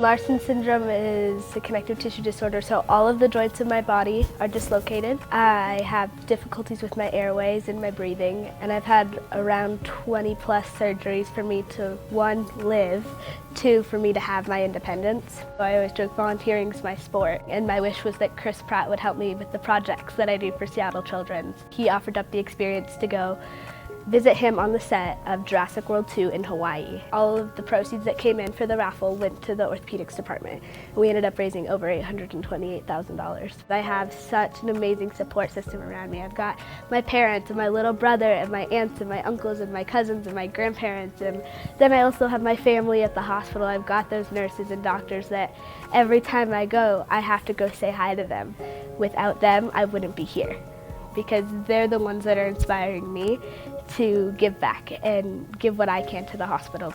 Marfan syndrome is a connective tissue disorder, so all of the joints in my body are dislocated. I have difficulties with my airways and my breathing, and I've had around 20 plus surgeries for me to, 1, live, 2, for me to have my independence. I always joke volunteering is my sport, and my wish was that Chris Pratt would help me with the projects that I do for Seattle Children's. He offered up the experience to go visit him on the set of Jurassic World 2 in Hawaii. All of the proceeds that came in for the raffle went to the orthopedics department. We ended up raising over $828,000. I have such an amazing support system around me. I've got my parents and my little brother and my aunts and my uncles and my cousins and my grandparents, and then I also have my family at the hospital. I've got those nurses and doctors that every time I go, I have to go say hi to them. Without them, I wouldn't be here, because they're the ones that are inspiring me to give back and give what I can to the hospital.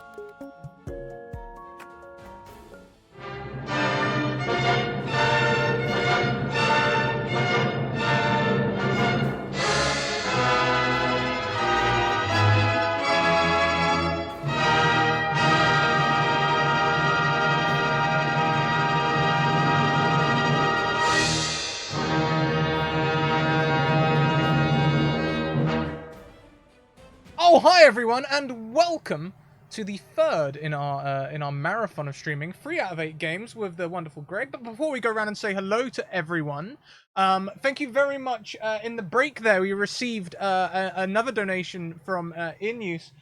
Oh, hi everyone, and welcome to the third in our marathon of streaming, 3 out of 8 games with the wonderful Greg. But before we go around and say hello to everyone, thank you very much. In the break there, we received another donation from In-Use.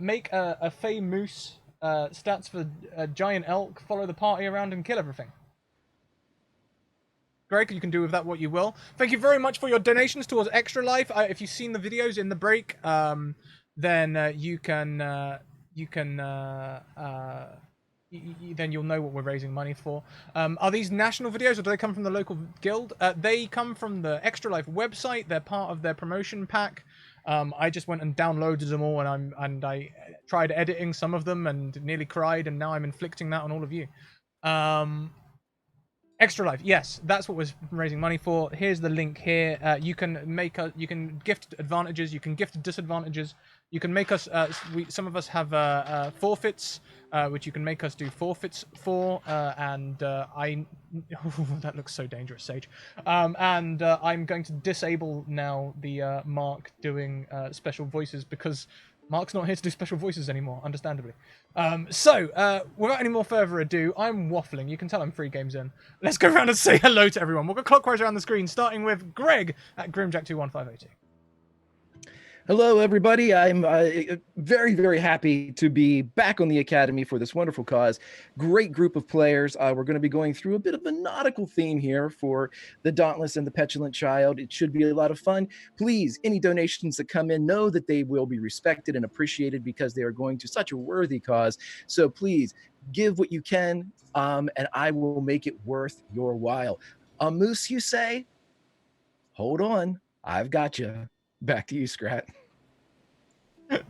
Make a Fey Moose, stats for a giant elk, follow the party around and kill everything. Greg, you can do with that what you will. Thank you very much for your donations towards Extra Life. If you've seen the videos in the break, then then you'll know what we're raising money for. Are these national videos, or do they come from the local guild? They come from the Extra Life website. They're part of their promotion pack. I just went and downloaded them all, and I tried editing some of them and nearly cried, and now I'm inflicting that on all of you. Extra Life, yes, that's what we're raising money for. Here's the link here. You can gift advantages, you can gift disadvantages. You can make us. Some of us have forfeits, which you can make us do forfeits for. I. That looks so dangerous, Sage. I'm going to disable now the Mark doing special voices, because Mark's not here to do special voices anymore, understandably. Without any more further ado, I'm waffling. You can tell I'm 3 games in. Let's go around and say hello to everyone. We'll go clockwise around the screen, starting with Greg at Grimjack21502. Hello, everybody. I'm very, very happy to be back on the Academy for this wonderful cause. Great group of players. We're going to be going through a bit of a nautical theme here for the Dauntless and the Petulant Child. It should be a lot of fun. Please, any donations that come in, know that they will be respected and appreciated, because they are going to such a worthy cause. So please, give what you can, and I will make it worth your while. A moose, you say? Hold on. I've got you. Back to you, Scrat.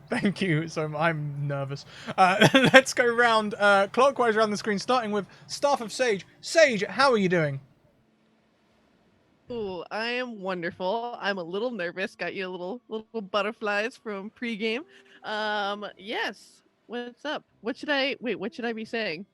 Thank you. So I'm nervous. Let's go round clockwise around the screen, starting with Staff of Sage. Sage, how are you doing? Ooh, I am wonderful. I'm a little nervous. Got you little butterflies from pregame. Yes. What's up? What should I be saying?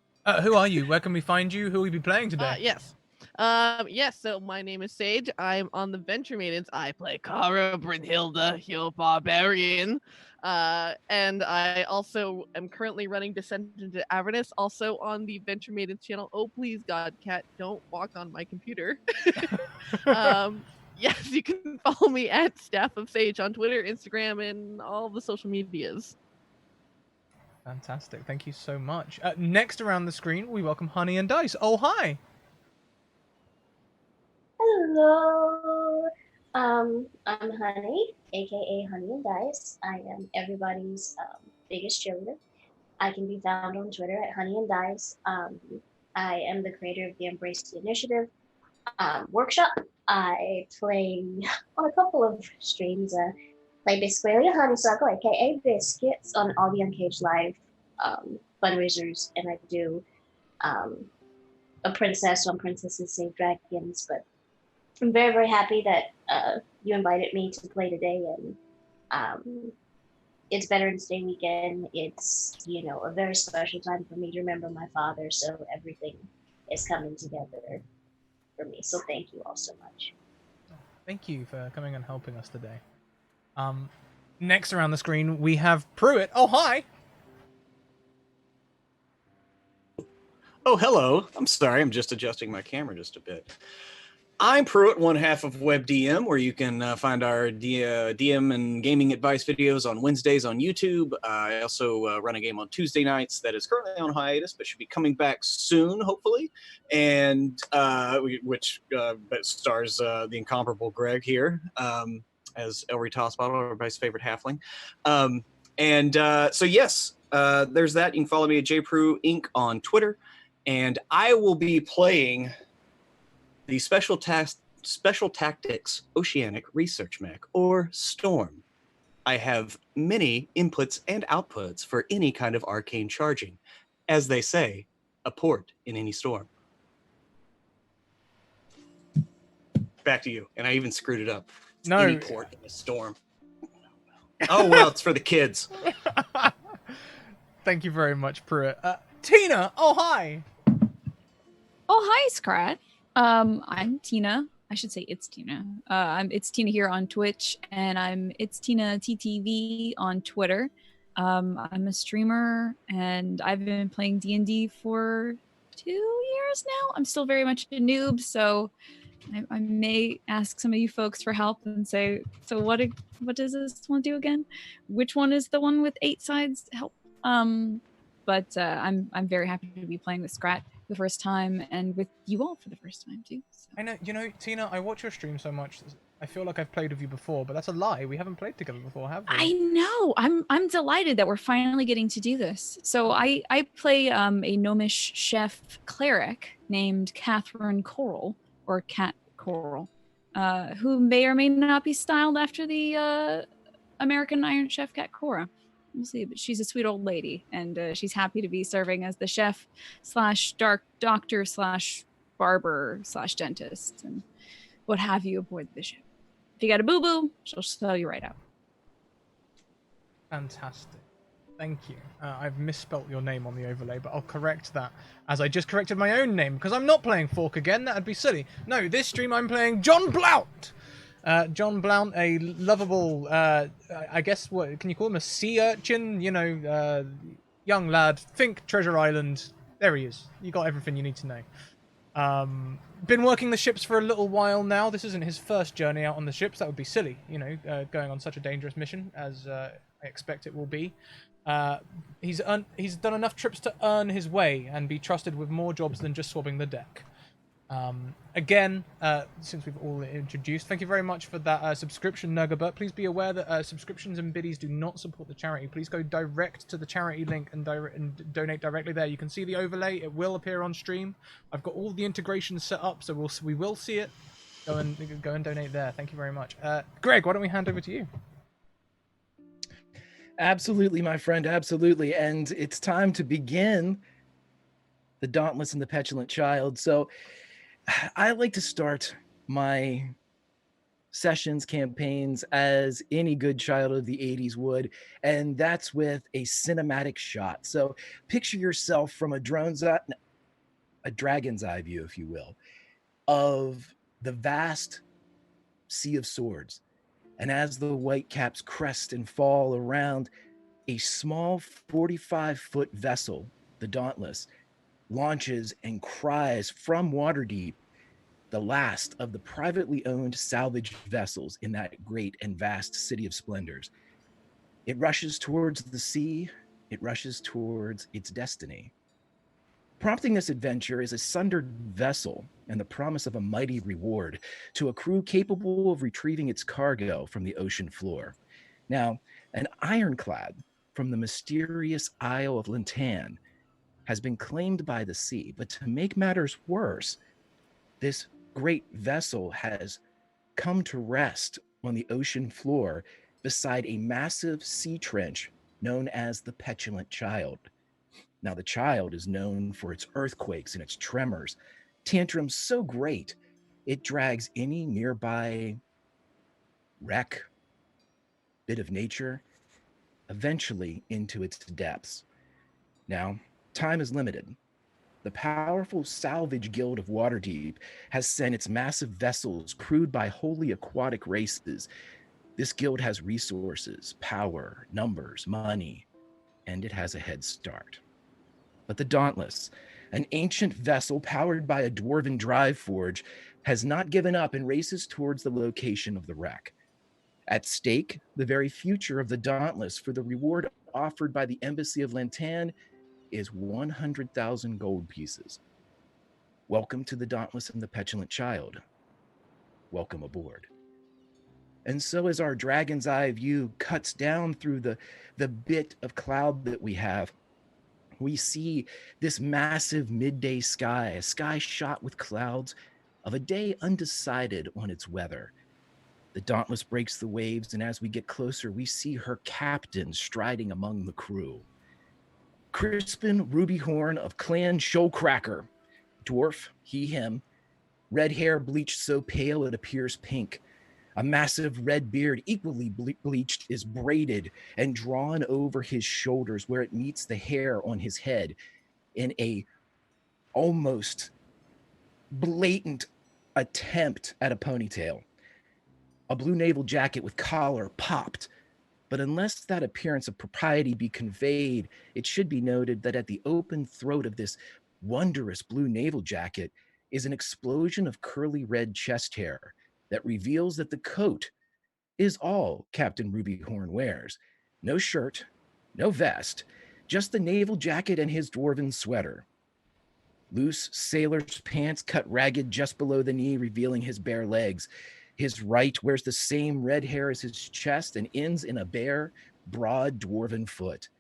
Who are you? Where can we find you? Who will we be playing today? Yes. Yes, so my name is Sage. I'm on the Venture Maidens. I play Kara Brynhilda, your barbarian. And I also am currently running Descent into Avernus, also on the Venture Maidens channel. Oh, please, God, Cat, don't walk on my computer. Yes, you can follow me at Staff of Sage on Twitter, Instagram, and all the social medias. Fantastic. Thank you so much. Next around the screen, we welcome Honey and Dice. Oh, hi. Hello. I'm Honey, aka Honey and Dice. I am everybody's biggest cheerleader. I can be found on Twitter at Honey and Dice. I am the creator of the Embrace the Initiative workshop. I play on a couple of streams. Play basically a honeysuckle, aka Biscuits, on all the Uncaged Live fundraisers, and I do a princess on Princesses Save Dragons, but I'm very, very happy that you invited me to play today, and it's Veterans Day weekend. It's, a very special time for me to remember my father. So everything is coming together for me. So thank you all so much. Thank you for coming and helping us today. Next around the screen, we have Pruitt. Oh, hi! Oh, hello. I'm sorry. I'm just adjusting my camera just a bit. I'm Pruitt, one half of WebDM, where you can find our DM and gaming advice videos on Wednesdays on YouTube. I also run a game on Tuesday nights that is currently on hiatus, but should be coming back soon, hopefully. And which stars the incomparable Greg here as Elry Tossbottle, everybody's favorite halfling. So yes, there's that. You can follow me at JPru Inc. on Twitter. And I will be playing the Special Tactics Oceanic Research Mech, or STORM. I have many inputs and outputs for any kind of arcane charging. As they say, a port in any storm. Back to you. And I even screwed it up. It's No. any port in a storm. Oh, well, it's for the kids. Thank you very much, Pruitt. Tina! Oh, hi! Oh, hi, Scrat. I'm Tina. I should say it's Tina. It's Tina here on Twitch, and it's Tina TTV on Twitter. I'm a streamer, and I've been playing D&D for 2 years now. I'm still very much a noob, so I may ask some of you folks for help and say, so what does this one do again? Which one is the one with 8 sides? Help. But I'm very happy to be playing with Scrat the first time and with you all for the first time too. So. I know, Tina, I watch your stream so much. I feel like I've played with you before, but that's a lie. We haven't played together before, have we? I know. I'm delighted that we're finally getting to do this. So I play a gnomish chef cleric named Catherine Coral, or Cat Coral, who may or may not be styled after the American Iron Chef Cat Cora. We'll see, but she's a sweet old lady, and she's happy to be serving as the chef / dark doctor / barber / dentist and what have you aboard the ship. If you got a boo-boo, she'll sell you right out. Fantastic. Thank you. I've misspelt your name on the overlay, but I'll correct that as I just corrected my own name, because I'm not playing Fork again. That'd be silly. No, this stream I'm playing John Blount. John Blount, a lovable, I guess, what can you call him? A sea urchin? Young lad. Think Treasure Island. There he is. You got everything you need to know. Been working the ships for a little while now. This isn't his first journey out on the ships. That would be silly, going on such a dangerous mission as I expect it will be. He's done enough trips to earn his way and be trusted with more jobs than just swabbing the deck. Again, since we've all introduced, thank you very much for that subscription, Nurgabert. Please be aware that subscriptions and biddies do not support the charity. Please go direct to the charity link and donate directly there. You can see the overlay. It will appear on stream. I've got all the integrations set up, so we will see it. Go and donate there. Thank you very much. Greg, why don't we hand over to you? Absolutely, my friend, absolutely. And it's time to begin the Dauntless and the Petulant Child. So I like to start my sessions, campaigns, as any good child of the 80s would, and that's with a cinematic shot. So picture yourself from a dragon's eye view, if you will, of the vast sea of swords. And as the white caps crest and fall around, a small 45-foot vessel, the Dauntless, launches and cries from Waterdeep, the last of the privately owned salvage vessels in that great and vast city of splendors. It rushes towards the sea. It rushes towards its destiny. Prompting this adventure is a sundered vessel and the promise of a mighty reward to a crew capable of retrieving its cargo from the ocean floor. Now, an ironclad from the mysterious Isle of Lintan has been claimed by the sea, but to make matters worse, this great vessel has come to rest on the ocean floor beside a massive sea trench known as the Petulant Child. Now, the Child is known for its earthquakes and its tremors, tantrums so great it drags any nearby wreck, bit of nature, eventually into its depths. Now, time is limited. The powerful Salvage Guild of Waterdeep has sent its massive vessels crewed by wholly aquatic races. This guild has resources, power, numbers, money, and it has a head start. But the Dauntless, an ancient vessel powered by a dwarven drive forge, has not given up and races towards the location of the wreck. At stake, the very future of the Dauntless for the reward offered by the Embassy of Lantan is 100,000 gold pieces. Welcome to the Dauntless and the Petulant Child. Welcome aboard. And so as our dragon's eye view cuts down through the bit of cloud that we have, we see this massive midday sky, a sky shot with clouds of a day undecided on its weather. The Dauntless breaks the waves, and as we get closer, we see her captain striding among the crew. Crispin Rubyhorn of Clan Showcracker. Dwarf, he, him. Red hair bleached so pale it appears pink. A massive red beard, equally bleached, is braided and drawn over his shoulders where it meets the hair on his head in a almost blatant attempt at a ponytail. A blue naval jacket with collar popped, but unless that appearance of propriety be conveyed, it should be noted that at the open throat of this wondrous blue naval jacket is an explosion of curly red chest hair that reveals that the coat is all Captain Rubyhorn wears. No shirt, no vest, just the naval jacket and his dwarven sweater. Loose sailor's pants cut ragged just below the knee, revealing his bare legs. His right wears the same red hair as his chest and ends in a bare, broad dwarven foot.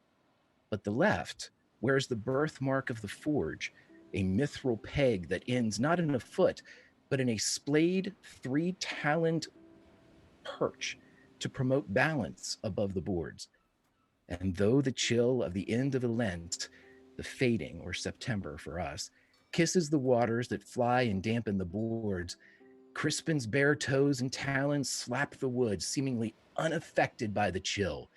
But the left wears the birthmark of the forge, a mithril peg that ends not in a foot, but in a splayed, three-taloned perch to promote balance above the boards. And though the chill of the end of a Lent, the fading, or September for us, kisses the waters that fly and dampen the boards, Crispin's bare toes and talons slap the wood, seemingly unaffected by the chill.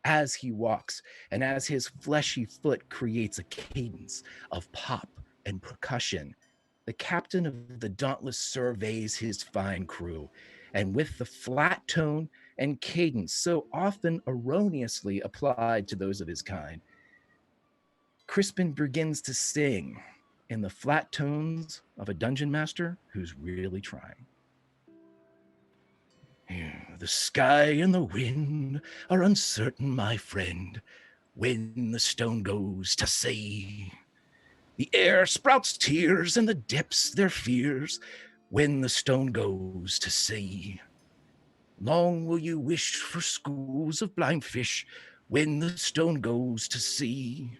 As he walks, and as his fleshy foot creates a cadence of pop and percussion, the captain of the Dauntless surveys his fine crew, and with the flat tone and cadence so often erroneously applied to those of his kind, Crispin begins to sing in the flat tones of a dungeon master who's really trying. The sky and the wind are uncertain, my friend, when the stone goes to sea. The air sprouts tears and the depths their fears when the stone goes to sea. Long will you wish for schools of blind fish when the stone goes to sea.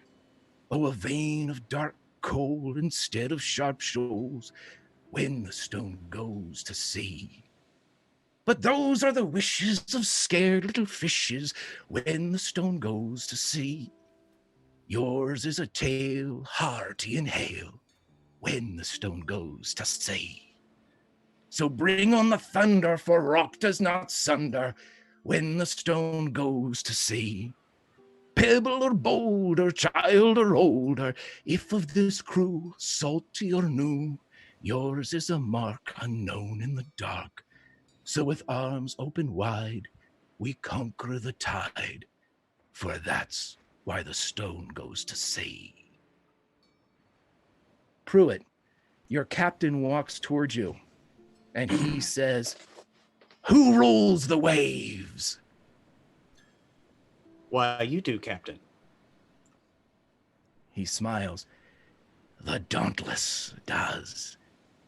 Oh, a vein of dark coal instead of sharp shoals when the stone goes to sea. But those are the wishes of scared little fishes when the stone goes to sea. Yours is a tale hearty and hale when the stone goes to sea. So bring on the thunder, for rock does not sunder when the stone goes to sea. Pebble or boulder, child or older, if of this crew, salty or new, yours is a mark unknown in the dark. So with arms open wide, we conquer the tide, for that's why the stone goes to sea. Pruitt, your captain walks towards you, and he says, "Who rules the waves?" Why, you do, Captain. He smiles. "The Dauntless does."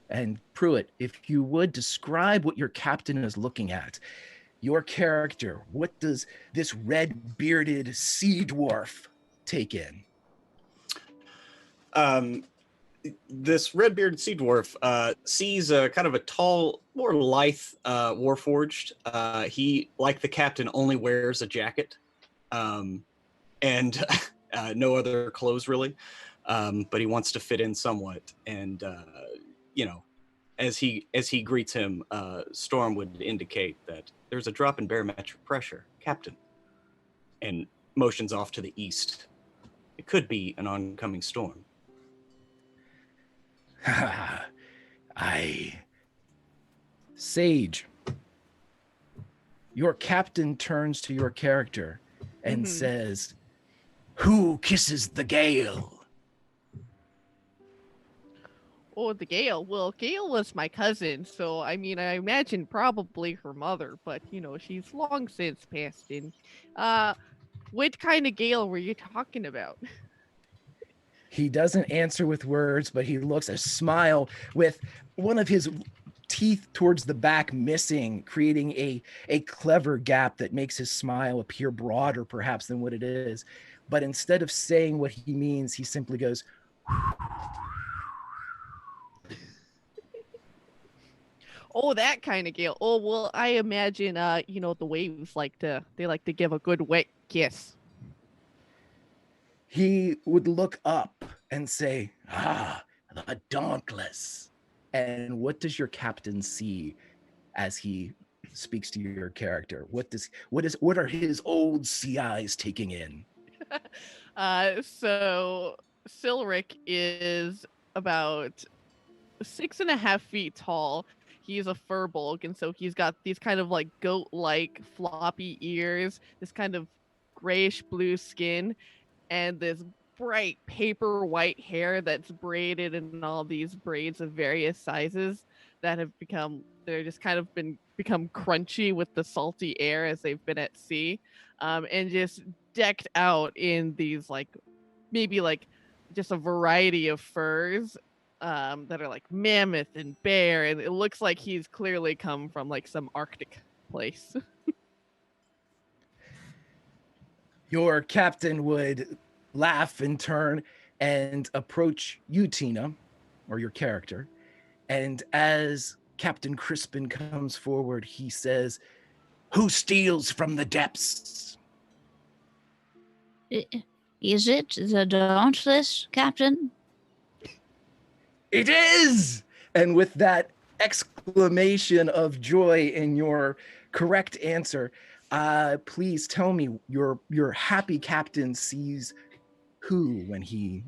And Pruitt, if you would describe what your captain is looking at, your character, what does this red-bearded sea dwarf take in? This red-bearded sea dwarf sees a kind of a tall, more lithe warforged. He, like the captain, only wears a jacket and no other clothes really. But he wants to fit in somewhat, and as he greets him, Storm would indicate that there's a drop in barometric pressure, Captain. and motions off to the east. It could be an oncoming storm. Sage, your captain turns to your character and says, "Who kisses the gale?" Oh, the Gale. Well, Gale was my cousin, so I mean, I imagine probably her mother, but you know, she's long since passed in. What kind of Gale were you talking about? He doesn't answer with words, but he looks a smile with one of his teeth towards the back missing, creating a clever gap that makes his smile appear broader perhaps than what it is. But instead of saying what he means, he simply goes, Oh, that kind of Gale. Oh, well, I imagine, you know, the waves they like to give a good wet kiss. he would look up and say, the Dauntless. And what does your captain see as he speaks to your character? What are his old sea eyes taking in? So Silric is about 6.5 feet tall. He's a furbolg, and so he's got these kind of like goat-like floppy ears, this kind of grayish blue skin, and this bright paper white hair that's braided in all these braids of various sizes that have they're just kind of become crunchy with the salty air as they've been at sea, and just decked out in these like maybe like just a variety of furs that are like mammoth and bear, and it looks like he's clearly come from like some Arctic place. Your captain would laugh in turn and approach you, Tina, or your character. And as Captain Crispin comes forward, he says, "Who steals from the depths?" Is it the Dauntless, Captain? It is! And with that exclamation of joy in your correct answer, please tell me your happy captain sees whom when he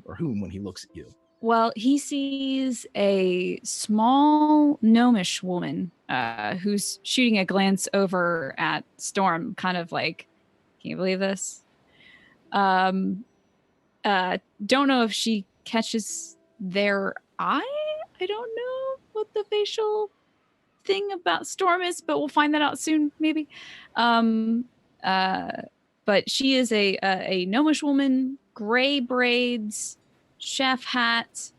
looks at you. Well, he sees a small gnomish woman who's shooting a glance over at Storm, kind of like, can you believe this? Don't know if she catches their eye. I don't know what the facial thing about Storm is, but we'll find that out soon, maybe. But she is a gnomish woman, gray braids, chef hat,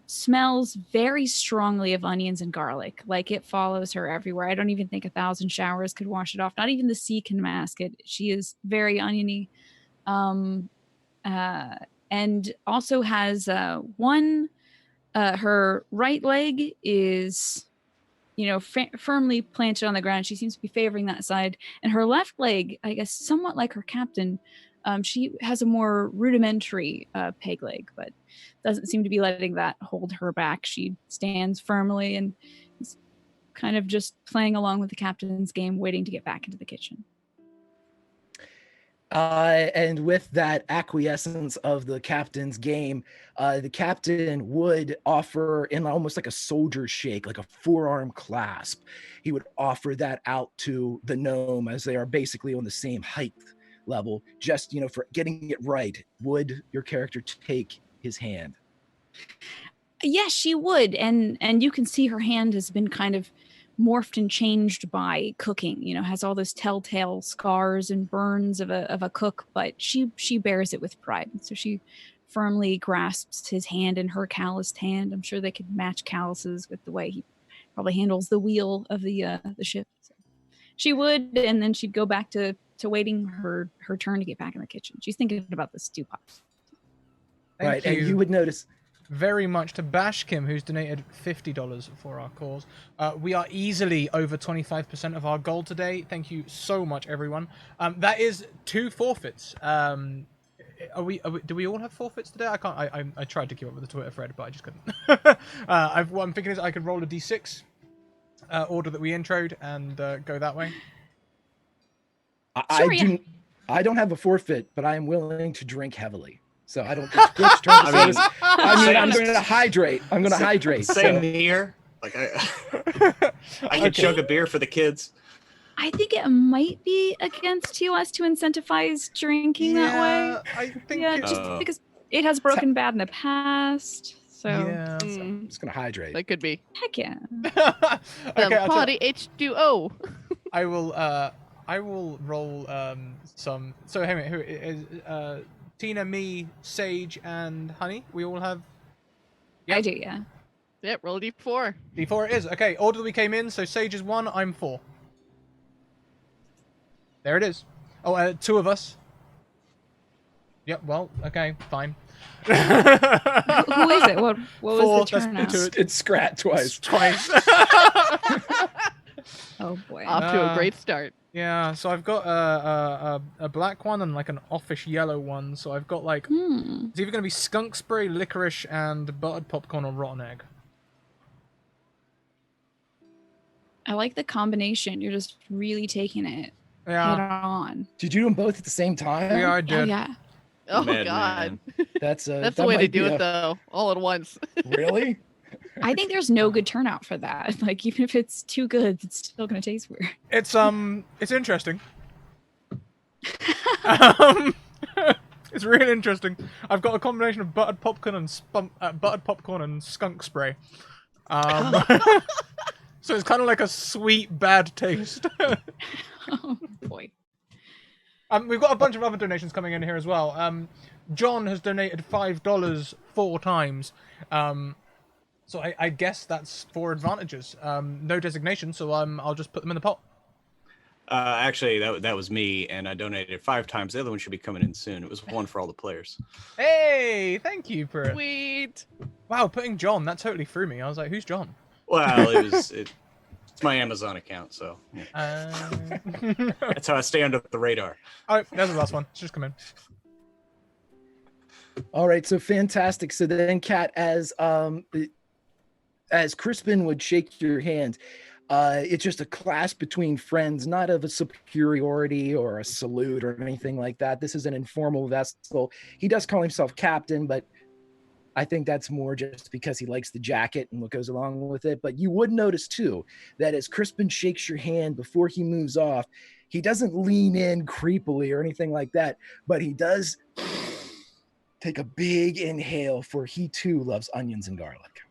smells very strongly of onions and garlic. Like it follows her everywhere. I don't even think 1,000 showers could wash it off. Not even the sea can mask it. She is very oniony. And also has her right leg is firmly planted on the ground. She seems to be favoring that side, and her left leg, I guess somewhat like her captain, she has a more rudimentary peg leg, but doesn't seem to be letting that hold her back. She stands firmly and is kind of just playing along with the captain's game, waiting to get back into the kitchen. And with that acquiescence of the captain's game, the captain would offer in almost like a soldier shake, like a forearm clasp. He would offer that out to the gnome as they are basically on the same height level, just, for getting it right. Would your character take his hand? Yes, she would. And you can see her hand has been kind of morphed and changed by cooking, has all those telltale scars and burns of a cook, but she bears it with pride. So she firmly grasps his hand in her calloused hand. I'm sure they could match calluses with the way he probably handles the wheel of the ship. So she would, and then she'd go back to waiting her turn to get back in the kitchen. She's thinking about the stew pots. Right, and you would notice very much to Bash Kim, who's donated $50 for our cause. We are easily over 25% of our goal today. Thank you so much, everyone. That is 2 forfeits. Do we all have forfeits today? I can't. I tried to keep up with the Twitter thread, but I just couldn't. What I'm thinking is I could roll a d6 order that we introed and go that way. I I don't have a forfeit, but I am willing to drink heavily. So I don't. It's Glitch turn to sodas. I'm going to hydrate. I'm going to hydrate. Same So. here. Like I could chug a beer for the kids. I think it might be against TOS to incentivize drinking that way. I think Yeah, it's... just because it has broken bad in the past. So Yeah. So I'm just going to hydrate. That could be. heck yeah. Okay, I'll Potty H2O. I will roll some. So hey, who is Tina, me, Sage, and Honey? We all have I do, yeah. Yep, roll a D4. D4. It is okay. Order that we came in. So Sage is 1. I'm 4. There it is. Oh, 2 of us. Yep. Well, okay, fine. Who is it? What 4, was the that's turnout? It's Scrat twice. Oh boy. Off to a great start. Yeah, so I've got a black one and like an offish yellow one. So I've got like it's either gonna be skunk spray, licorice, and buttered popcorn or rotten egg. I like the combination. You're just really taking it head Yeah, on. Did you do them both at the same time? yeah, I Oh did. yeah. Oh Madman. God, That's that's the that way to might do be it a- though, all at once. Really? I think there's no good turnout for that. Like even if it's too good, it's still gonna taste weird. It's interesting. um, it's really interesting. I've got a combination of buttered popcorn and skunk spray. So it's kind of like a sweet bad taste. Oh boy. We've got a bunch of other donations coming in here as well. John has donated $5 4 times. So I guess that's 4 advantages. No designation, so I'll just put them in the pot. Actually, that was me, and I donated 5 times. The other one should be coming in soon. It was 1 for all the players. Hey, thank you for it. Sweet. Wow, putting John, that totally threw me. I was like, who's John? Well, it's my Amazon account, so yeah. That's how I stay under the radar. Oh, there's the last one. It's just come in. All right, so fantastic. So then, Kat, as Crispin would shake your hand, it's just a clasp between friends, not of a superiority or a salute or anything like that. This is an informal vessel. He does call himself captain, but I think that's more just because he likes the jacket and what goes along with it. But you would notice too that as Crispin shakes your hand before he moves off, he doesn't lean in creepily or anything like that, but he does take a big inhale, for he too loves onions and garlic.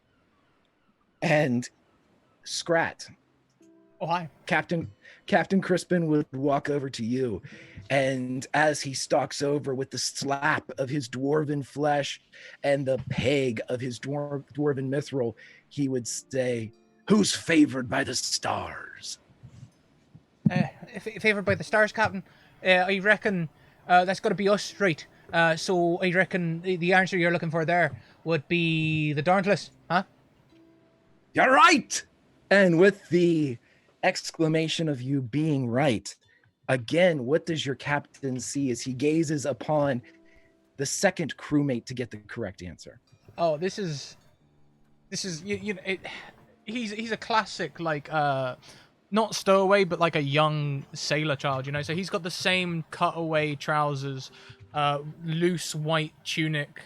And Scrat, Oh, hi. Captain Crispin would walk over to you, and as he stalks over with the slap of his dwarven flesh and the peg of his dwarven mithril, he would say, "Who's favored by the stars?" Favored by the stars, Captain. I reckon that's got to be us, right? So I reckon the answer you're looking for there would be the Dauntless, huh? You're right! And with the exclamation of you being right, again, what does your captain see as he gazes upon the second crewmate to get the correct answer? Oh, this is you know he's a classic like not stowaway but like a young sailor child, you know. So he's got the same cutaway trousers, loose white tunic,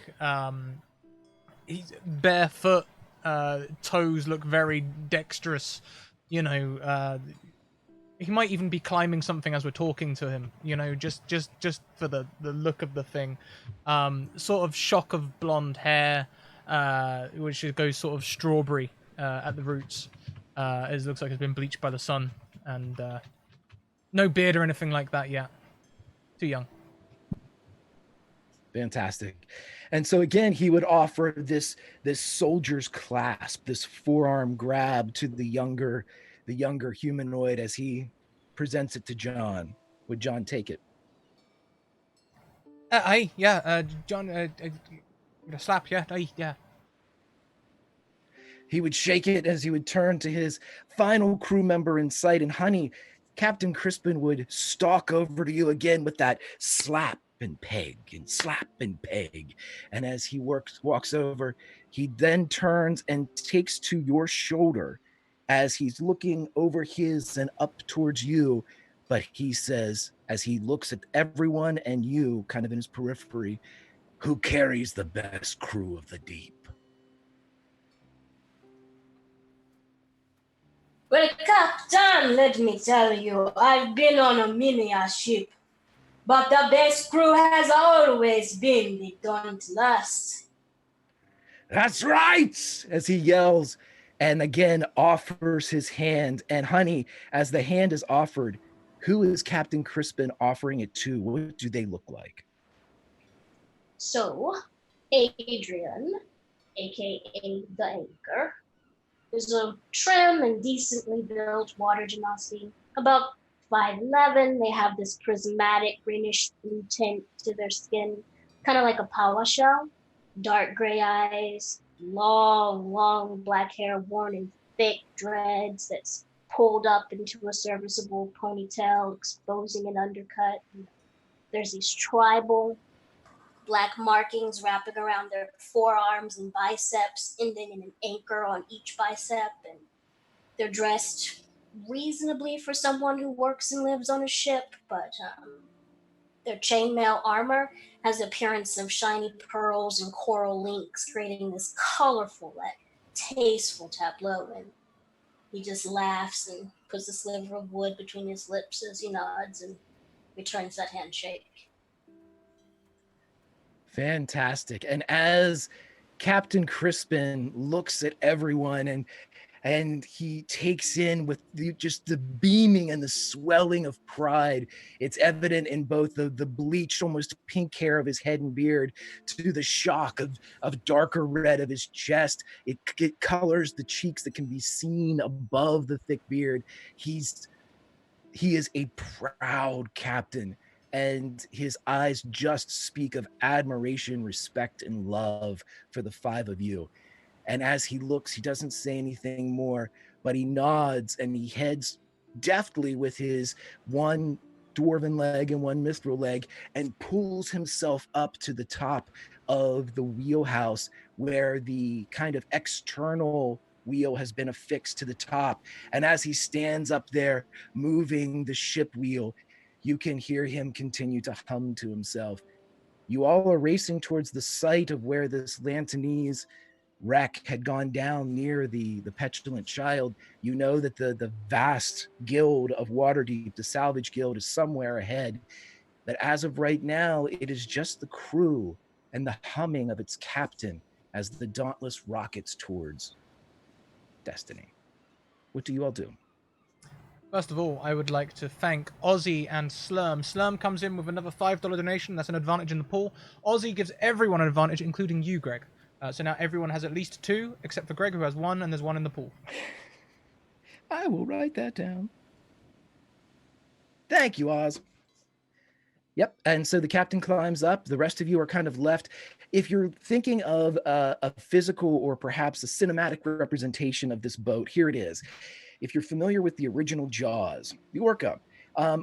he's barefoot, toes look very dexterous, you know. He might even be climbing something as we're talking to him, you know, just for the look of the thing. Sort of shock of blonde hair, which goes sort of strawberry at the roots. It looks like it's been bleached by the sun, and no beard or anything like that yet. Too young. Fantastic. And so again, he would offer this soldier's clasp, this forearm grab to the younger humanoid as he presents it to John. Would John take it? Aye, yeah, John, a slap, yeah, aye, yeah. He would shake it as he would turn to his final crew member in sight. And honey, Captain Crispin would stalk over to you again with that slap and peg and slap and peg. And as he walks over, he then turns and takes to your shoulder as he's looking over his and up towards you. but he says, as he looks at everyone and you kind of in his periphery, who carries the best crew of the deep? Well, Captain, let me tell you, I've been on a miniature ship, but the best crew has always been the Dauntless. That's right, as he yells and again offers his hand. And honey, as the hand is offered, who is Captain Crispin offering it to? What do they look like? So, Adrian, aka the Anchor, is a trim and decently built water genasi. About 5'11", they have this prismatic greenish blue tint to their skin, kind of like a pawa shell. Dark gray eyes, long black hair worn in thick dreads that's pulled up into a serviceable ponytail, exposing an undercut. There's these tribal black markings wrapping around their forearms and biceps, ending in an anchor on each bicep, and they're dressed reasonably for someone who works and lives on a ship, but their chainmail armor has the appearance of shiny pearls and coral links, creating this colorful, tasteful tableau. And he just laughs and puts a sliver of wood between his lips as he nods and returns that handshake. Fantastic. And as Captain Crispin looks at everyone and he takes in with just the beaming and the swelling of pride. It's evident in both the bleached, almost pink hair of his head and beard to the shock of darker red of his chest. It colors the cheeks that can be seen above the thick beard. He is a proud captain, and his eyes just speak of admiration, respect, and love for the five of you. And as he looks, he doesn't say anything more, but he nods and he heads deftly with his one dwarven leg and one mithril leg and pulls himself up to the top of the wheelhouse where the kind of external wheel has been affixed to the top. And as he stands up there moving the ship wheel, you can hear him continue to hum to himself. You all are racing towards the site of where this Lantanese wreck had gone down near the Petulant child. You know that the vast guild of Waterdeep, the Salvage Guild, is somewhere ahead. But as of right now, it is just the crew and the humming of its captain as the Dauntless rockets towards destiny. What do you all do? First of all, I would like to thank Ozzy and Slurm. Slurm comes in with another $5 donation. That's an advantage in the pool. Ozzy gives everyone an advantage, including you, Greg. So now everyone has at least 2, except for Greg, who has 1, and there's 1 in the pool. I will write that down. Thank you, Oz. Yep, and so the captain climbs up. The rest of you are kind of left. If you're thinking of a physical or perhaps a cinematic representation of this boat, here it is. If you're familiar with the original Jaws, the Orca,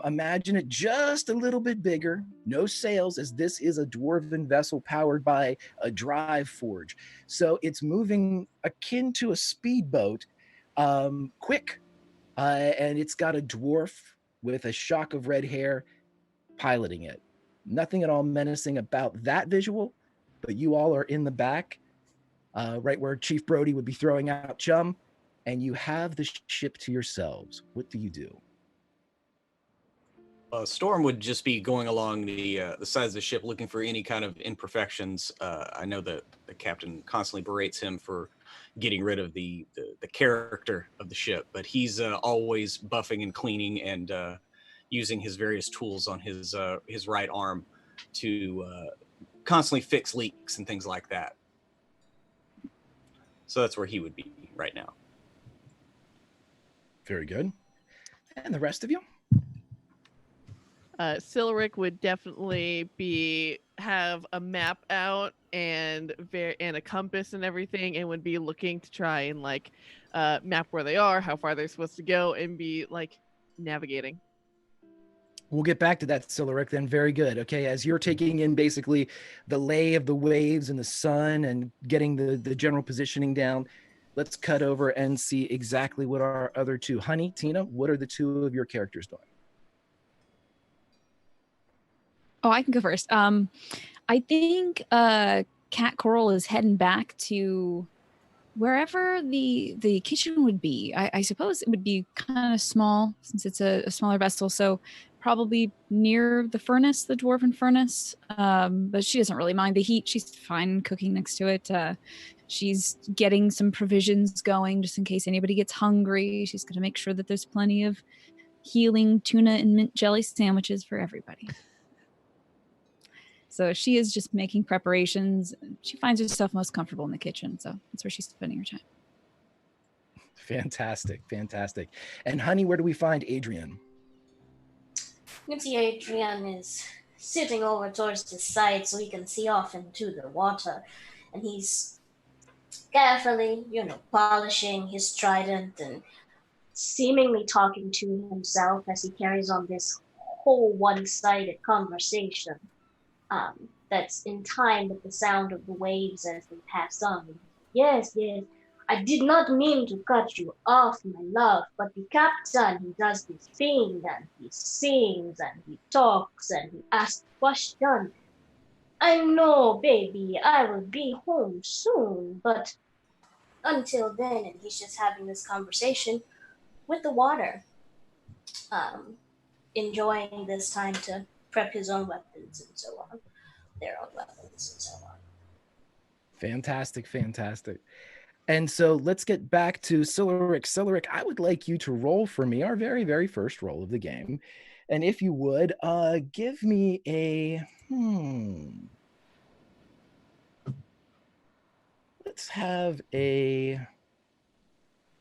imagine it just a little bit bigger, no sails, as this is a dwarven vessel powered by a drive forge. So it's moving akin to a speedboat, quick, and it's got a dwarf with a shock of red hair piloting it. Nothing at all menacing about that visual, but you all are in the back, right where Chief Brody would be throwing out chum, and you have the ship to yourselves. What do you do? Storm would just be going along the sides of the ship looking for any kind of imperfections. I know that the captain constantly berates him for getting rid of the character of the ship, but he's always buffing and cleaning and using his various tools on his right arm to constantly fix leaks and things like that. So that's where he would be right now. Very good. And the rest of you? Silric would definitely have a map out and a compass and everything, and would be looking to try and map where they are, how far they're supposed to go, and be navigating. We'll get back to that, Siluric, then. Very good. Okay, as you're taking in basically the lay of the waves and the sun and getting the general positioning down, let's cut over and see exactly what our other two. Honey, Tina, what are the two of your characters doing? Oh, I can go first. I think Cat Coral is heading back to wherever the kitchen would be. I suppose it would be kind of small since it's a smaller vessel, so probably near the furnace, the dwarven furnace. But she doesn't really mind the heat. She's fine cooking next to it. She's getting some provisions going just in case anybody gets hungry. She's going to make sure that there's plenty of healing tuna and mint jelly sandwiches for everybody. So she is just making preparations. She finds herself most comfortable in the kitchen, so that's where she's spending her time. Fantastic, fantastic. And honey, where do we find Adrian? You can see Adrian is sitting over towards the side so he can see off into the water. And he's carefully, polishing his trident and seemingly talking to himself as he carries on this whole one-sided conversation that's in time with the sound of the waves as they pass on. Yes, I did not mean to cut you off, my love, but the captain, he does this thing, and he sings, and he talks, and he asks questions. I know, baby, I will be home soon, but until then, and he's just having this conversation with the water, enjoying this time to prep his own weapons and so on, their own weapons and so on. Fantastic, fantastic. And so let's get back to Siluric. Siluric, I would like you to roll for me our very, very first roll of the game. And if you would, give me a, let's have a,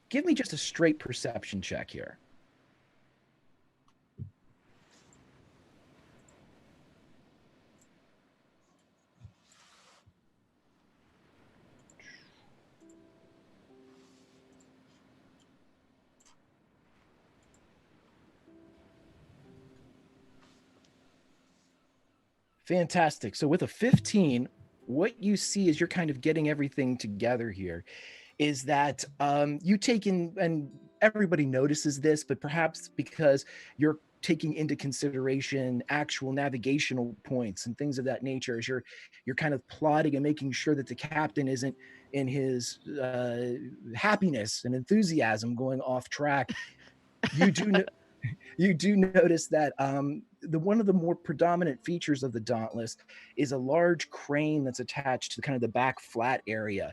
give me just a straight perception check here. Fantastic. So with a 15, what you see as you're kind of getting everything together here is that you take in, and everybody notices this, but perhaps because you're taking into consideration actual navigational points and things of that nature as you're kind of plotting and making sure that the captain isn't in his happiness and enthusiasm going off track. You do notice that one of the more predominant features of the Dauntless is a large crane that's attached to kind of the back flat area,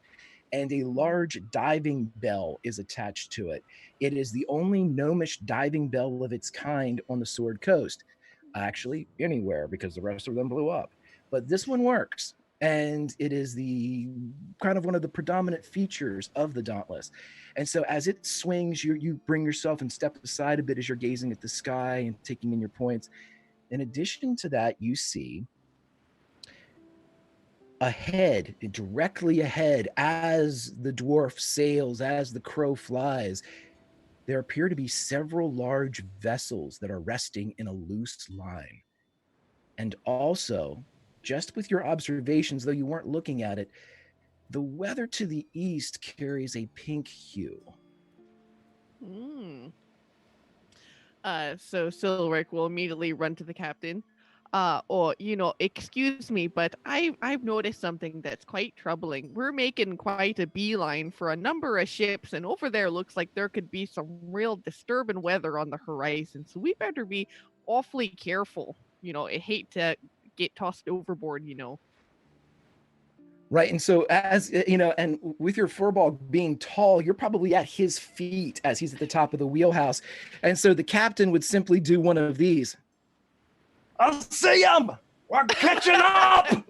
and a large diving bell is attached to it. It is the only gnomish diving bell of its kind on the Sword Coast, actually anywhere, because the rest of them blew up. But this one works, and it is the kind of one of the predominant features of the Dauntless. And so as it swings, you bring yourself and step aside a bit as you're gazing at the sky and taking in your points. In addition to that, you see ahead, directly ahead, as the dwarf sails, as the crow flies, there appear to be several large vessels that are resting in a loose line. And also, just with your observations, though you weren't looking at it, the weather to the east carries a pink hue. So Silric will immediately run to the captain. Excuse me, but I've noticed something that's quite troubling. We're making quite a beeline for a number of ships, and over there looks like there could be some real disturbing weather on the horizon. So we better be awfully careful. I hate to get tossed overboard. Right. And so as and with your furball being tall, you're probably at his feet as he's at the top of the wheelhouse. And so the captain would simply do one of these. I'll see him. We're catching up.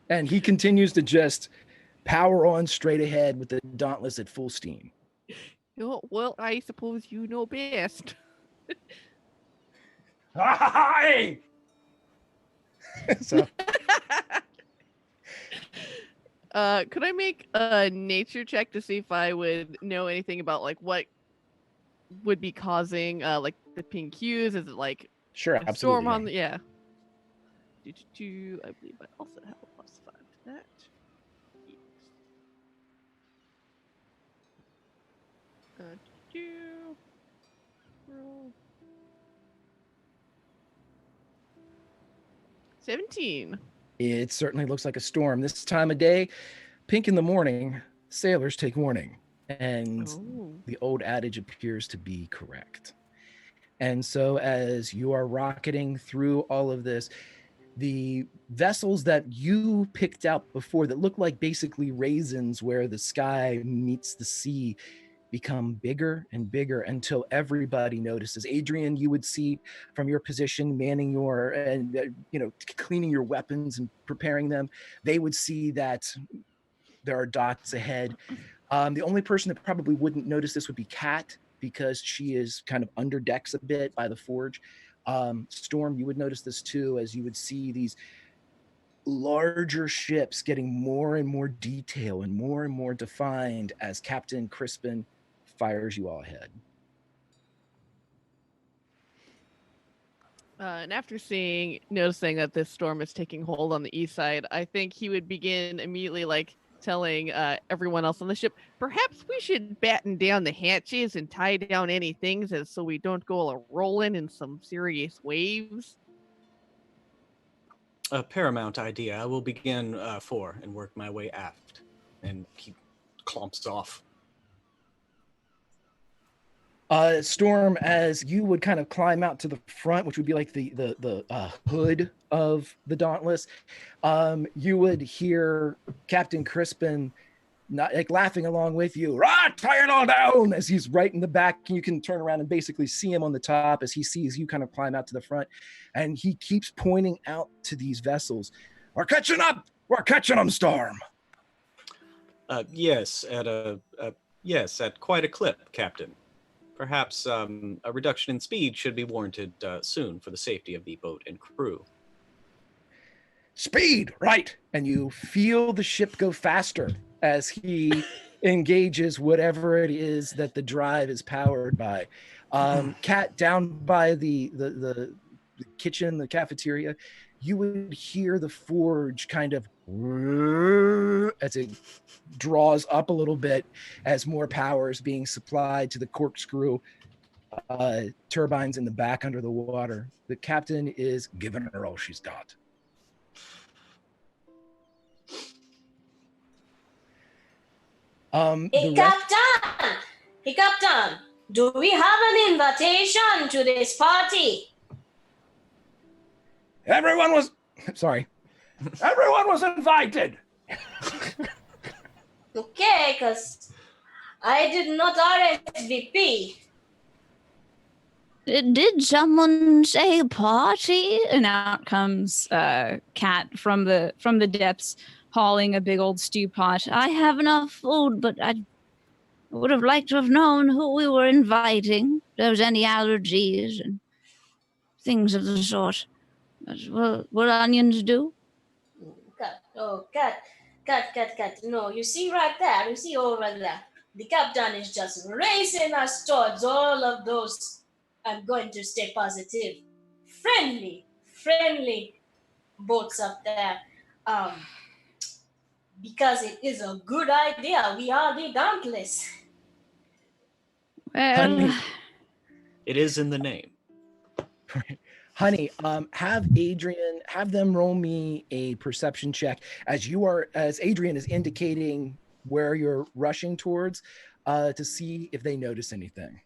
And he continues to just power on straight ahead with the Dauntless at full steam. Well, I suppose you know best. Hi! So could I make a nature check to see if I would know anything about like what would be causing like the pink hues? Is it like sure, a absolutely. storm on the I believe I also have a +5 to that. Roll. 17. It certainly looks like a storm. This time of day, pink in the morning, sailors take warning. And the old adage appears to be correct. And so as you are rocketing through all of this, the vessels that you picked out before that look like basically raisins where the sky meets the sea become bigger and bigger until everybody notices. Adrian, you would see from your position manning your and cleaning your weapons and preparing them, they would see that there are dots ahead. The only person that probably wouldn't notice this would be Kat, because she is kind of under decks a bit by the forge. Storm, you would notice this too, as you would see these larger ships getting more and more detail and more defined as Captain Crispin fires you all ahead. And after noticing that this storm is taking hold on the east side, I think he would begin immediately telling everyone else on the ship, perhaps we should batten down the hatches and tie down any things so we don't go rolling in some serious waves. A paramount idea. I will begin fore and work my way aft. And he clomps off. Storm, as you would kind of climb out to the front, which would be like the hood of the Dauntless, you would hear Captain Crispin not laughing along with you. Tie it all down! As he's right in the back, you can turn around and basically see him on the top as he sees you kind of climb out to the front, and he keeps pointing out to these vessels. We're catching up! We're catching them, Storm! Yes, at quite a clip, Captain. Perhaps a reduction in speed should be warranted soon for the safety of the boat and crew. Speed, right. And you feel the ship go faster as he engages whatever it is that the drive is powered by. Kat, down by the kitchen, the cafeteria, you would hear the forge kind of as it draws up a little bit as more power is being supplied to the corkscrew turbines in the back under the water. The captain is giving her all she's got. Hey, Captain, do we have an invitation to this party? Everyone was invited. Okay, because I did not RSVP. Did someone say party? And out comes Kat from the depths, hauling a big old stew pot. I have enough food, but I would have liked to have known who we were inviting. If there was any allergies and things of the sort. What onions do? Cut. No, you see right there, you see over there. The captain is just racing us towards all of those, I'm going to stay positive, friendly boats up there. Because it is a good idea. We are the Dauntless. Well, Honey, it is in the name. Honey, have them roll me a perception check as Adrian is indicating where you're rushing towards to see if they notice anything.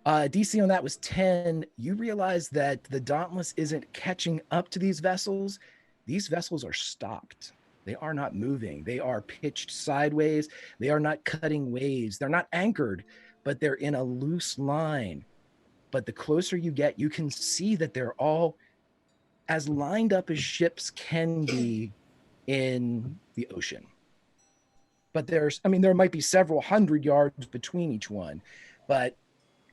DC on that was 10. You realize that the Dauntless isn't catching up to these vessels. These vessels are stopped. They are not moving. They are pitched sideways. They are not cutting waves. They're not anchored, but they're in a loose line. But the closer you get, you can see that they're all as lined up as ships can be in the ocean. But there might be several hundred yards between each one, but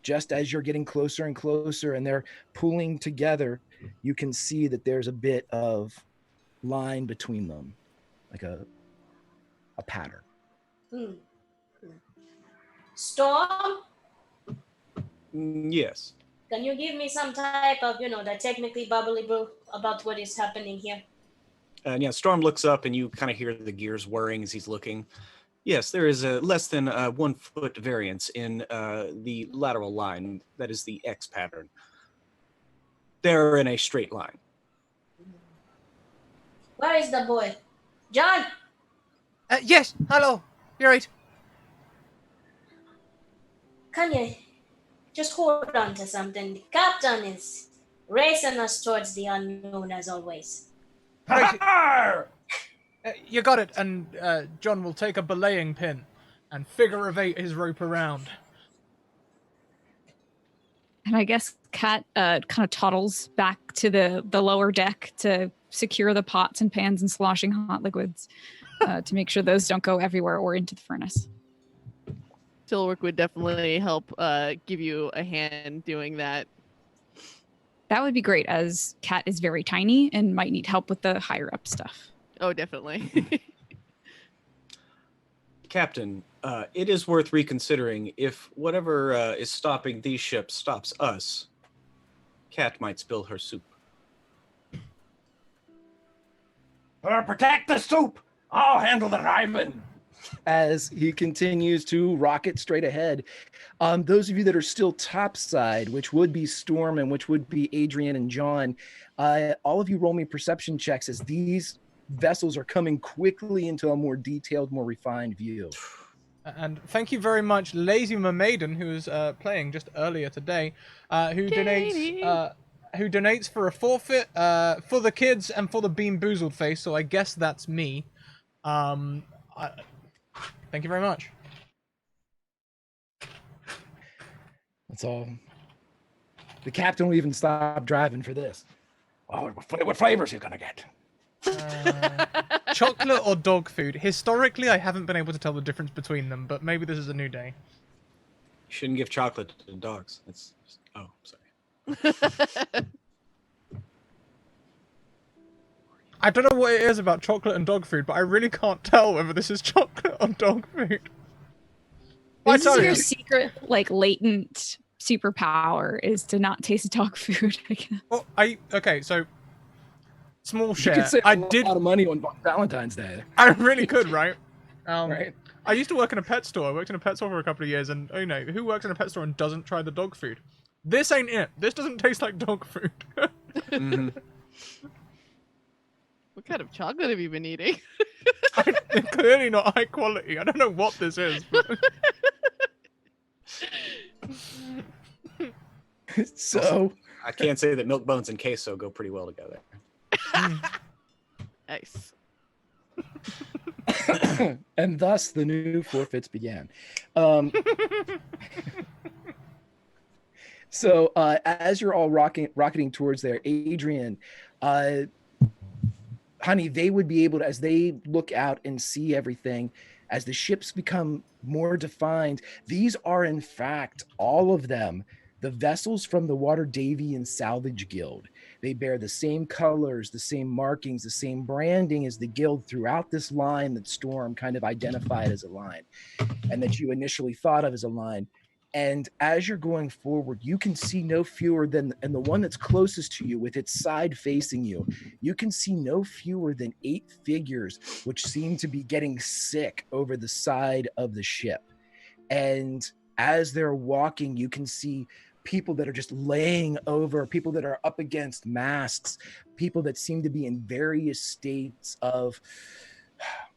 just as you're getting closer and closer and they're pulling together, you can see that there's a bit of line between them, like a pattern. Storm? Yes. Can you give me some type of, the technically bubbly brew about what is happening here? And Storm looks up and you kind of hear the gears whirring as he's looking. Yes, there is a less than 1 foot variance in the lateral line. That is the X pattern. They're in a straight line. Where is the boy? John! Yes, hello. You're right. Can you just hold on to something? The captain is racing us towards the unknown as always. Right. You got it. And John will take a belaying pin and figure of eight his rope around. And I guess Kat kind of toddles back to the lower deck to secure the pots and pans and sloshing hot liquids to make sure those don't go everywhere or into the furnace. Tilwork would definitely help give you a hand doing that. That would be great, as Kat is very tiny and might need help with the higher up stuff. Oh, definitely. Captain, it is worth reconsidering if whatever is stopping these ships stops us. Cat might spill her soup. Protect the soup. I'll handle the ramen. As he continues to rocket straight ahead. Those of you that are still topside, which would be Storm and which would be Adrian and John, all of you roll me perception checks as these vessels are coming quickly into a more detailed, more refined view. And thank you very much, Lazy Mermaiden, who was playing just earlier today, who donates for a forfeit for the kids and for the Bean Boozled face. So I guess that's me. Thank you very much. That's all. The captain will even stop driving for this. Oh, what flavors are you gonna get? Chocolate or dog food? Historically, I haven't been able to tell the difference between them, but maybe this is a new day. You shouldn't give chocolate to dogs. It's oh, sorry. I don't know what it is about chocolate and dog food, but I really can't tell whether this is chocolate or dog food. This is your secret, like, latent superpower, is to not taste dog food. Well, okay, so small share. You could save a lot of money on Valentine's Day. I really could, right? Right. I used to work in a pet store. I worked in a pet store for a couple of years, and you know, who works in a pet store and doesn't try the dog food? This ain't it. This doesn't taste like dog food. Mm-hmm. What kind of chocolate have you been eating? Clearly not high quality. I don't know what this is. But... So I can't say that milk bones and queso go pretty well together. Nice. And thus the new forfeits began. So as you're all rocketing towards there, Adrian, honey, they would be able to, as they look out and see everything, as the ships become more defined, these are in fact, all of them, the vessels from the Water Davian Salvage Guild. They bear the same colors, the same markings, the same branding as the guild throughout this line that Storm kind of identified as a line and that you initially thought of as a line. And as you're going forward, you can see no fewer than, and the one that's closest to you with its side facing you, you can see no fewer than 8 figures, which seem to be getting sick over the side of the ship. And as they're walking, you can see people that are just laying over, people that are up against masts, people that seem to be in various states of,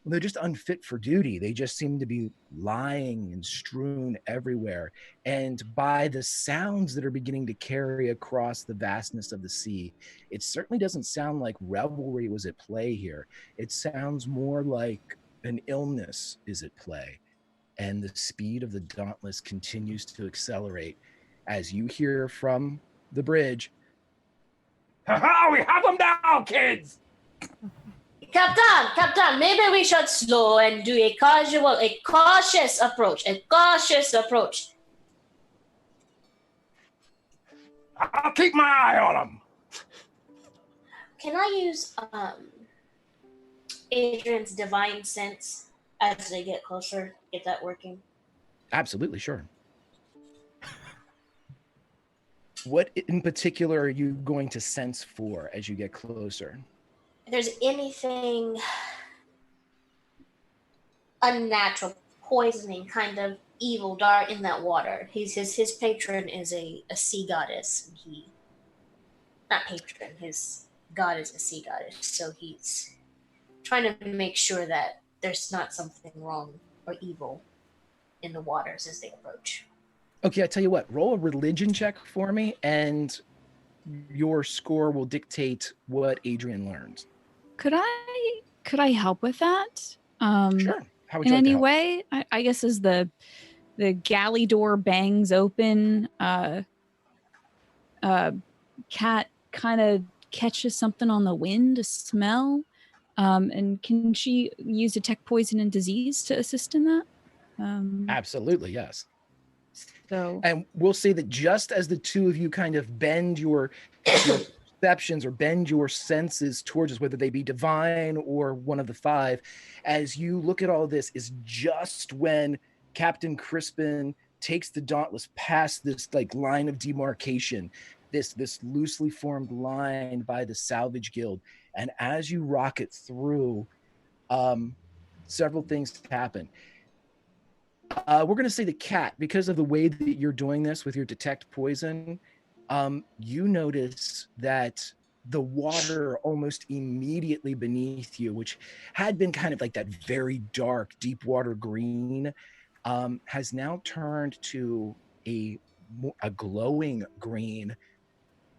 they're just unfit for duty. They just seem to be lying and strewn everywhere. And by the sounds that are beginning to carry across the vastness of the sea, it certainly doesn't sound like revelry was at play here. It sounds more like an illness is at play. And the speed of the Dauntless continues to accelerate as you hear from the bridge, "Ha-ha, we have them now, kids!" Captain, maybe we should slow and do a cautious approach. I'll keep my eye on them. Can I use Adrian's divine sense as they get closer? Get that working? Absolutely, sure. What in particular are you going to sense for as you get closer? If there's anything unnatural, poisoning, kind of evil dart in that water. His patron is a sea goddess. not patron, his god is a sea goddess, so he's trying to make sure that there's not something wrong or evil in the waters as they approach. Okay, I tell you what, roll a religion check for me, and your score will dictate what Adrian learns. Could I help with that? Sure. How would In you like to any help? way? I guess as the galley door bangs open, Cat kind of catches something on the wind, a smell. And can she use detect poison and disease to assist in that? Absolutely, yes. So And we'll say that just as the two of you kind of bend your perceptions or bend your senses towards us, whether they be divine or one of the five, as you look at all this, is just when Captain Crispin takes the Dauntless past this like line of demarcation, this loosely formed line by the Salvage Guild, and as you rocket through, several things happen. We're going to say the cat, because of the way that you're doing this with your detect poison, you notice that the water almost immediately beneath you, which had been kind of like that very dark, deep water green, has now turned to a glowing green,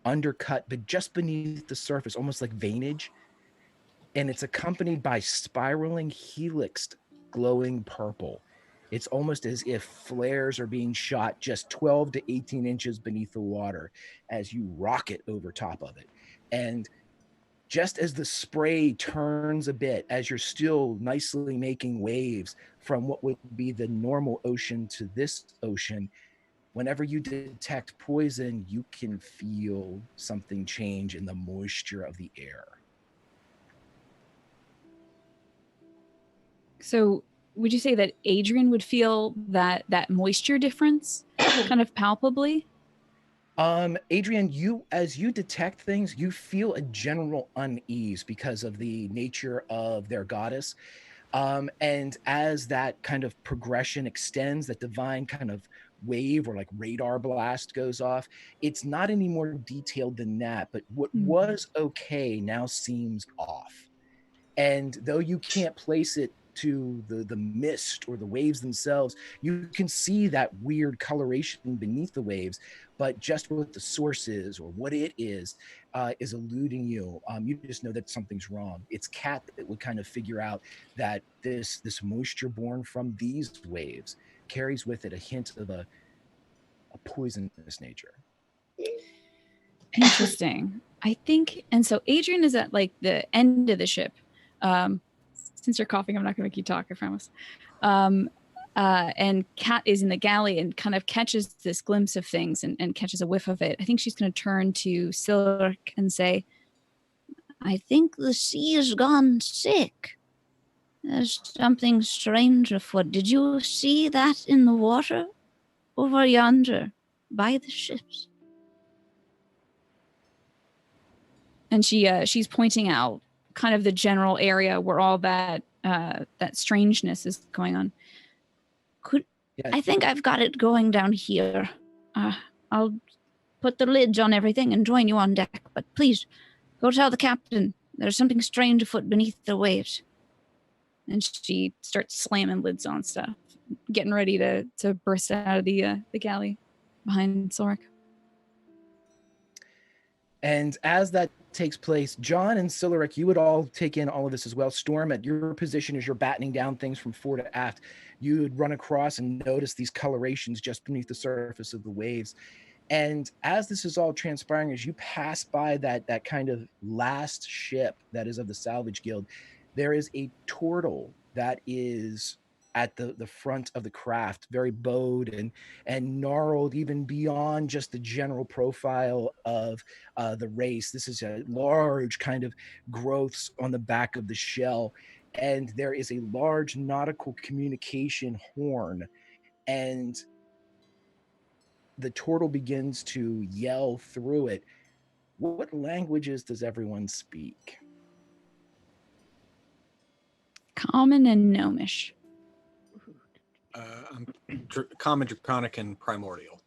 undercut, but just beneath the surface, almost like veinage. And it's accompanied by spiraling helixed glowing purple. It's almost as if flares are being shot just 12 to 18 inches beneath the water as you rocket over top of it. And just as the spray turns a bit, as you're still nicely making waves from what would be the normal ocean to this ocean, whenever you detect poison, you can feel something change in the moisture of the air. So would you say that Adrian would feel that moisture difference kind of palpably? Adrian, as you detect things, you feel a general unease because of the nature of their goddess. And as that kind of progression extends, that divine kind of wave or like radar blast goes off, it's not any more detailed than that, but what was okay now seems off. And though you can't place it to the mist or the waves themselves, you can see that weird coloration beneath the waves, but just what the source is or what it is eluding you. You just know that something's wrong. It's Cat that would kind of figure out that this moisture born from these waves carries with it a hint of a poisonous nature. Interesting. I think, and so Adrian is at like the end of the ship. Since you're coughing, I'm not going to make you talk, I promise. And Kat is in the galley and kind of catches this glimpse of things and catches a whiff of it. I think she's going to turn to Silk and say, I think the sea has gone sick. There's something strange afoot. Did you see that in the water? Over yonder, by the ships. And she's pointing out kind of the general area where all that strangeness is going on. I think I've got it going down here. I'll put the lids on everything and join you on deck, but please go tell the captain there's something strange afoot beneath the waves. And she starts slamming lids on stuff, getting ready to burst out of the galley behind Solric. And as that takes place, John and Siluric, you would all take in all of this as well. Storm, at your position as you're battening down things from fore to aft, you would run across and notice these colorations just beneath the surface of the waves. And as this is all transpiring, as you pass by that kind of last ship that is of the Salvage Guild, there is a turtle that is at the front of the craft, very bowed and gnarled even beyond just the general profile of the race. This is a large kind of growths on the back of the shell, and there is a large nautical communication horn, and the turtle begins to yell through it. What languages does everyone speak? Common and Gnomish. Common, Draconic, and Primordial.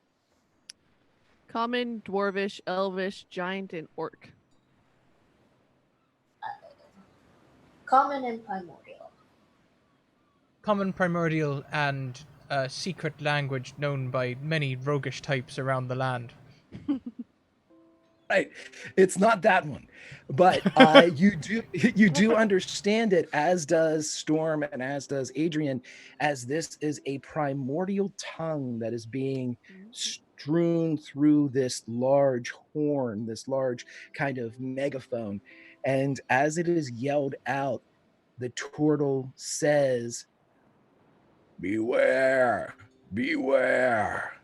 Common, Dwarvish, Elvish, Giant, and Orc. Common and primordial. Common, primordial, and a secret language known by many roguish types around the land. Right, it's not that one, but you do understand it, as does Storm and as does Adrian, as this is a primordial tongue that is being strewn through this large horn, this large kind of megaphone, and as it is yelled out, the turtle says, "Beware, beware,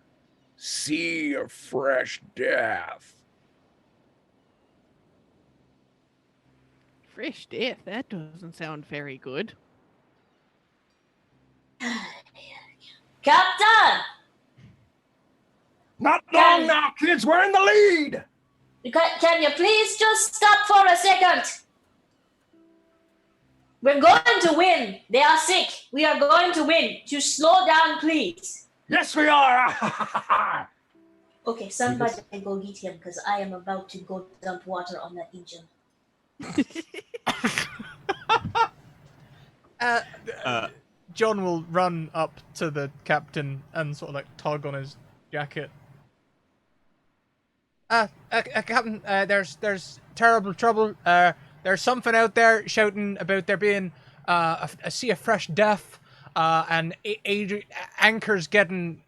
see a fresh death." Fresh death. That doesn't sound very good. Captain! Not long now, kids. We're in the lead. Can you please just stop for a second? We're going to win. They are sick. We are going to win. Just slow down, please. Yes, we are. Okay, somebody can go get him because I am about to go dump water on that engine. John will run up to the captain and sort of like tug on his jacket. Captain, there's terrible trouble. There's something out there shouting about there being a sea of fresh death, and anchors getting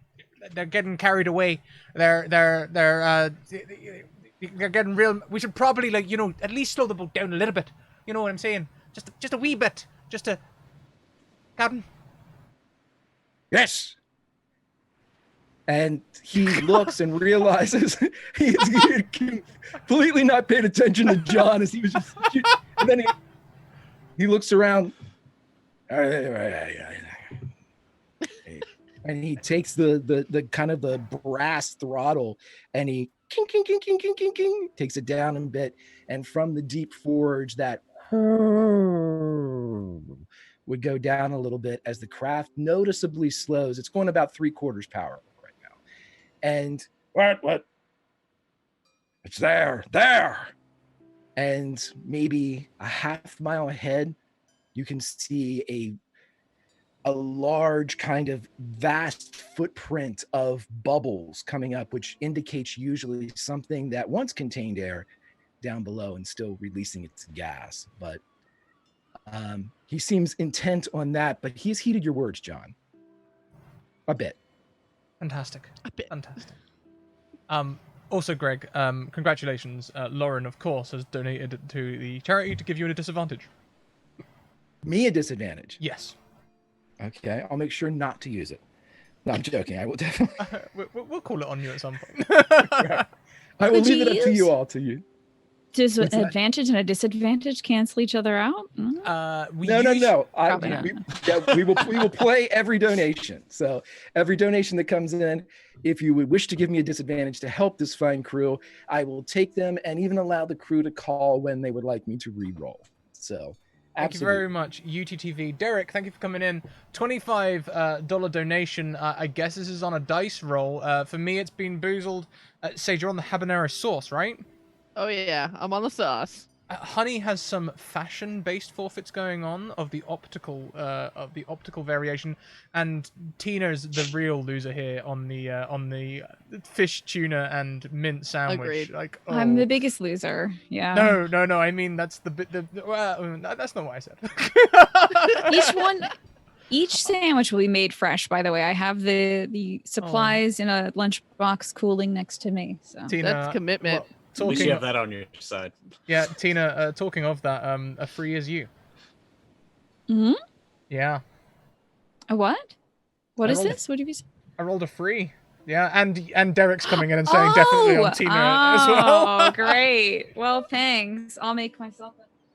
carried away. They're getting real. We should probably at least slow the boat down a little bit. You know what I'm saying? Just a wee bit. Captain. Yes. And he looks and realizes he's completely not paying attention to John as he was just. And then he looks around, and he takes the kind of the brass throttle, and he king, king, king, king, king, king, king, takes it down a bit, and from the deep forge that would go down a little bit as the craft noticeably slows. It's going about 3/4 power right now. And what? It's there. And maybe a half mile ahead, you can see a large kind of vast footprint of bubbles coming up, which indicates usually something that once contained air down below and still releasing its gas. But he seems intent on that, but he's heeded your words, John. A bit. Fantastic. Fantastic. Also, Greg, congratulations. Lauren, of course, has donated to the charity to give you a disadvantage. Me a disadvantage? Yes. Okay, I'll make sure not to use it. No, I'm joking. I will definitely. We'll call it on you at some point. I will leave it up to you all to use. Does an advantage and a disadvantage cancel each other out? No. We will play every donation. So every donation that comes in, if you would wish to give me a disadvantage to help this fine crew, I will take them and even allow the crew to call when they would like me to re-roll. So thank you very much, UTTV. Derek, thank you for coming in. $25 donation. I guess this is on a dice roll. For me, it's been boozled. Sage, you're on the habanero sauce, right? Oh yeah, I'm on the sauce. Honey has some fashion-based forfeits going on of the optical variation, and Tina's the real loser here on the fish, tuna, and mint sandwich. Agreed. Like, I'm the biggest loser. Yeah. No. I mean that's that's not what I said. Each sandwich will be made fresh. By the way, I have the supplies in a lunchbox cooling next to me. So Tina, that's commitment. At least you have that on your side. Yeah, Tina, talking of that, a free is you. Hmm? Yeah. A what? What is this? What did you say? I rolled a free. Yeah, and Derek's coming in and saying definitely on Tina as well. Oh, great. Well, thanks. I'll make myself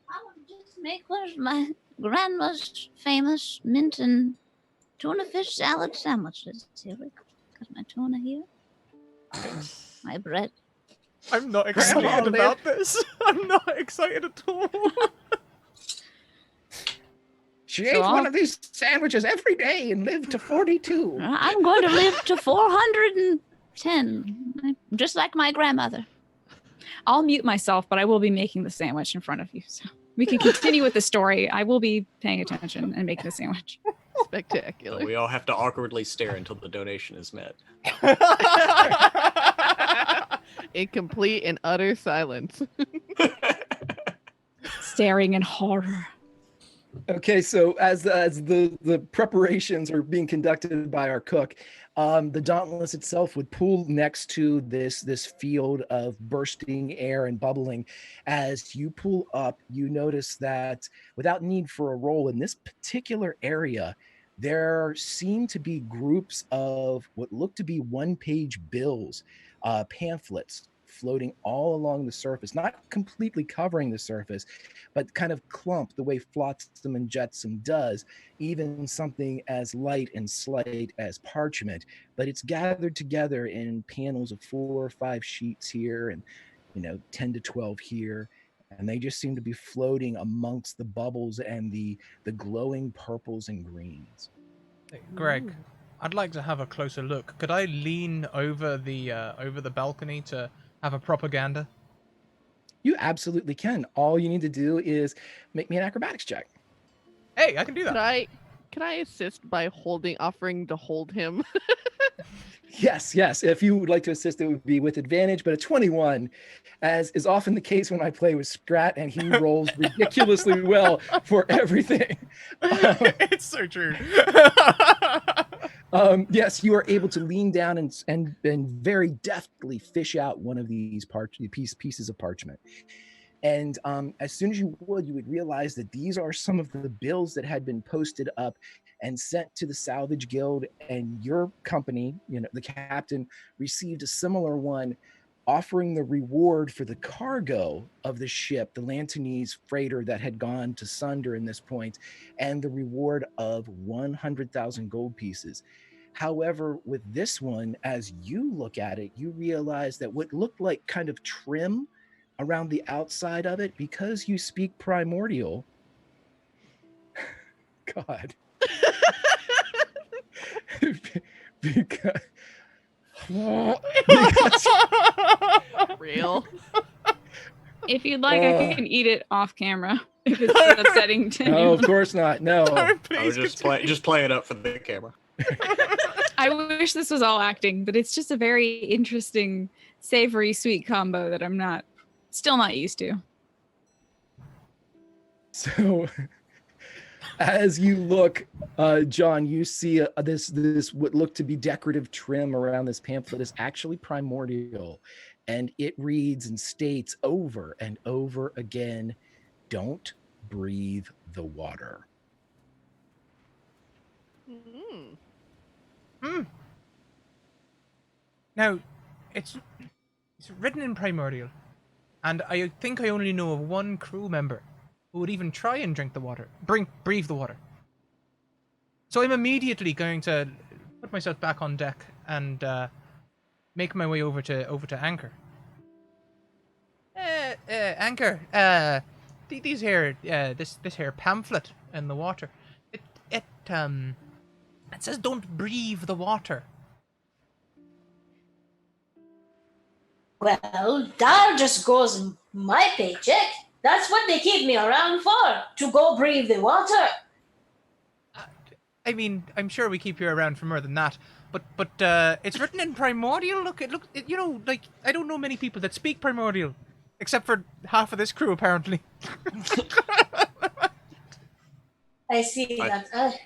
I will just make one of my grandma's famous mint and tuna fish salad sandwiches. Here we go. Got my tuna here. My bread. I'm not excited about this. I'm not excited at all. She ate one of these sandwiches every day and lived to 42. I'm going to live to 400 10. Just like my grandmother. I'll mute myself, but I will be making the sandwich in front of you. So we can continue with the story. I will be paying attention and making the sandwich. Spectacular. So we all have to awkwardly stare until the donation is met. In complete and utter silence. Staring in horror. Okay, so as the preparations are being conducted by our cook, the Dauntless itself would pull next to this field of bursting air and bubbling. As you pull up, you notice that without need for a roll in this particular area, there seem to be groups of what look to be one-page bills, pamphlets floating all along the surface, not completely covering the surface, but kind of clump the way Flotsam and Jetsam does, even something as light and slight as parchment, but it's gathered together in panels of 4 or 5 sheets here and 10 to 12 here, and they just seem to be floating amongst the bubbles and the glowing purples and greens. Hey, Greg, I'd like to have a closer look. Could I lean over the balcony to have a propaganda? You absolutely can. All you need to do is make me an acrobatics check. Hey, I can do that. Can I assist by offering to hold him? Yes. If you would like to assist, it would be with advantage, but a 21, as is often the case when I play with Scrat, and he rolls ridiculously well for everything. It's so true. Yes, you are able to lean down and very deftly fish out one of these pieces of parchment. And as soon as you would realize that these are some of the bills that had been posted up and sent to the Salvage Guild, and your company, the captain, received a similar one offering the reward for the cargo of the ship, the Lantanese freighter that had gone to sunder in this point, and the reward of 100,000 gold pieces. However, with this one, as you look at it, you realize that what looked like kind of trim around the outside of it, because you speak primordial. God. because Real. If you'd like, I can eat it off camera. If it's upsetting to you. No, of course not. No. Just play it up for the camera. I wish this was all acting, but it's just a very interesting, savory, sweet combo that I'm still not used to. So, as you look, John, you see this what looked to be decorative trim around this pamphlet is actually primordial, and it reads and states over and over again, "Don't breathe the water." Now, it's written in primordial, and I think I only know of one crew member who would even try and drink the water, breathe the water. So I'm immediately going to put myself back on deck and make my way over to Anchor. Anchor, these here, this here pamphlet in the water, it says don't breathe the water. Well, that just goes in my paycheck. That's what they keep me around for, to go breathe the water. I mean, I'm sure we keep you around for more than that, but it's written in primordial. Look, I don't know many people that speak primordial, except for half of this crew, apparently. I see that.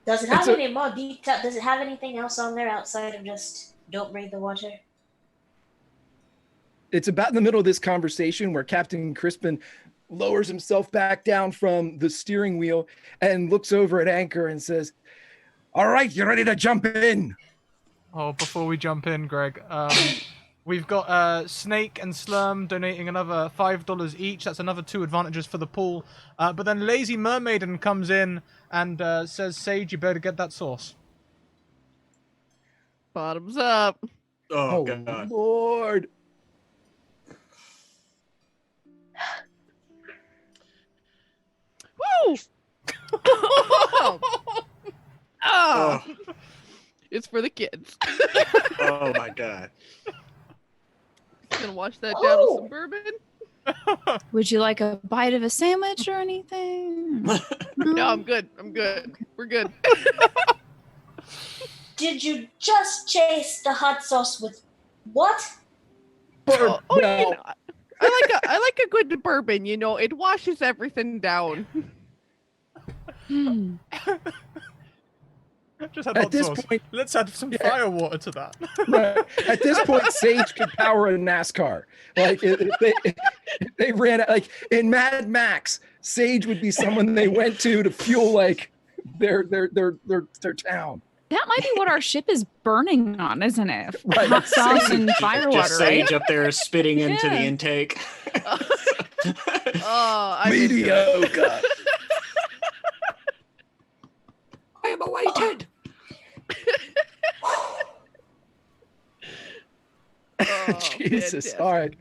Does it have any more detail? Does it have anything else on there outside of just don't breathe the water? It's about in the middle of this conversation where Captain Crispin lowers himself back down from the steering wheel and looks over at Anchor and says, "All right, you ready to jump in?" Oh, before we jump in, Greg, we've got Snake and Slurm donating another $5 each. That's another 2 advantages for the pool. But then Lazy Mermaiden comes in and says, "Sage, you better get that sauce." Bottoms up. Oh God. Lord. Woo! down. Ah, it's for the kids. Oh my god. Gonna wash that down with some bourbon. Would you like a bite of a sandwich or anything? No, I'm good. I'm good. We're good. Did you just chase the hot sauce with what? Oh, Well, you know, I like a good bourbon. You know, it washes everything down. Just had At hot this sauce. point- Let's add some fire water to that. right. At this point, Sage could power a NASCAR. Like if they ran like in Mad Max, Sage would be someone they went to fuel like their town. That might be what our ship is burning on, isn't it? Right. Hot sauce and fire water, Just right? Sage up there spitting into the Yeah. intake. Oh, I miss it. Mediocre. I am awaited. Oh, Jesus. fantastic. All right.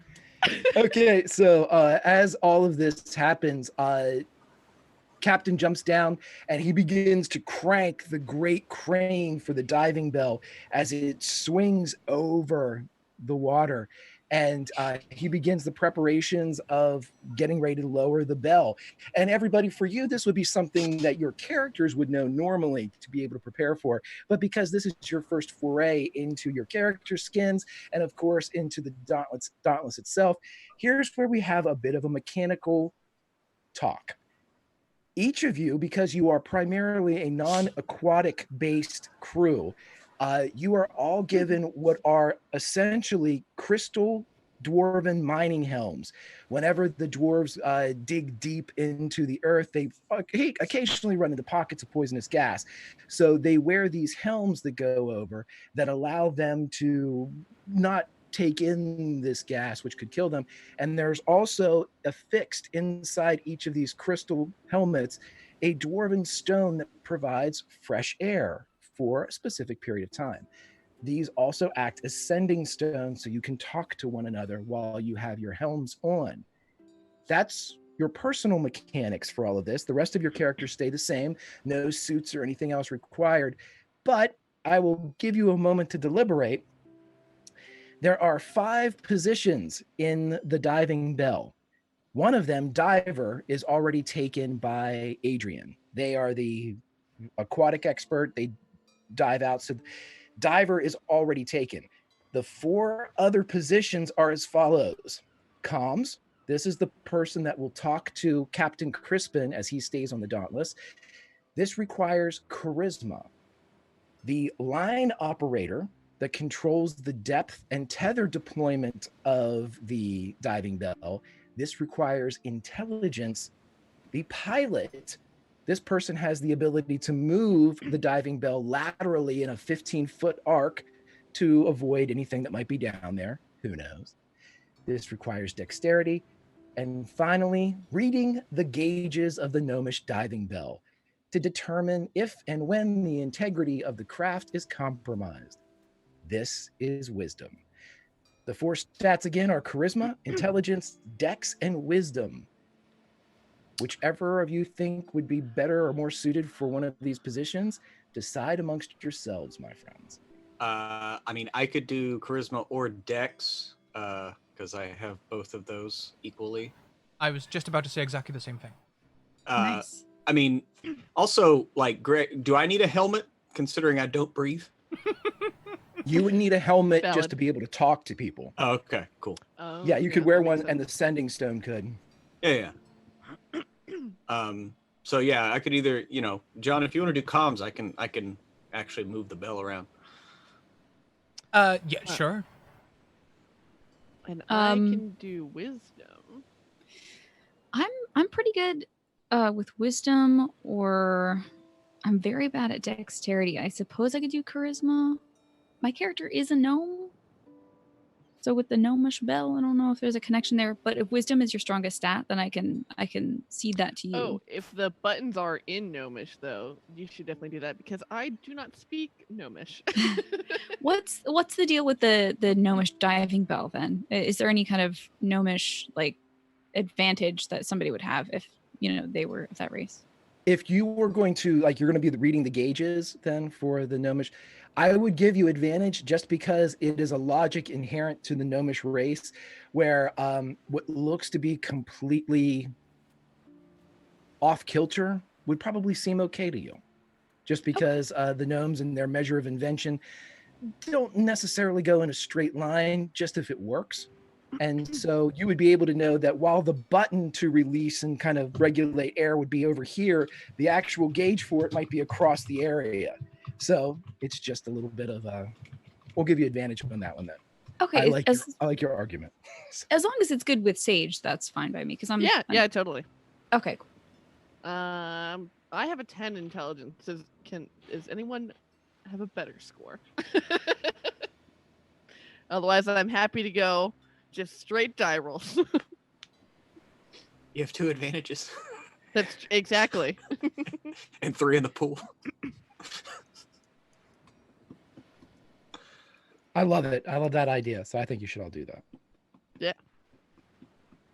Okay. So as all of this happens, Captain jumps down and he begins to crank the great crane for the diving bell as it swings over the water. And he begins the preparations of getting ready to lower the bell. And everybody, for you, this would be something that your characters would know normally to be able to prepare for. But because this is your first foray into your character skins and, of course, into the Dauntless itself, here's where we have a bit of a mechanical talk. Each of you, because you are primarily a non-aquatic based crew, you are all given what are essentially crystal dwarven mining helms. Whenever the dwarves dig deep into the earth, they occasionally run into pockets of poisonous gas. So they wear these helms that go over that allow them to not take in this gas, which could kill them. And there's also affixed inside each of these crystal helmets a dwarven stone that provides fresh air for a specific period of time. These also act as sending stones so you can talk to one another while you have your helms on. That's your personal mechanics for all of this. The rest of your characters stay the same, no suits or anything else required, but I will give you a moment to deliberate. There are 5 positions in the diving bell. One of them, diver, is already taken by Adrian. They are the aquatic expert. They dive out. So diver is already taken. The 4 other positions are as follows. Comms. This is the person that will talk to Captain Crispin as he stays on the Dauntless. This requires charisma. The line operator that controls the depth and tether deployment of the diving bell. This requires intelligence. The pilot, this person has the ability to move the diving bell laterally in a 15-foot arc to avoid anything that might be down there. Who knows? This requires dexterity. And finally, reading the gauges of the gnomish diving bell to determine if and when the integrity of the craft is compromised. This is wisdom. The 4 stats again are charisma, intelligence, dex, and wisdom. Whichever of you think would be better or more suited for one of these positions, decide amongst yourselves, my friends. I mean, I could do charisma or dex, because I have both of those equally. I was just about to say exactly the same thing. Nice. I mean, also, like, Greg, do I need a helmet considering I don't breathe? You would need a helmet Valid. just to be able to talk to people. Oh, okay, cool. Oh, Yeah, you could wear that makes one and sense. the sending stone could. Yeah. So yeah, I could either, John, if you want to do comms, I can actually move the bell around. Yeah, sure. And I can do wisdom. I'm pretty good with wisdom, or I'm very bad at dexterity. I suppose I could do charisma. My character is a gnome, so with the gnomish bell, I don't know if there's a connection there. But if wisdom is your strongest stat, then I can cede that to you. Oh, if the buttons are in Gnomish, though, you should definitely do that because I do not speak Gnomish. What's the deal with the gnomish diving bell then? Is there any kind of gnomish like advantage that somebody would have if they were of that race? if you were going to, like, you're going to be reading the gauges then for the gnomish, I would give you advantage just because it is a logic inherent to the gnomish race where what looks to be completely off kilter would probably seem okay to you, just because the gnomes and their measure of invention don't necessarily go in a straight line, just if it works. And so you would be able to know that while the button to release and kind of regulate air would be over here, the actual gauge for it might be across the area. So it's just a little bit of we'll give you advantage on that one then. Okay, I like your argument. As long as it's good with Sage, that's fine by me. Because I'm totally. Okay, cool. I have a 10 intelligence. Does anyone have a better score? Otherwise, I'm happy to go just straight die rolls. You have 2 advantages. That's exactly. And 3 in the pool. I love it. I love that idea. So I think you should all do that. Yeah.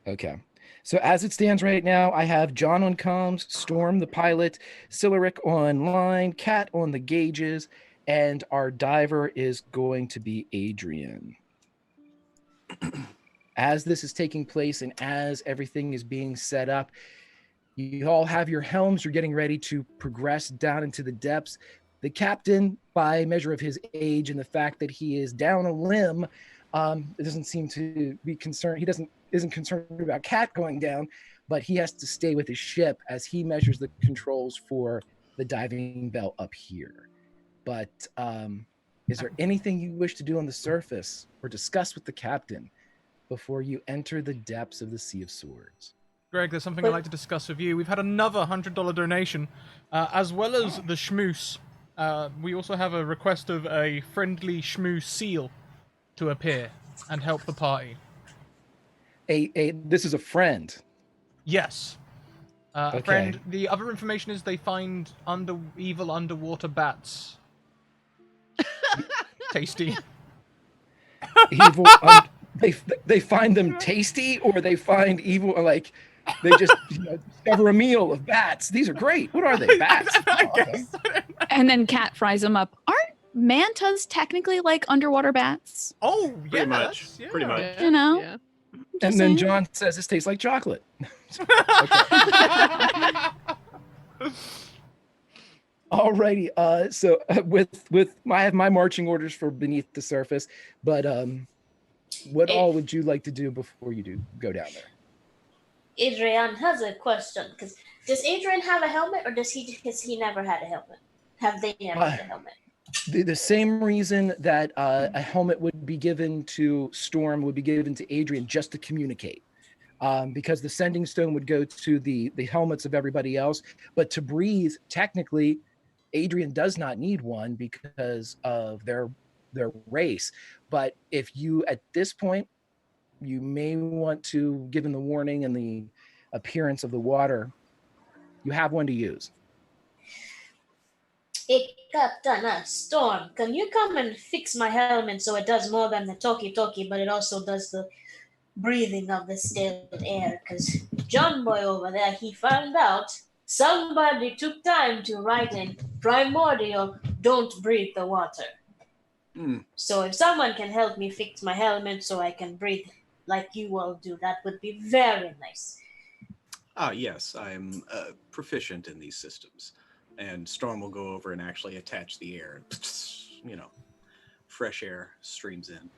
Okay. So as it stands right now, I have John on comms, Storm the pilot, Siluric online, Cat on the gauges, and our diver is going to be Adrian. As this is taking place and as everything is being set up, you all have your helms. You're getting ready to progress down into the depths. The captain, by measure of his age and the fact that he is down a limb, doesn't seem to be concerned. He isn't concerned about Cat going down, but he has to stay with his ship as he measures the controls for the diving bell up here. But is there anything you wish to do on the surface or discuss with the captain before you enter the depths of the Sea of Swords? Greg, there's something I'd like to discuss with you. We've had another $100 donation, as well as the schmoose. We also have a request of a friendly schmoose seal to appear and help the party. This is a friend. Yes. Okay. A friend. The other information is they find evil underwater bats. Tasty. Evil. They find them tasty, or they find evil, or like they just discover a meal of bats. These are great. What are they? Bats. I guess. And then Cat fries them up. Aren't mantas technically like underwater bats? Oh, yeah. Pretty much. Yeah. Pretty much. You know? Yeah. And then John says this tastes like chocolate. Alrighty. So I have my marching orders for beneath the surface, but what all would you like to do before you go down there? Adrian has a question, because does Adrian have a helmet, or has he never had a helmet? Have they never had a helmet? The same reason that a helmet would be given to Storm would be given to Adrian, just to communicate. Because the sending stone would go to the helmets of everybody else. But to breathe, technically, Adrian does not need one because of their race. But if you, at this point, you may want to, given the warning and the appearance of the water, you have one to use. Hey, Captain, Storm, can you come and fix my helmet so it does more than the talkie-talkie, but it also does the breathing of the stale air? Because John Boy over there, he found out somebody took time to write in primordial, don't breathe the water. So if someone can help me fix my helmet so I can breathe like you all do, that would be very nice. Yes, I'm proficient in these systems. And Storm will go over and actually attach the air. Fresh air streams in.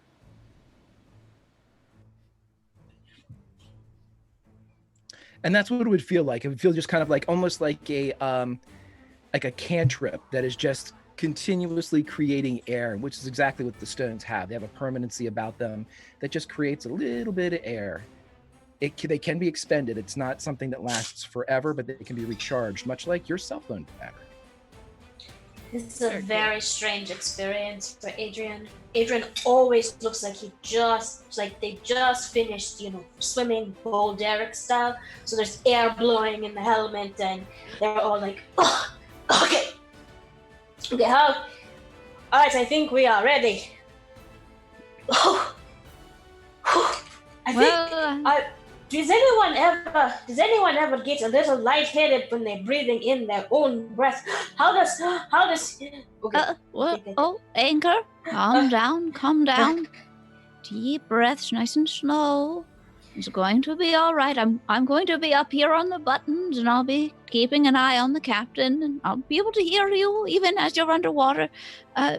And that's what it would feel like. It would feel just kind of like almost like a cantrip that is just continuously creating air, which is exactly what the stones have. They have a permanency about them that just creates a little bit of air. They can be expended. It's not something that lasts forever, but they can be recharged, much like your cell phone battery. This is a very strange experience for Adrian. Adrian always looks like they just finished, swimming Bo Derek style. So there's air blowing in the helmet, and they're all like, oh, okay, all right, I think we are ready. Does anyone ever get a little lightheaded when they're breathing in their own breath? How does okay, What? Oh, Anchor, calm down, calm down. Deep breaths, nice and slow. It's going to be all right. I'm going to be up here on the buttons, and I'll be keeping an eye on the captain, and I'll be able to hear you even as you're underwater.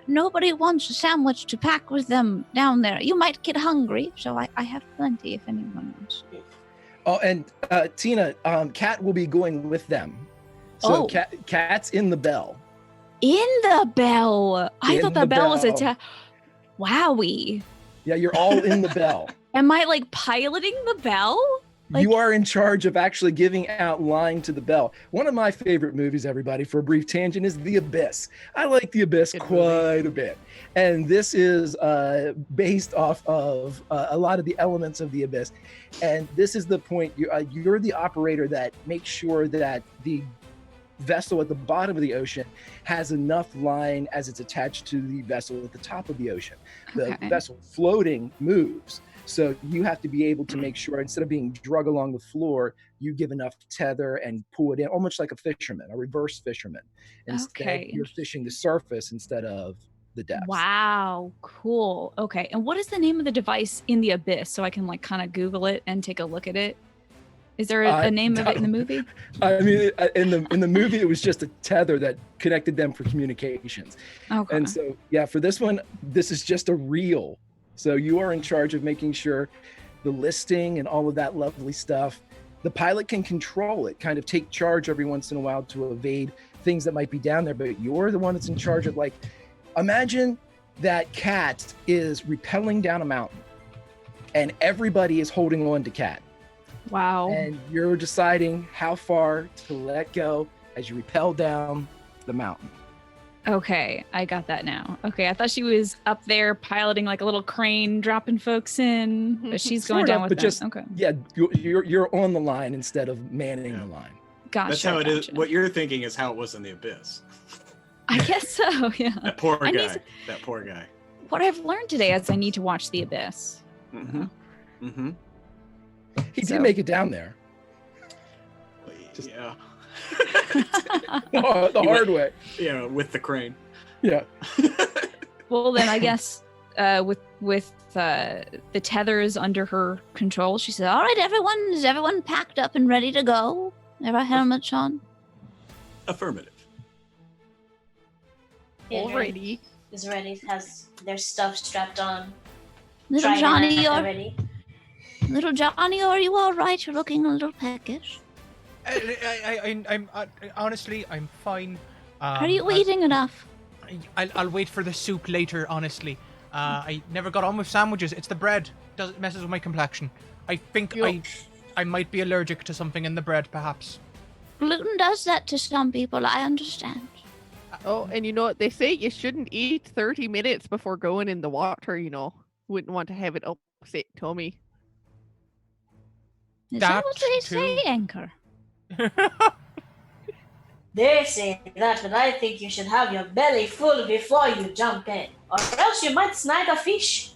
Nobody wants a sandwich to pack with them down there. You might get hungry, so I have plenty if anyone wants. Oh, and Tina, Kat will be going with them. So Kat's in the bell. In the bell. I In thought the the bell was a bell. Wowie. Yeah, you're all in the bell. Am I like piloting the bell? You are in charge of actually giving out line to the bell. One of my favorite movies, everybody, for a brief tangent, is The Abyss. I like The Abyss quite a bit. And this is based off of a lot of the elements of The Abyss. And this is the point, you're the operator that makes sure that the vessel at the bottom of the ocean has enough line as it's attached to the vessel at the top of the ocean. The vessel floating moves. So you have to be able to make sure, instead of being drug along the floor, you give enough tether and pull it in, almost like a fisherman, a reverse fisherman. Instead, you're fishing the surface instead of the depths. Wow, cool. Okay, and what is the name of the device in the abyss, so I can like kind of Google it and take a look at it? Is there a name of it in the movie? I mean, in the movie, it was just a tether that connected them for communications. Okay. And so, yeah, for this one, this is just a reel. So you are in charge of making sure the listing and all of that lovely stuff. The pilot can control it, kind of take charge every once in a while to evade things that might be down there, but you're the one that's in charge of, like, imagine that Cat is rappelling down a mountain and everybody is holding on to Cat. Wow. And you're deciding how far to let go as you rappel down the mountain. Okay, I got that now. Okay, I thought she was up there piloting like a little crane, dropping folks in, but she's going down with them. Okay. Yeah, you're on the line instead of manning the line. Gotcha. That's how it is. What you're thinking is how it was in the Abyss. I guess so. Yeah. That poor guy. That poor guy. What I've learned today is I need to watch The Abyss. Mm-hmm. Mm-hmm. He did make it down there. Yeah. The hard way. Yeah, with the crane. Yeah. Well, then I guess with the tethers under her control, she said, All right, everyone, is everyone packed up and ready to go? Everyone helmets on? Affirmative. Already. Is ready, has their stuff strapped on. Little Johnny, ready. Little Johnny, are you all right? You're looking a little peckish. I'm honestly, I'm fine. Are you eating enough? I'll wait for the soup later. Honestly, I never got on with sandwiches. It's the bread. It messes with my complexion. I think I might be allergic to something in the bread, perhaps. Gluten does that to some people. I understand. Oh, and you know what they say? You shouldn't eat 30 minutes before going in the water. You know, wouldn't want to have it upset tummy. Is that what they say, Anchor? They say that, but I think you should have your belly full before you jump in, or else you might snag a fish.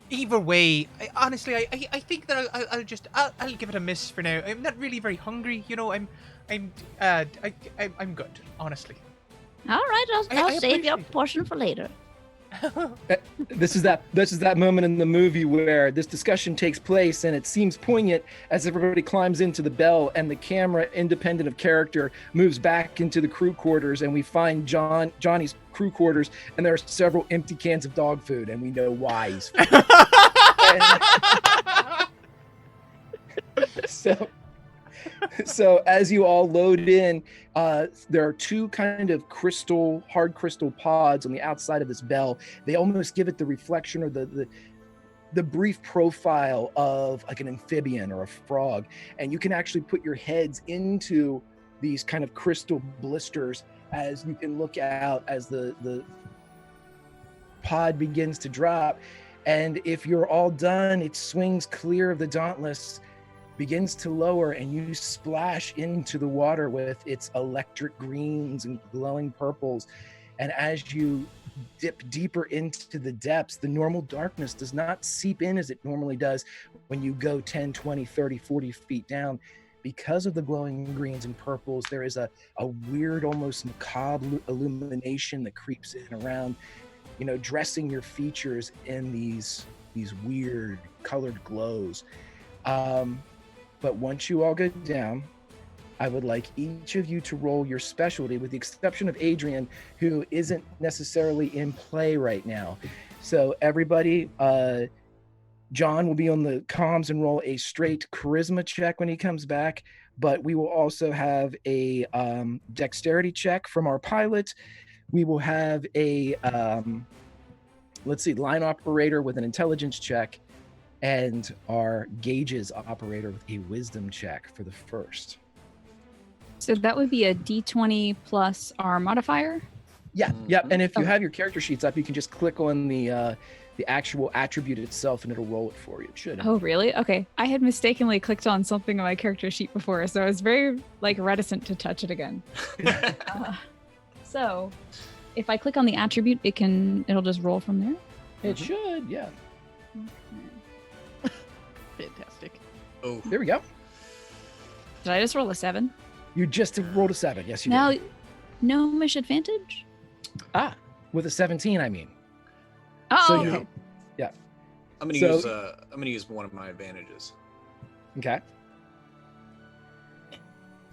Either way, honestly, I think that I'll give it a miss for now. I'm not really very hungry, you know. I'm good, honestly. All right, I'll save your portion for later. This is that moment in the movie where this discussion takes place, and it seems poignant as everybody climbs into the bell and the camera, independent of character, moves back into the crew quarters, and we find Johnny's crew quarters, and there are several empty cans of dog food, and we know why he's So as you all load in, there are two kind of hard crystal pods on the outside of this bell. They almost give it the reflection or the brief profile of like an amphibian or a frog. And you can actually put your heads into these kind of crystal blisters as you can look out as the pod begins to drop. And if you're all done, it swings clear of the Dauntless, begins to lower, and you splash into the water with its electric greens and glowing purples. And as you dip deeper into the depths, the normal darkness does not seep in as it normally does when you go 10, 20, 30, 40 feet down. Because of the glowing greens and purples, there is a weird, almost macabre illumination that creeps in around, dressing your features in these weird colored glows. But once you all go down, I would like each of you to roll your specialty, with the exception of Adrian, who isn't necessarily in play right now. So everybody, John will be on the comms and roll a straight charisma check when he comes back, but we will also have a dexterity check from our pilot. We will have a, line operator with an intelligence check, and our gauges operator with a wisdom check for the first. So that would be a D20 plus our modifier? Yeah. And if you have your character sheets up, you can just click on the actual attribute itself and it'll roll it for you. It should. Oh, really? Okay. I had mistakenly clicked on something on my character sheet before, so I was very reticent to touch it again. So if I click on the attribute, it'll just roll from there? It should, yeah. Okay. Fantastic. Oh, there we go. Did I just roll a 7? You just rolled a 7. Yes, you now, did. gnomish advantage? With a 17, I mean. Oh, so okay. Yeah. I'm gonna use one of my advantages. Okay.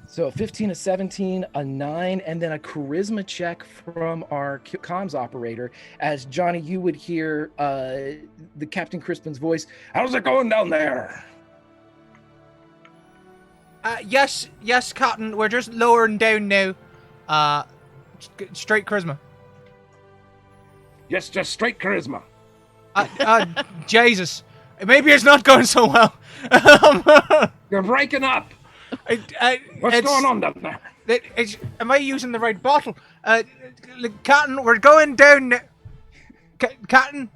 So a 15, a 17, a 9, and then a charisma check from our comms operator. As Johnny, you would hear the Captain Crispin's voice. How's it going down there? Yes, Cotton. We're just lowering down now. Straight charisma. Yes, just straight charisma. Jesus. Maybe it's not going so well. You're breaking up. What's going on down there? Am I using the right bottle? Cotton, we're going down. Cotton.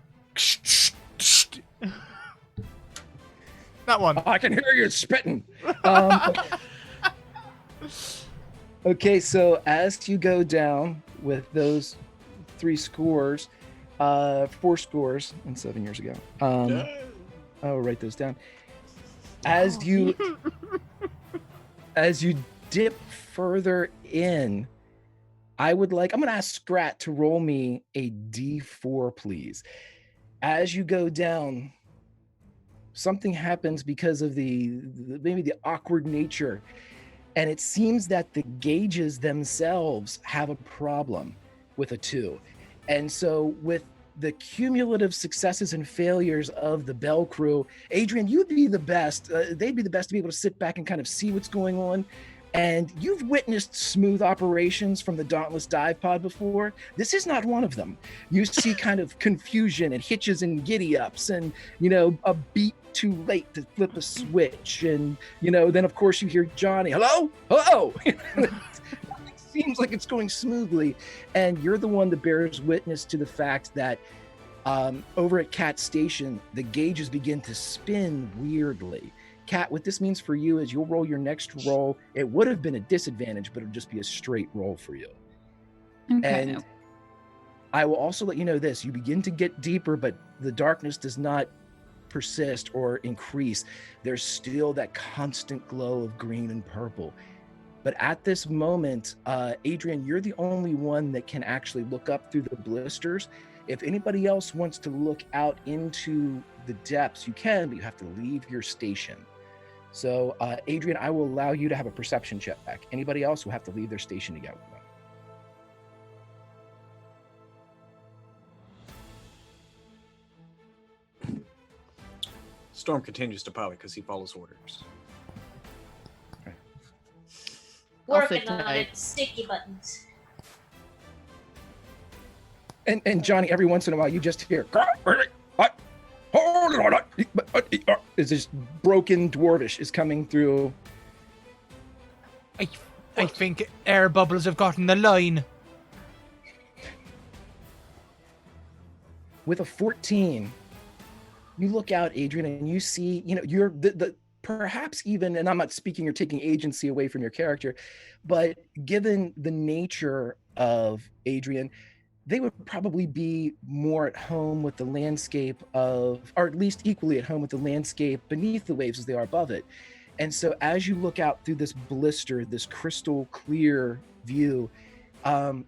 That one. I can hear you spitting. Okay, so as you go down with those 4 scores and 7 years ago. I'll write those down. As you dip further in, I'm going to ask Scrat to roll me a D4, please. As you go down, something happens because of maybe the awkward nature, and it seems that the gauges themselves have a problem with a 2. And so with the cumulative successes and failures of the Bell crew, Adrian, you'd be the best. They'd be the best to be able to sit back and kind of see what's going on. And you've witnessed smooth operations from the Dauntless dive pod before. This is not one of them. You see kind of confusion and hitches and giddy ups and, a beat too late to flip a switch. And, then of course you hear Johnny, hello? Seems like it's going smoothly, and you're the one that bears witness to the fact that over at Cat Station, the gauges begin to spin weirdly. Cat, what this means for you is you'll roll your next roll. It would have been a disadvantage, but it'll just be a straight roll for you. Okay. And I will also let you know this. You begin to get deeper, but the darkness does not persist or increase. There's still that constant glow of green and purple. But at this moment, Adrian, you're the only one that can actually look up through the blisters. If anybody else wants to look out into the depths, you can, but you have to leave your station. So, Adrian, I will allow you to have a perception check. Anybody else will have to leave their station to go. Storm continues to pout because he follows orders. Working on it. Sticky buttons. And Johnny, every once in a while, you just hear, is this broken dwarvish is coming through. I think air bubbles have gotten the line. With a 14, you look out, Adrian, and you see, you're the perhaps even, and I'm not speaking or taking agency away from your character, but given the nature of Adrian, they would probably be more at home with the landscape of, or at least equally at home with the landscape beneath the waves as they are above it. And so as you look out through this blister, this crystal clear view,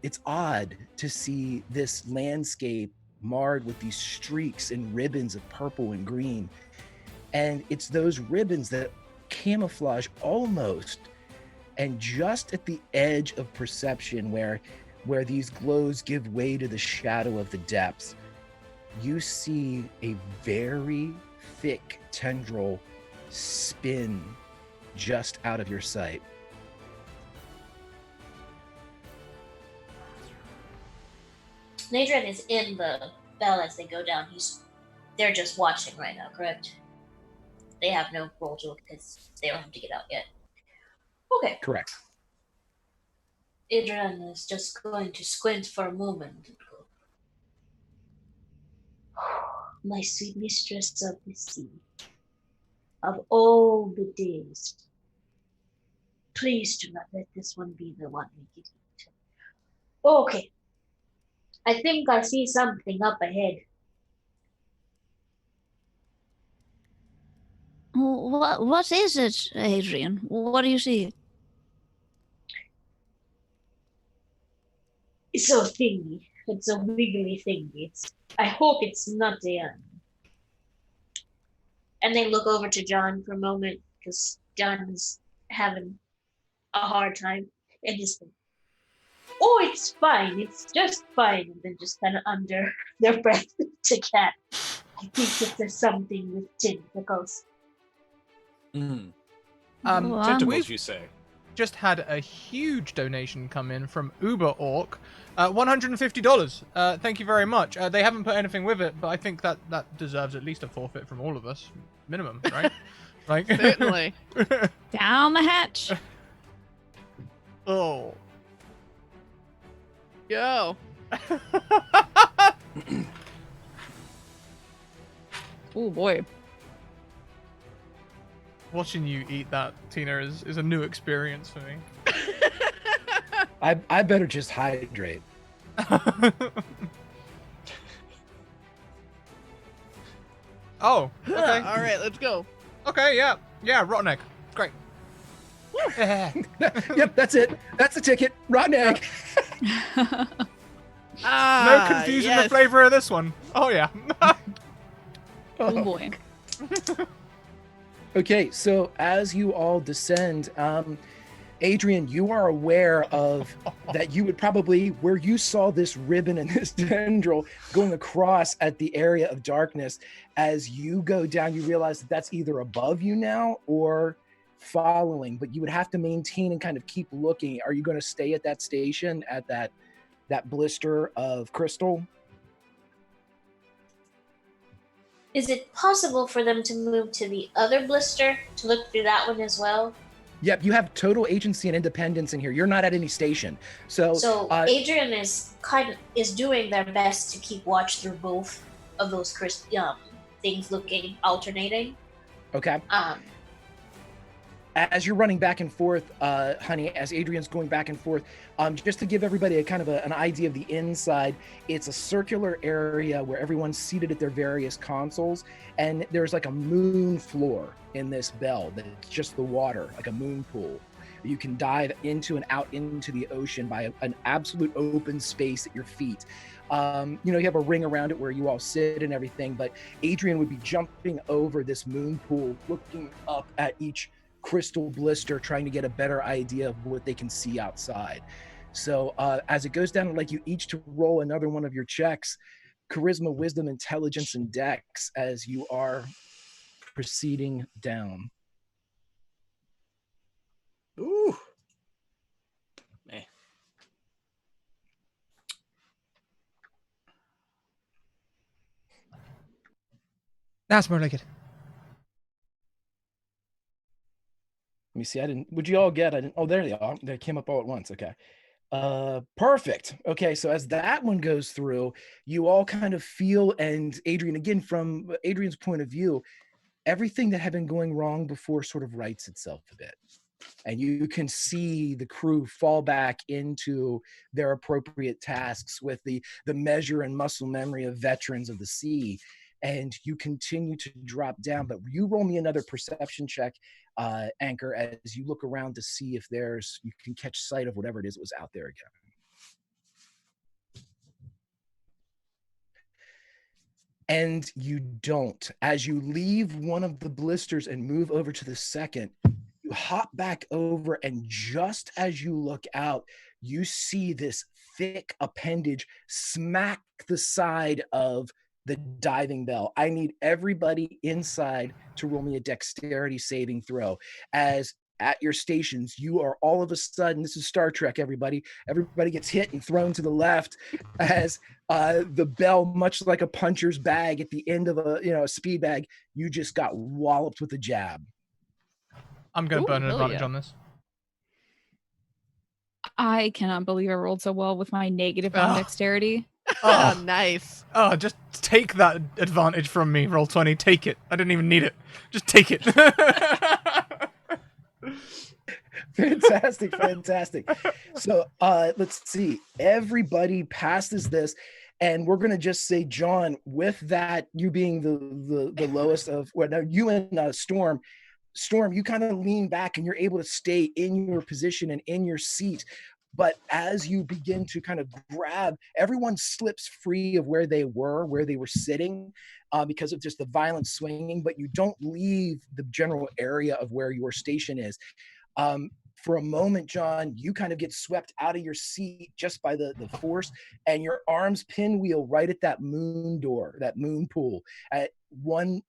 it's odd to see this landscape marred with these streaks and ribbons of purple and green. And it's those ribbons that camouflage almost, and just at the edge of perception where these glows give way to the shadow of the depths, you see a very thick tendril spin just out of your sight. Nadrian is in the bell as they go down. They're just watching right now, correct? They have no roll to it because they don't have to get out yet. Okay. Correct. Adrian is just going to squint for a moment and go, my sweet mistress of the sea, of all the days, please do not let this one be the one we get eaten. Okay. I think I see something up ahead. What is it, Adrian? What do you see? It's so thingy. It's a wiggly thingy. I hope it's not a And they look over to John for a moment because John is having a hard time. And he's like, oh, it's fine. It's just fine. And then just kind of under their breath to Cat. I think it's something with tentacles. Tentacles, you say? Just had a huge donation come in from Uber Orc, $150. Thank you very much. They haven't put anything with it, but I think that deserves at least a forfeit from all of us, minimum, right? Like Certainly. Down the hatch. Oh. Go. Oh boy. Watching you eat that, Tina, is a new experience for me. I better just hydrate. Oh, okay. All right, let's go. Okay, yeah, rotten egg. Great. Yep, that's it. That's the ticket. Rotten egg. No confusing the flavor of this one. Oh yeah. Oh boy. Okay, so as you all descend, Adrian, you are aware of that you would probably, where you saw this ribbon and this tendril going across at the area of darkness, as you go down, you realize that that's either above you now or following, but you would have to maintain and kind of keep looking. Are you going to stay at that station, at that blister of crystal? Is it possible for them to move to the other blister to look through that one as well? Yep, you have total agency and independence in here. You're not at any station. So Adrian is doing their best to keep watch through both of those things looking alternating. Okay. As you're running back and forth, honey, as Adrian's going back and forth, just to give everybody a kind of an idea of the inside, it's a circular area where everyone's seated at their various consoles, and there's like a moon floor in this bell that's just the water, like a moon pool. You can dive into and out into the ocean by an absolute open space at your feet. You have a ring around it where you all sit and everything, but Adrian would be jumping over this moon pool, looking up at each crystal blister, trying to get a better idea of what they can see outside. So as it goes down, I'd like you each to roll another one of your checks: charisma, wisdom, intelligence, and dex, as you are proceeding down. Ooh. Man. That's more like it. Let me see. Would you all get? Oh, there they are. They came up all at once. Okay. Perfect. Okay. So as that one goes through, you all kind of feel, and Adrian, again, from Adrian's point of view, everything that had been going wrong before sort of rights itself a bit. And you can see the crew fall back into their appropriate tasks with the measure and muscle memory of veterans of the sea. And you continue to drop down, but you roll me another perception check, Anchor, as you look around to see if you can catch sight of whatever it is that was out there again. And you don't. As you leave one of the blisters and move over to the second, you hop back over, and just as you look out, you see this thick appendage smack the side of the diving bell. I need everybody inside to roll me a dexterity saving throw. As at your stations, you are all of a sudden, this is Star Trek, everybody gets hit and thrown to the left as the bell, much like a puncher's bag at the end of a speed bag, you just got walloped with a jab. I'm going to burn an advantage on this. I cannot believe I rolled so well with my negative on dexterity. Oh, nice. Oh, just take that advantage from me, roll 20. Take it. I didn't even need it. Just take it. Fantastic. So let's see. Everybody passes this, and we're going to just say, John, with that, you being the lowest of, well, no, you and Storm, you kind of lean back and you're able to stay in your position and in your seat. But as you begin to kind of grab, everyone slips free of where they were sitting because of just the violent swinging, but you don't leave the general area of where your station is. For a moment, John, you kind of get swept out of your seat just by the force, and your arms pinwheel right at that moon door, that moon pool. At one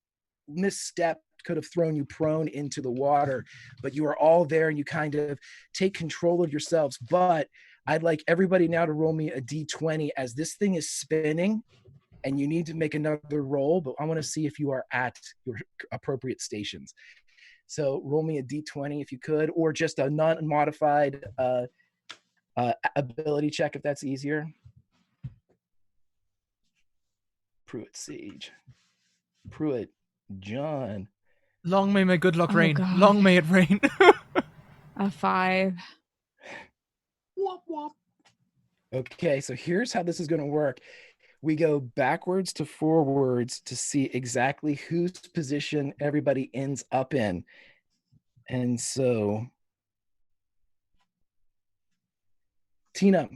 misstep could have thrown you prone into the water, but you are all there and you kind of take control of yourselves. But I'd like everybody now to roll me a d20 as this thing is spinning, and you need to make another roll, but I want to see if you are at your appropriate stations. So roll me a d20 if you could, or just a non-modified ability check if that's easier. Pruitt, Sage. Pruitt, John. Long may my good luck rain. God. Long may it rain. A 5. Wop, wop. Okay, so here's how this is going to work. We go backwards to forwards to see exactly whose position everybody ends up in. And so, Tina,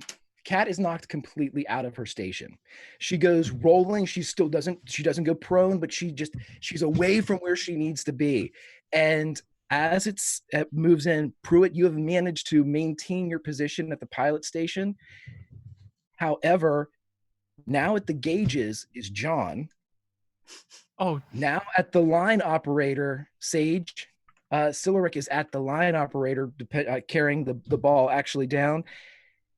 Kat is knocked completely out of her station. She goes rolling. She doesn't go prone, but she's away from where she needs to be. And as it moves in, Pruitt, you have managed to maintain your position at the pilot station. However, now at the gauges is John. Oh, now at the line operator, Sage. Siluric is at the line operator, carrying the ball actually down.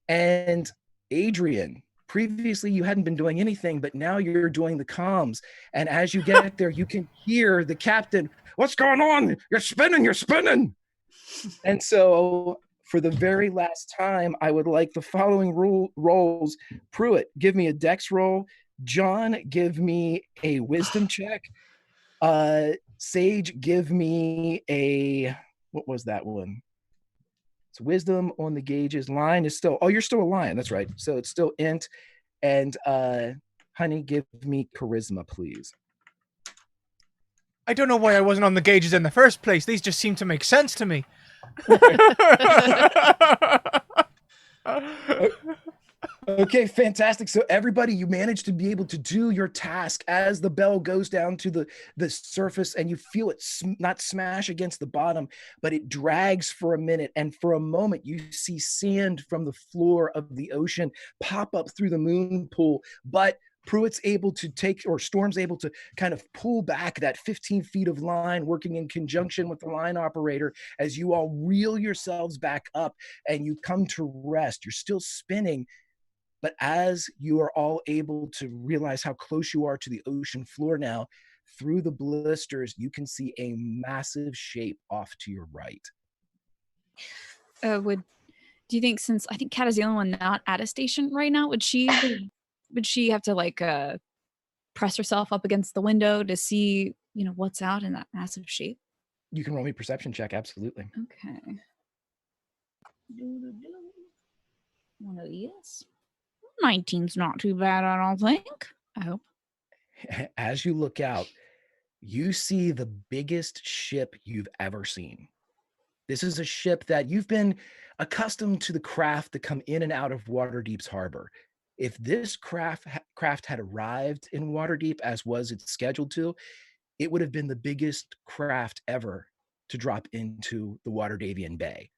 And Adrian, previously you hadn't been doing anything, but now you're doing the comms. And as you get there, you can hear the captain, "What's going on? You're spinning. And so for the very last time, I would like the following rolls. Pruitt, give me a dex roll. John, give me a wisdom check. Sage, give me what was that one? It's wisdom on the gauges. Line is still, you're still a lion. That's right. So it's still int. And Honey, give me charisma, please. I don't know why I wasn't on the gauges in the first place. These just seem to make sense to me. Okay, fantastic. So everybody, you managed to be able to do your task as the bell goes down to the surface, and you feel it not smash against the bottom, but it drags for a minute. And for a moment, you see sand from the floor of the ocean pop up through the moon pool. But Pruitt's able to Storm's able to kind of pull back that 15 feet of line, working in conjunction with the line operator as you all reel yourselves back up and you come to rest. You're still spinning, but as you are all able to realize how close you are to the ocean floor now, through the blisters, you can see a massive shape off to your right. Do you think, since I think Kat is the only one not at a station right now, would she have to press herself up against the window to see, what's out in that massive shape? You can roll me a perception check, absolutely. Okay. One of these. 19's not too bad, I don't think. I hope. As you look out, you see the biggest ship you've ever seen. This is a ship that you've been accustomed to the craft that come in and out of Waterdeep's harbor. If this craft had arrived in Waterdeep as was it's scheduled to, it would have been the biggest craft ever to drop into the Waterdavian Bay.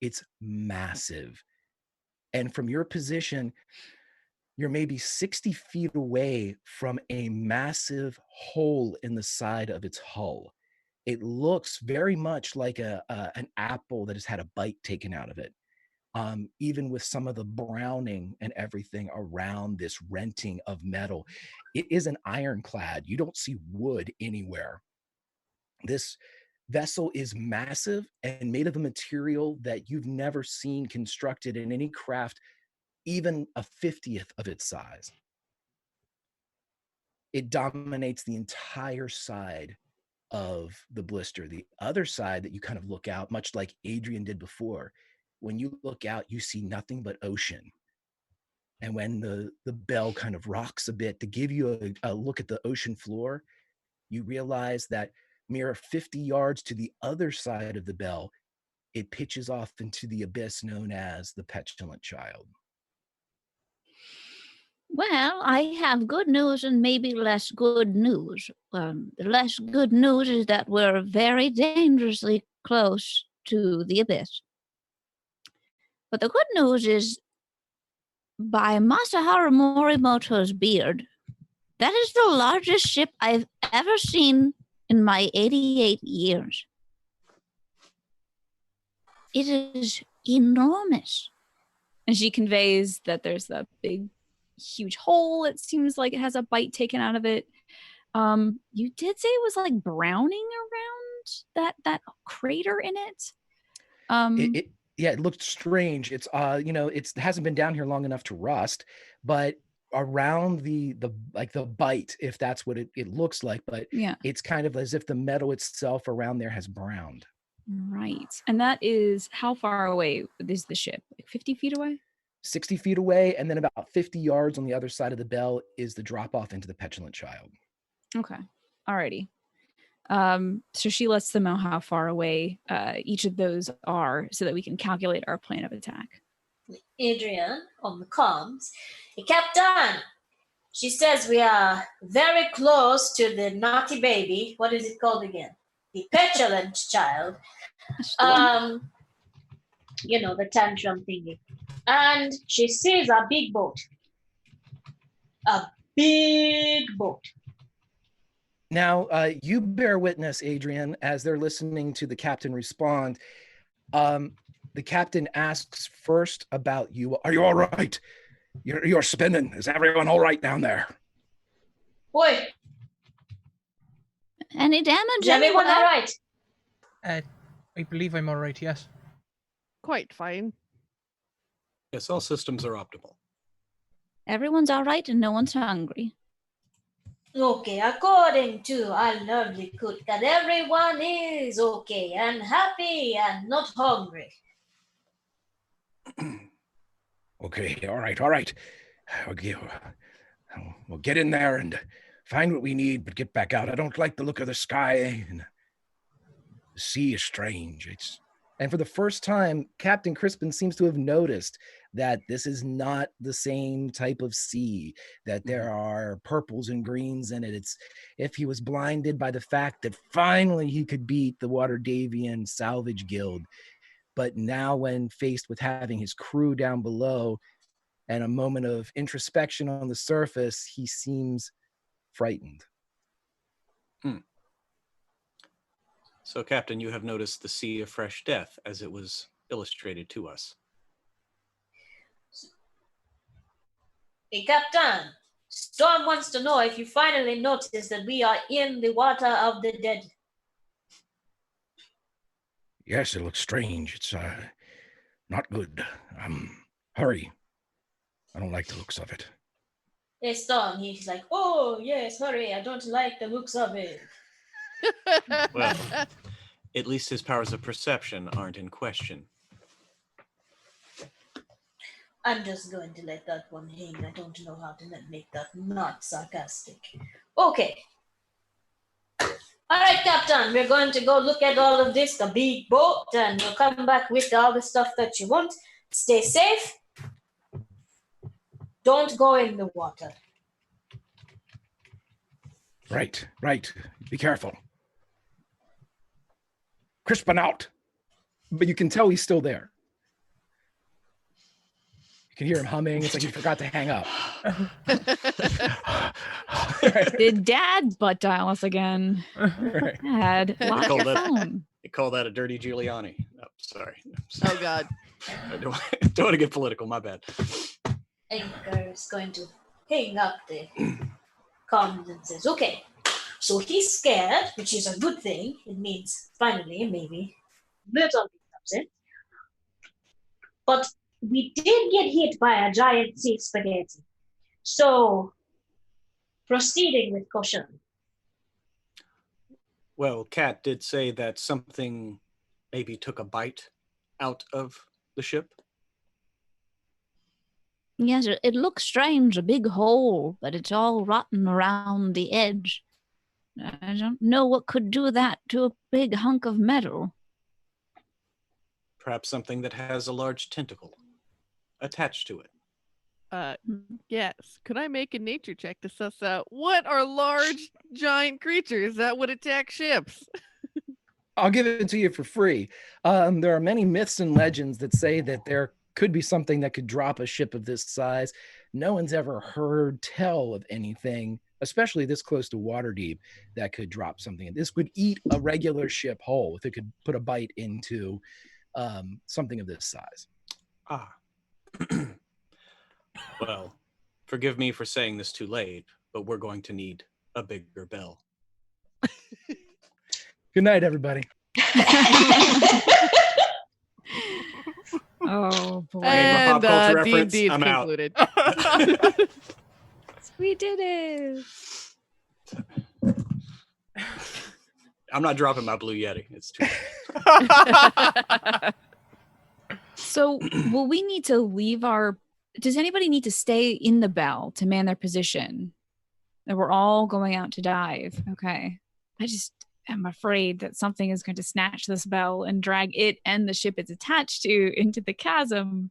It's massive. And from your position, you're maybe 60 feet away from a massive hole in the side of its hull. It looks very much like an apple that has had a bite taken out of it. Even with some of the browning and everything around this renting of metal. It is an ironclad. You don't see wood anywhere. This vessel is massive and made of a material that you've never seen constructed in any craft, even a 50th of its size. It dominates the entire side of the blister. The other side that you kind of look out, much like Adrian did before, when you look out, you see nothing but ocean. And when the bell kind of rocks a bit to give you a look at the ocean floor, you realize that mere 50 yards to the other side of the bell, it pitches off into the abyss known as the Petulant Child. Well, I have good news and maybe less good news. The less good news is that we're very dangerously close to the abyss. But the good news is, by Masaharu Morimoto's beard, that is the largest ship I've ever seen in my 88 years. It is enormous. And she conveys that there's a big, huge hole. It seems like it has a bite taken out of it. You did say it was like browning around that crater in it. It looked strange. It's it hasn't been down here long enough to rust, but around the bite, if that's what it looks like, but yeah, it's kind of as if the metal itself around there has browned. Right. And that is, how far away is the ship? Like 50 feet away? 60 feet away, and then about 50 yards on the other side of the bell is the drop off into the Petulant Child. Okay. Alrighty. So she lets them know how far away each of those are so that we can calculate our plan of attack. Adrian on the comms. Hey, Captain, she says we are very close to the naughty baby. What is it called again? The Petulant Child. The tantrum thingy. And she sees a big boat. A big boat. Now, you bear witness, Adrian, as they're listening to the captain respond. The captain asks first about you. Are you all right? You're spinning. Is everyone all right down there? Boy. Any damage? Is everyone all right? I believe I'm all right, yes. Quite fine. Yes, all systems are optimal. Everyone's all right and no one's hungry. Okay, according to our lovely cook, that everyone is okay and happy and not hungry. Okay, all right. Okay, we'll get in there and find what we need, but get back out. I don't like the look of the sky, and the sea is strange. And for the first time, Captain Crispin seems to have noticed that this is not the same type of sea, that there are purples and greens in it. It's if he was blinded by the fact that finally he could beat the Waterdavian Salvage Guild. But now when faced with having his crew down below and a moment of introspection on the surface, he seems frightened. So, Captain, you have noticed the Sea of Fresh Death as it was illustrated to us. Hey, Captain, Storm wants to know if you finally noticed that we are in the water of the dead. Yes, it looks strange. It's not good. Hurry. I don't like the looks of it. Hey, Storm, he's like, oh, yes, hurry, I don't like the looks of it. Well, At least his powers of perception aren't in question. I'm just going to let that one hang. I don't know how to make that not sarcastic. Okay. All right, Captain, we're going to go look at all of this, the big boat, and we'll come back with all the stuff that you want. Stay safe. Don't go in the water. Right. Be careful. Crispin out. But you can tell he's still there. You can hear him humming. It's like he forgot to hang up. Did Dad butt dial us again? Right. Dad, lock your phone. They call that a dirty Giuliani. Oh, sorry. Oh, God. I don't want to get political. My bad. Anchor is going to hang up the comms and says, okay, so he's scared, which is a good thing. It means finally, maybe, little bit upset. But we did get hit by a giant sea spaghetti. So, proceeding with caution. Well, Kat did say that something maybe took a bite out of the ship. Yes, it looks strange, a big hole, but it's all rotten around the edge. I don't know what could do that to a big hunk of metal. Perhaps something that has a large tentacle attached to it. Yes. Could I make a nature check to suss out what are large, giant creatures that would attack ships? I'll give it to you for free. There are many myths and legends that say that there could be something that could drop a ship of this size. No one's ever heard tell of anything, especially this close to Waterdeep, that could drop something. This would eat a regular ship whole if it could put a bite into something of this size. Ah. Well, forgive me for saying this too late, but we're going to need a bigger bell. Good night, everybody. Oh, boy. And pop culture reference. D&D is I'm out. concluded. We did it. I'm not dropping my Blue Yeti. It's too So, will we need to leave does anybody need to stay in the bell to man their position? That we're all going out to dive. Okay. I just am afraid that something is going to snatch this bell and drag it and the ship it's attached to into the chasm.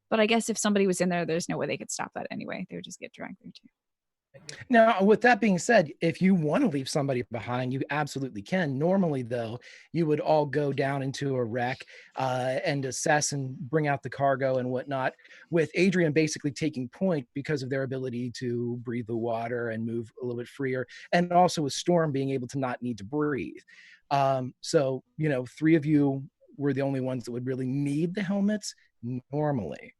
But I guess if somebody was in there, there's no way they could stop that anyway. They would just get dragged there too. Now, with that being said, if you want to leave somebody behind, you absolutely can. Normally, though, you would all go down into a wreck and assess and bring out the cargo and whatnot, with Adrian basically taking point because of their ability to breathe the water and move a little bit freer, and also with Storm being able to not need to breathe. So, three of you were the only ones that would really need the helmets normally.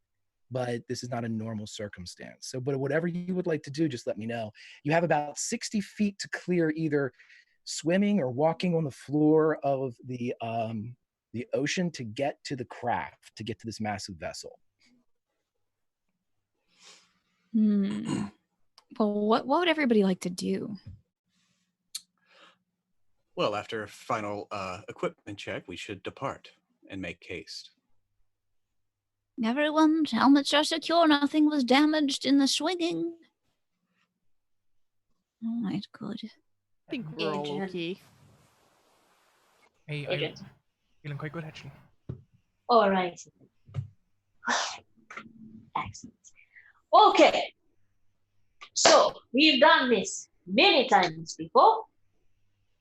But this is not a normal circumstance. So, but whatever you would like to do, just let me know. You have about 60 feet to clear, either swimming or walking on the floor of the ocean to get to the craft, to get to this massive vessel. Well, what would everybody like to do? Well, after a final equipment check, we should depart and make haste. Everyone's helmets are secure. Nothing was damaged in the swinging. All right, good. I think we're all okay. Hey, I'm feeling quite good, actually. All right. Excellent. Okay. So, we've done this many times before.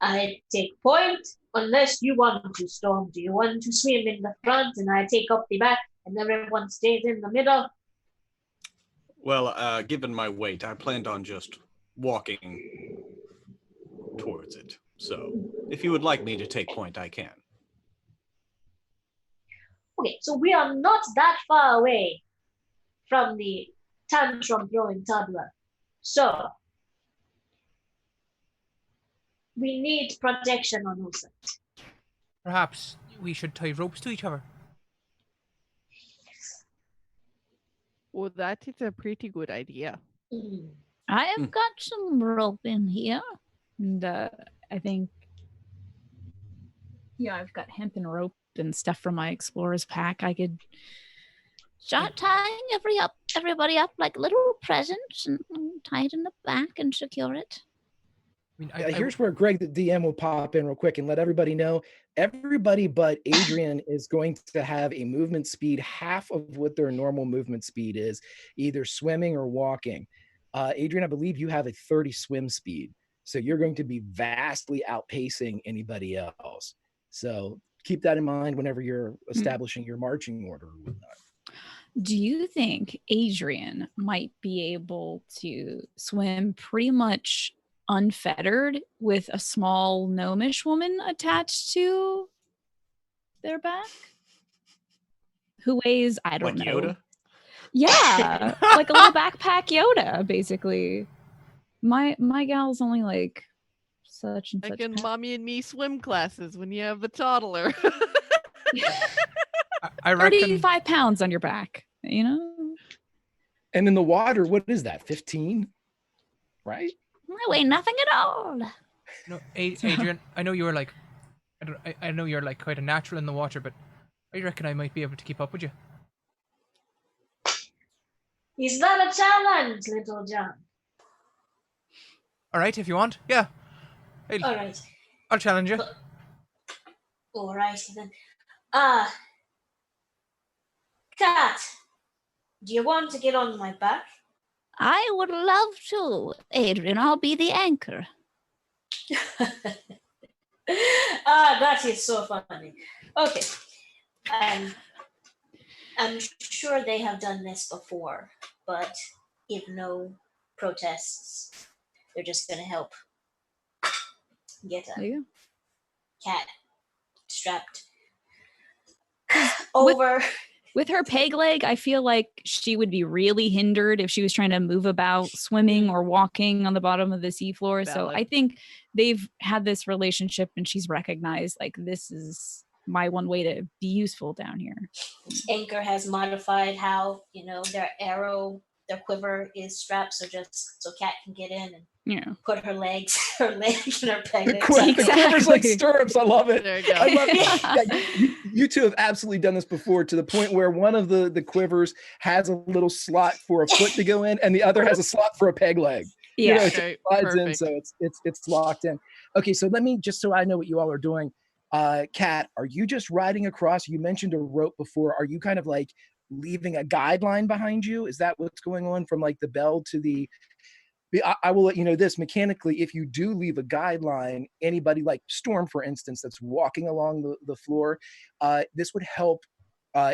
I take point, unless you want to, Storm. Do you want to swim in the front and I take up the back and everyone stays in the middle? Well, given my weight, I planned on just walking towards it. So, if you would like me to take point, I can. Okay, so we are not that far away from the tantrum throwing toddler. So, we need protection on all sides. Perhaps we should tie ropes to each other. Well, that is a pretty good idea. I have got some rope in here. And I think Yeah, I've got hemp and rope and stuff from my explorer's pack. I could Start tying everybody up like little presents and tie it in the back and secure it. I mean, Here's where Greg, the DM, will pop in real quick and let everybody know. Everybody but Adrian is going to have a movement speed half of what their normal movement speed is, either swimming or walking. Adrian, I believe you have a 30 swim speed. So you're going to be vastly outpacing anybody else. So keep that in mind whenever you're establishing your marching order or whatnot. Do you think Adrian might be able to swim pretty much unfettered with a small gnomish woman attached to their back? Who weighs, I don't know. Yoda? Yeah, like a little backpack Yoda, basically. My gal's only like such and such. Like in Mommy and Me swim classes when you have the toddler. I reckon 35 pounds on your back, you know? And in the water, what is that? 15? Right? I weigh nothing at all. no, Adrian, I know you were like, I know you're like quite a natural in the water, but I reckon I might be able to keep up with you. Is that a challenge, Little John? All right, if you want, yeah. All right. I'll challenge you. All right then. Cat, do you want to get on my back? I would love to, Adrian. I'll be the anchor. That is so funny. Okay. I'm sure they have done this before, but if no protests, they're just going to help get There you a cat strapped over. With her peg leg, I feel like she would be really hindered if she was trying to move about swimming or walking on the bottom of the seafloor. So Valid. I think they've had this relationship and she's recognized like this is my one way to be useful down here. Anchor has modified how, their quiver is strapped so Cat can get in and put her legs in her peg. The quiver's like stirrups. I love it. There you go. I love it. Yeah, you two have absolutely done this before to the point where one of the quivers has a little slot for a foot to go in and the other has a slot for a peg leg. Yeah. It slides in, so it's locked in. Okay, so let me, just so I know what you all are doing. Kat, are you just riding across? You mentioned a rope before. Are you kind of like leaving a guideline behind you? Is that what's going on from like the bell to the I will let you know this mechanically. If you do leave a guideline, anybody like Storm, for instance, that's walking along the floor, this would help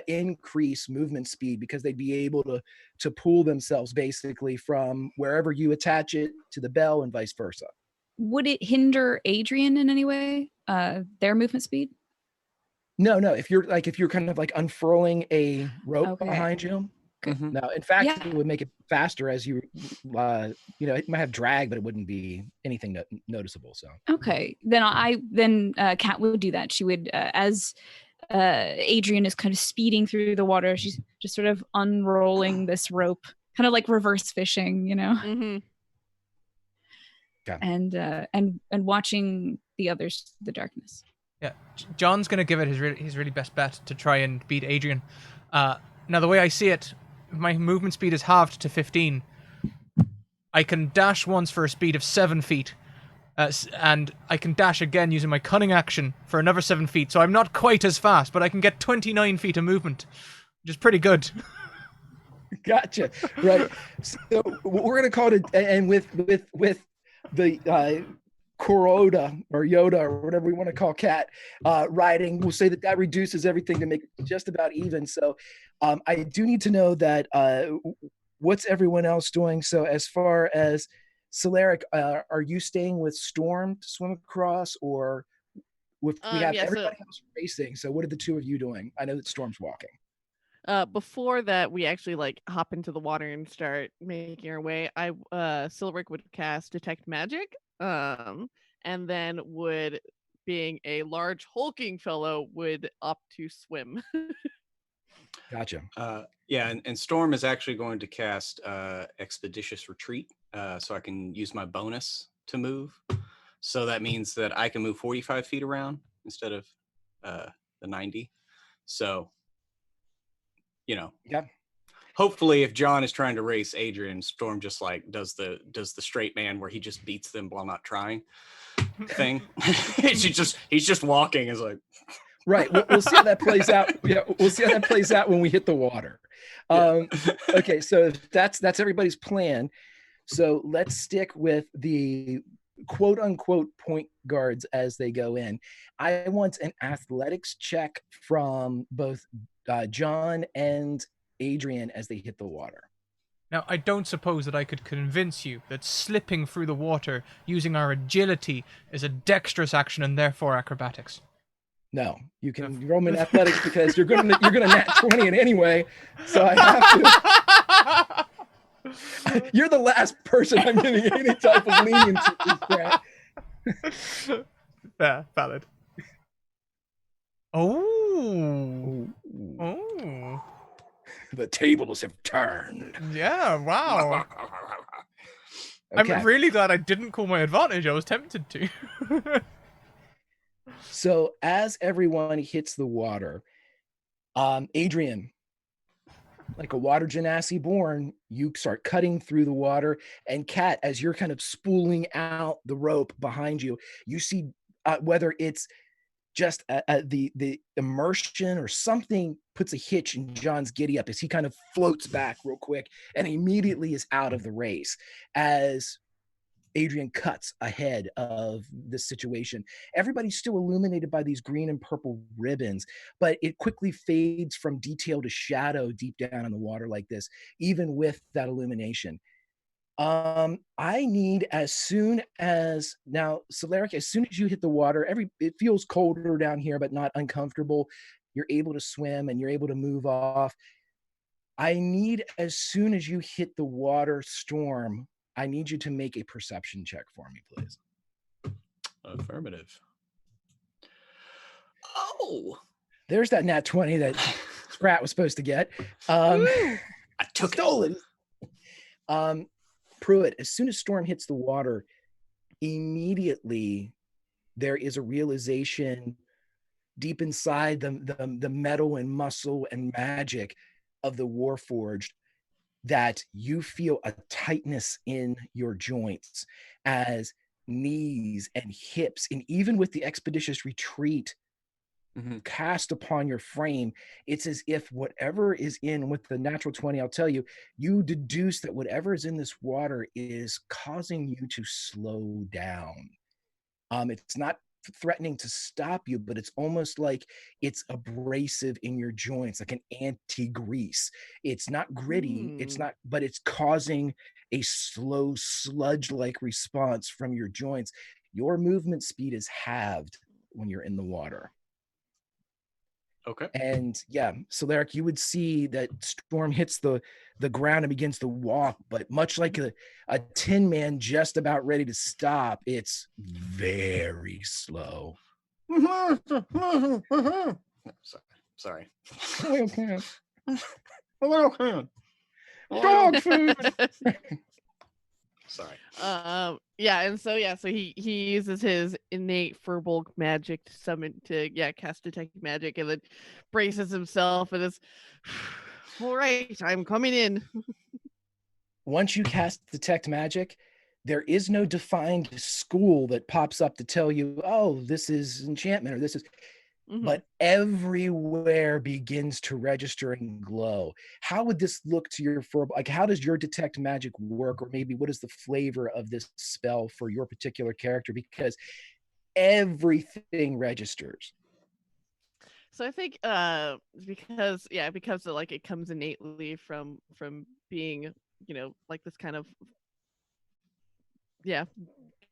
increase movement speed because they'd be able to pull themselves basically from wherever you attach it to the bell and vice versa. Would it hinder Adrian in any way? Their movement speed? No. If you're kind of like unfurling a rope behind you. Mm-hmm. No, in fact, it would make it faster as you, it might have drag, but it wouldn't be anything noticeable. So okay, then Kat would do that. She would, as Adrian is kind of speeding through the water, she's just sort of unrolling this rope, kind of like reverse fishing, Mm-hmm. and watching the others, the darkness. Yeah, John's gonna give it his really best bet to try and beat Adrian. Now, the way I see it, my movement speed is halved to 15. I can dash once for a speed of 7 feet, and I can dash again using my cunning action for another 7 feet. So I'm not quite as fast, but I can get 29 feet of movement, which is pretty good. Gotcha. Right. So we're gonna call it, and with the Kuroda or Yoda or whatever we want to call Cat riding, we'll say that reduces everything to make it just about even. So I do need to know that what's everyone else doing? So as far as Solaric, are you staying with Storm to swim across, or we have everybody else racing? So what are the two of you doing? I know that Storm's walking. Before that, we actually hop into the water and start making our way. Silveric would cast Detect Magic, and then being a large hulking fellow, would opt to swim. Gotcha. And Storm is actually going to cast Expeditious Retreat, so I can use my bonus to move. So that means that I can move 45 feet around instead of the 90. So, Yeah. hopefully if John is trying to race Adrian, Storm just like does the straight man where he just beats them while not trying thing. he's just walking is like Right. We'll see how that plays out. Yeah, we'll see how that plays out when we hit the water. Okay, so that's everybody's plan. So let's stick with the quote unquote point guards as they go in. I want an athletics check from both John and Adrian as they hit the water. Now, I don't suppose that I could convince you that slipping through the water using our agility is a dexterous action and therefore acrobatics. No, you can roll me in athletics because you're gonna nat 20 it anyway. So I have to. You're the last person I'm giving any type of leniency to. Yeah, valid. Oh. The tables have turned. Yeah, wow. Okay. I'm really glad I didn't call my advantage. I was tempted to. So as everyone hits the water, Adrian, like a water genasi born, you start cutting through the water. And Kat, as you're kind of spooling out the rope behind you, you see whether it's just the immersion or something puts a hitch in John's giddy up as he kind of floats back real quick and immediately is out of the race as Adrian cuts ahead of this situation. Everybody's still illuminated by these green and purple ribbons, but it quickly fades from detail to shadow deep down in the water like this, even with that illumination. I need as soon as now, Solaric, as soon as you hit the water, it feels colder down here, but not uncomfortable. You're able to swim and you're able to move off. I need as soon as you hit the water, Storm, I need you to make a perception check for me, please. Affirmative. Oh, there's that nat 20 that Scrat was supposed to get. I took stolen. Pruitt, as soon as Storm hits the water, immediately there is a realization deep inside the metal and muscle and magic of the Warforged that you feel a tightness in your joints as knees and hips, and even with the expeditious retreat cast upon your frame, it's as if whatever is in with the natural 20, I'll tell you, you deduce that whatever is in this water is causing you to slow down. It's not threatening to stop you, but it's almost like it's abrasive in your joints, like an anti-grease. It's not gritty, it's not, but it's causing a slow sludge-like response from your joints. Your movement speed is halved when you're in the water. Okay. And yeah, so Larrick, you would see that Storm hits the ground and begins to walk, but much like a tin man just about ready to stop, it's very slow. Sorry. Dog food. Sorry. So he uses his innate Furbolg magic to summon cast detect magic, and then braces himself and is all right, I'm coming in. Once you cast detect magic, there is no defined school that pops up to tell you, oh, this is enchantment or this is but everywhere begins to register and glow. How would this look to your like how does your detect magic work, or maybe what is the flavor of this spell for your particular character? Because everything registers. So I think because it comes innately from being, like this kind of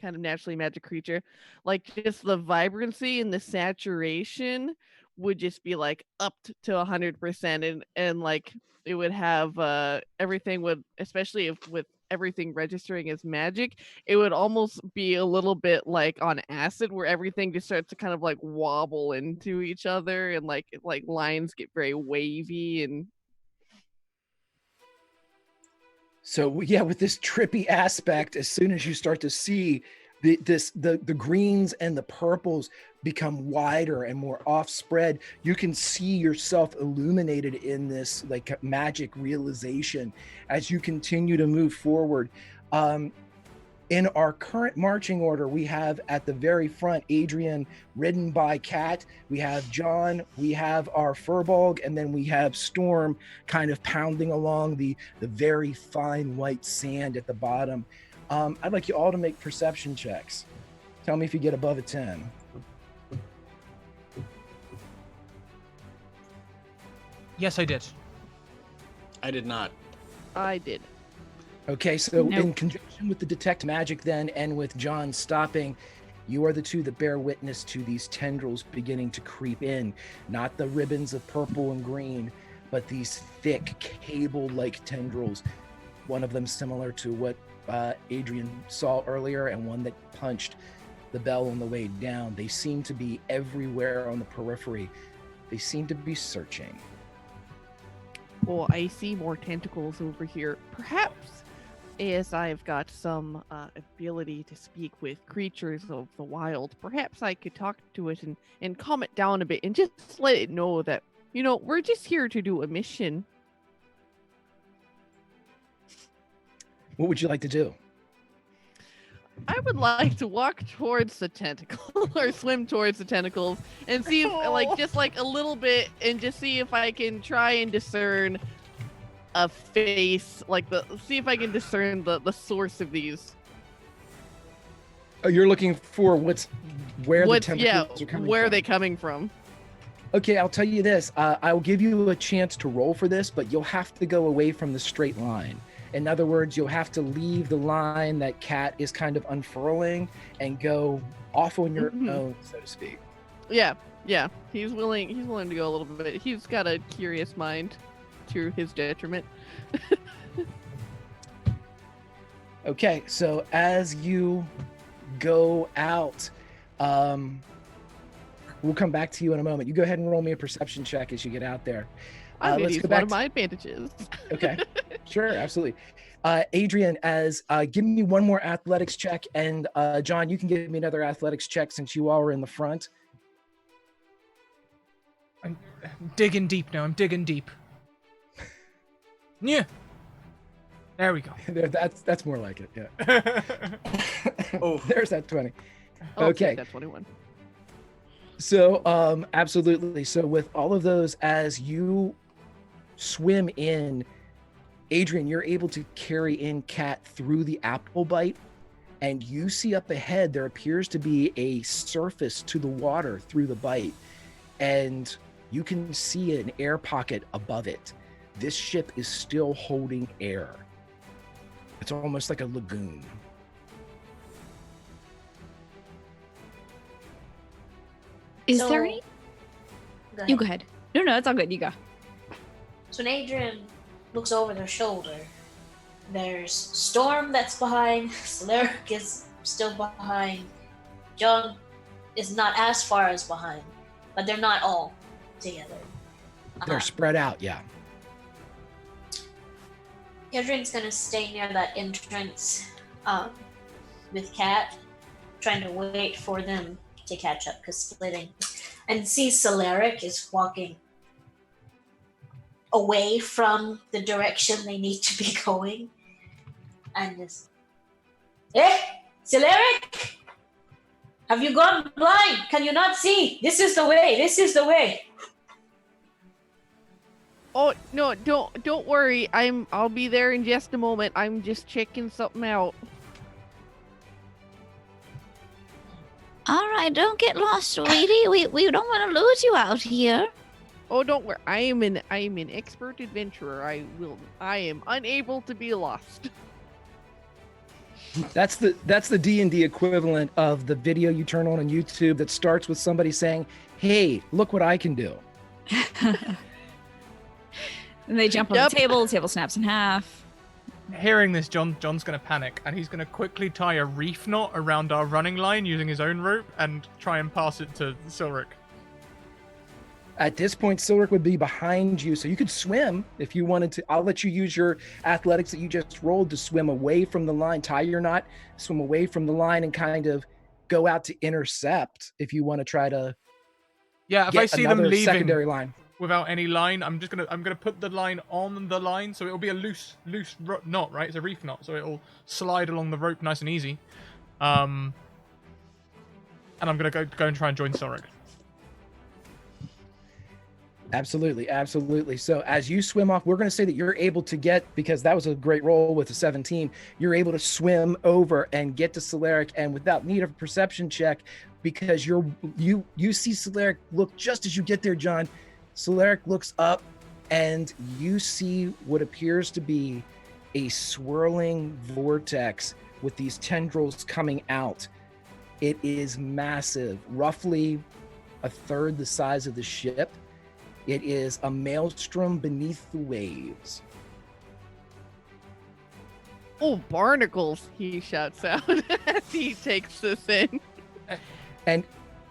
kind of naturally magic creature, like just the vibrancy and the saturation would just be like up to 100%, and like it would have everything would, especially if with everything registering as magic, it would almost be a little bit like on acid, where everything just starts to kind of like wobble into each other, and like lines get very wavy. And so yeah, with this trippy aspect, as soon as you start to see the greens and the purples become wider and more off spread. You can see yourself illuminated in this like magic realization as you continue to move forward. In our current marching order, we have at the very front Adrian ridden by Cat, we have John, we have our Furbolg, and then we have Storm kind of pounding along the very fine white sand at the bottom. I'd like you all to make perception checks. Tell me if you get above a 10. Yes, I did. I did not. I did. Okay, so Nope. in conjunction with the detect magic then, and with John stopping, you are the two that bear witness to these tendrils beginning to creep in. Not the ribbons of purple and green, but these thick cable-like tendrils. One of them similar to what Adrian saw earlier, and one that punched the bell on the way down. They seem to be everywhere on the periphery. They seem to be searching. Oh, I see more tentacles over here. Perhaps, as I've got some ability to speak with creatures of the wild, perhaps I could talk to it and calm it down a bit and just let it know that, we're just here to do a mission. What would you like to do? I would like to walk towards the tentacle or swim towards the tentacles and see if, just a little bit, and just see if I can try and discern a face, see if I can discern the source of these. Oh, you're looking for where the tentacles are coming where from. are they coming from? Okay, I'll tell you this. I'll give you a chance to roll for this, but you'll have to go away from the straight line. In other words, you'll have to leave the line that Cat is kind of unfurling and go off on your own, so to speak. Yeah. He's willing to go a little bit. He's got a curious mind to his detriment. Okay, so as you go out, we'll come back to you in a moment. You go ahead and roll me a perception check as you get out there. I'm Let's use go one back of my advantages. Okay, sure, absolutely. Adrian, give me one more athletics check, and John, you can give me another athletics check since you all are in the front. I'm digging deep now. I'm digging deep. Yeah. There we go. That's more like it. Yeah. Oh, There's that 20. Oh, Okay. That's 21. So, absolutely. So with all of those, as you swim in, Adrian, you're able to carry in Cat through the apple bite, and you see up ahead, there appears to be a surface to the water through the bite, and you can see an air pocket above it. This ship is still holding air. It's almost like a lagoon. Is So- there any? Go You ahead. go ahead. No, it's all good. You go. So when Adrian looks over their shoulder, there's Storm that's behind, Slurk is still behind, John is not as far as behind, but they're not all together. They're spread out, yeah. Adrian's gonna stay near that entrance with Cat, trying to wait for them to catch up, because splitting. And see Solaric is walking away from the direction they need to be going. And just, hey, Solaric! Have you gone blind? Can you not see? This is the way, this is the way. Oh no! Don't worry. I'll be there in just a moment. I'm just checking something out. All right, don't get lost, sweetie. We don't want to lose you out here. Oh, don't worry. I am an expert adventurer. I am unable to be lost. That's the D&D equivalent of the video you turn on YouTube that starts with somebody saying, "Hey, look what I can do." And they jump on Yep. the table snaps in half. Hearing this, John's going to panic, and he's going to quickly tie a reef knot around our running line using his own rope and try and pass it to Silric. At this point, Silric would be behind you, so you could swim if you wanted to. I'll let you use your athletics that you just rolled to swim away from the line, tie your knot, swim away from the line, and kind of go out to intercept if you want to try to if I see them leaving secondary line. without any line, I'm gonna put the line on the line, so it'll be a loose knot, right? It's a reef knot, so it'll slide along the rope nice and easy. And I'm gonna go and try and join Silric. Absolutely. So as you swim off, we're going to say that you're able to get, because that was a great roll with a 17, you're able to swim over and get to Solaric, and without need of a perception check, because you see Solaric look just as you get there, John. Solaric looks up and you see what appears to be a swirling vortex with these tendrils coming out. It is massive, roughly a third the size of the ship. It is a maelstrom beneath the waves. Oh, barnacles, he shouts out as he takes this in. And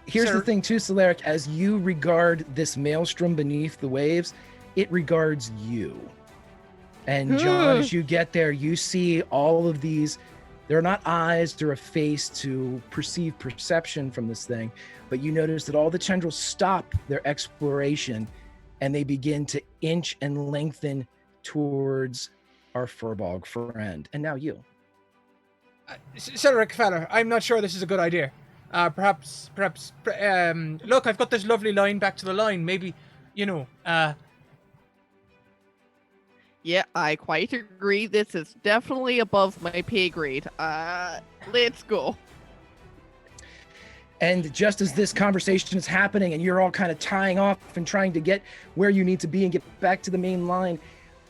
here's the thing too, Solaric, as you regard this maelstrom beneath the waves, it regards you. And John, as you get there, you see all of these, they're not eyes, they're a face to perceive perception from this thing, but you notice that all the tendrils stop their exploration and they begin to inch and lengthen towards our Furbog friend. And now you. Cedric, fella, I'm not sure this is a good idea. Perhaps, look, I've got this lovely line back to the line. Maybe, Yeah, I quite agree. This is definitely above my pay grade. Let's go. And just as this conversation is happening and you're all kind of tying off and trying to get where you need to be and get back to the main line,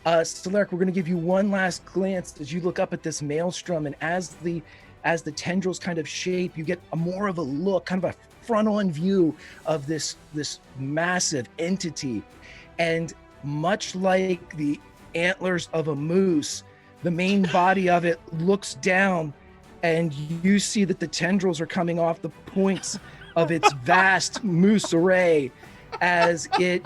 Solaric, we're going to give you one last glance as you look up at this maelstrom, and as the tendrils kind of shape, you get more of a look, kind of a front-on view of this massive entity. And much like the antlers of a moose, the main body of it looks down, and you see that the tendrils are coming off the points of its vast moose array as it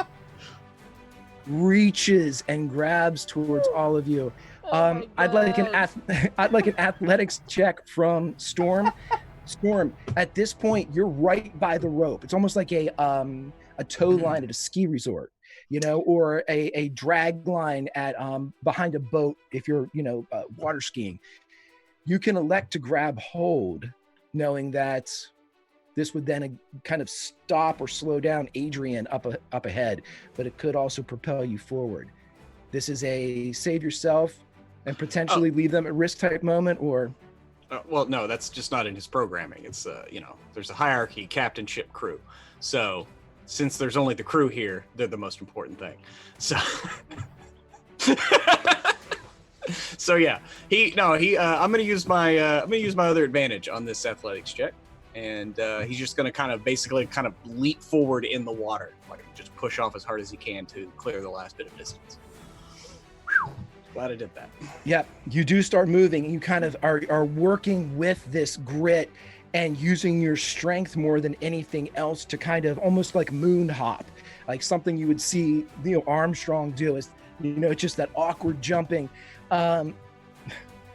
reaches and grabs towards all of you. I'd like an athletics check from Storm. Storm, at this point, you're right by the rope. It's almost like a tow line at a ski resort, or a drag line at behind a boat if you're, water skiing. You can elect to grab hold, knowing that this would then kind of stop or slow down Adrian up ahead, but it could also propel you forward. This is a save yourself and potentially leave them at risk type moment, or? Well, no, that's just not in his programming. It's, there's a hierarchy, captain, ship, crew. So since there's only the crew here, they're the most important thing. So... So yeah, I'm gonna use my other advantage on this athletics check, and he's just gonna kind of leap forward in the water, like just push off as hard as he can to clear the last bit of distance. Whew. Glad I did that. Yeah, you do start moving, and you kind of are working with this grit and using your strength more than anything else to kind of almost like moon hop, like something you would see Neil Armstrong do. Is just that awkward jumping.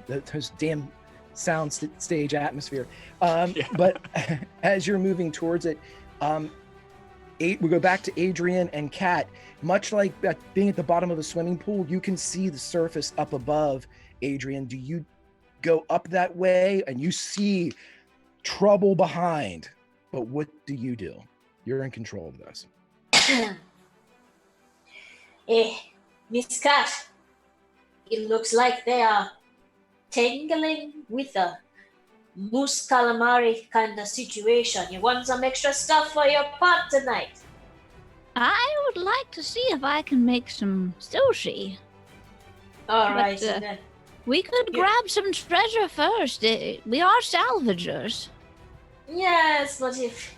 Those damn sound stage atmosphere. But as you're moving towards it, we go back to Adrian and Kat. Much like being at the bottom of a swimming pool, you can see the surface up above. Adrian, do you go up that way and you see trouble behind? But what do? You're in control of this. Miss Kat, it looks like they are tangling with a moose calamari kind of situation. You want some extra stuff for your pot tonight? I would like to see if I can make some sushi. All right, then. We could grab some treasure first. We are salvagers. Yes, but if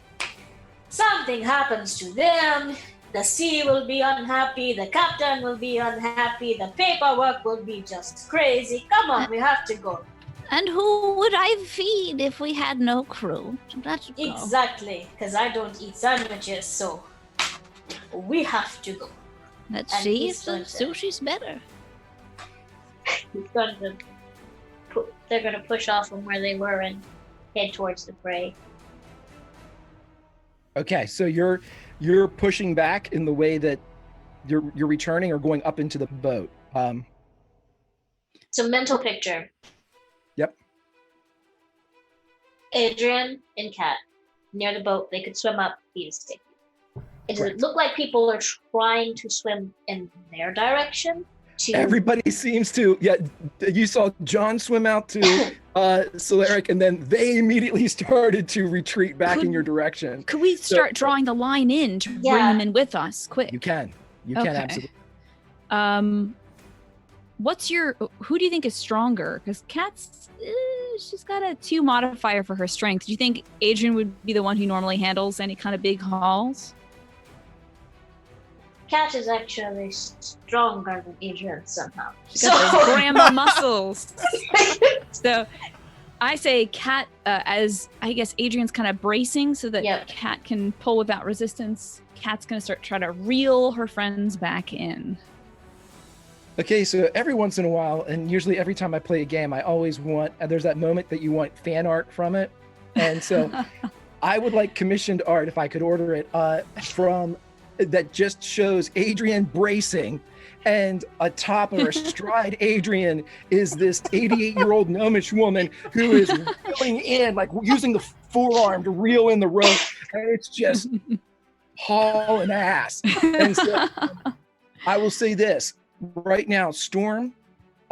something happens to them, the sea will be unhappy, the captain will be unhappy, the paperwork will be just crazy. Come on, we have to go. And who would I feed if we had no crew? So let's go. Exactly, because I don't eat sandwiches, so... We have to go. Let's And see he's if the going to- sushi's better. They're gonna push off from where they were and head towards the prey. Okay, so you're pushing back in the way that you're returning or going up into the boat. So mental picture. Yep. Adrian and Kat near the boat. They could swim up. He is taking. Does Correct. it look like people are trying to swim in their direction? Everybody seems to. Yeah, you saw John swim out to Solaric, and then they immediately started to retreat back in your direction. Could we start drawing the line in to bring them in with us? Quick. You can. You Okay. can absolutely. Who do you think is stronger? Because Kat's, she's got a 2 modifier for her strength. Do you think Adrian would be the one who normally handles any kind of big hauls? Kat is actually stronger than Adrian somehow. She's got those grandma muscles. So I say Kat, as I guess Adrian's kind of bracing so that Kat can pull without resistance. Kat's going to try to reel her friends back in. Okay, so every once in a while, and usually every time I play a game, I always want, there's that moment that you want fan art from it. And so I would like commissioned art, if I could order it, from that just shows Adrian bracing, and atop or astride Adrian is this 88-year-old gnomish woman who is reeling in, like using the forearm to reel in the rope, and it's just hauling ass. And so I will say this right now, Storm,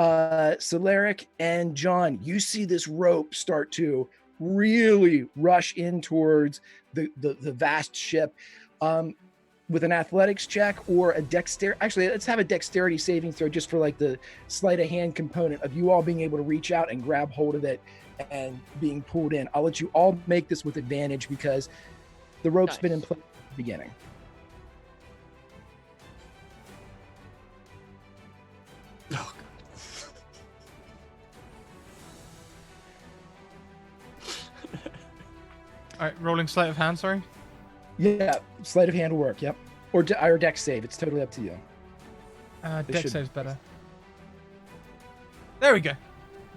Solaric, and John, you see this rope start to really rush in towards the vast ship. With an athletics check or a dexterity, actually, let's have a dexterity saving throw just for like the sleight of hand component of you all being able to reach out and grab hold of it and being pulled in. I'll let you all make this with advantage because the rope's been in place at the beginning. Oh, All right, rolling sleight of hand, sorry. Yeah, sleight of hand will work. Yep, or dex save. It's totally up to you. Dex save's better. There we go.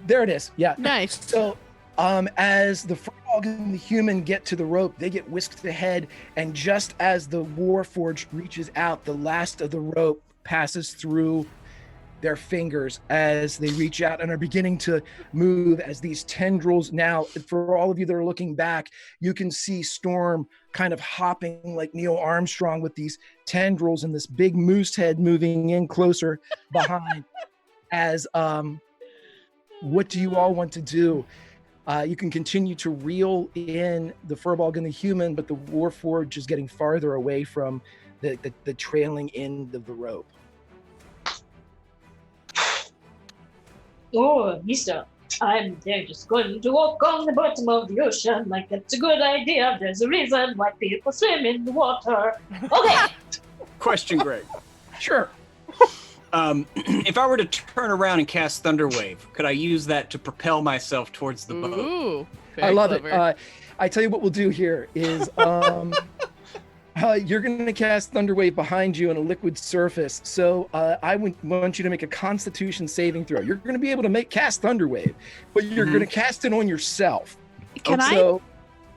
There it is. Yeah. Nice. So, as the frog and the human get to the rope, they get whisked ahead, and just as the Warforged reaches out, the last of the rope passes through their fingers as they reach out and are beginning to move as these tendrils. Now, for all of you that are looking back, you can see Storm kind of hopping like Neil Armstrong with these tendrils and this big moose head moving in closer behind. As what do you all want to do? You can continue to reel in the Furbolg and the human, but the Warforged is getting farther away from the trailing end of the rope. Oh, mister, they're just going to walk on the bottom of the ocean. Like, that's a good idea. There's a reason why people swim in the water. Okay. Question, Greg. Sure. If I were to turn around and cast Thunderwave, could I use that to propel myself towards the boat? Ooh, I love clever. it. I tell you what we'll do here is you're going to cast Thunderwave behind you on a liquid surface. So I want you to make a Constitution saving throw. You're going to be able to cast Thunderwave, but you're going to cast it on yourself.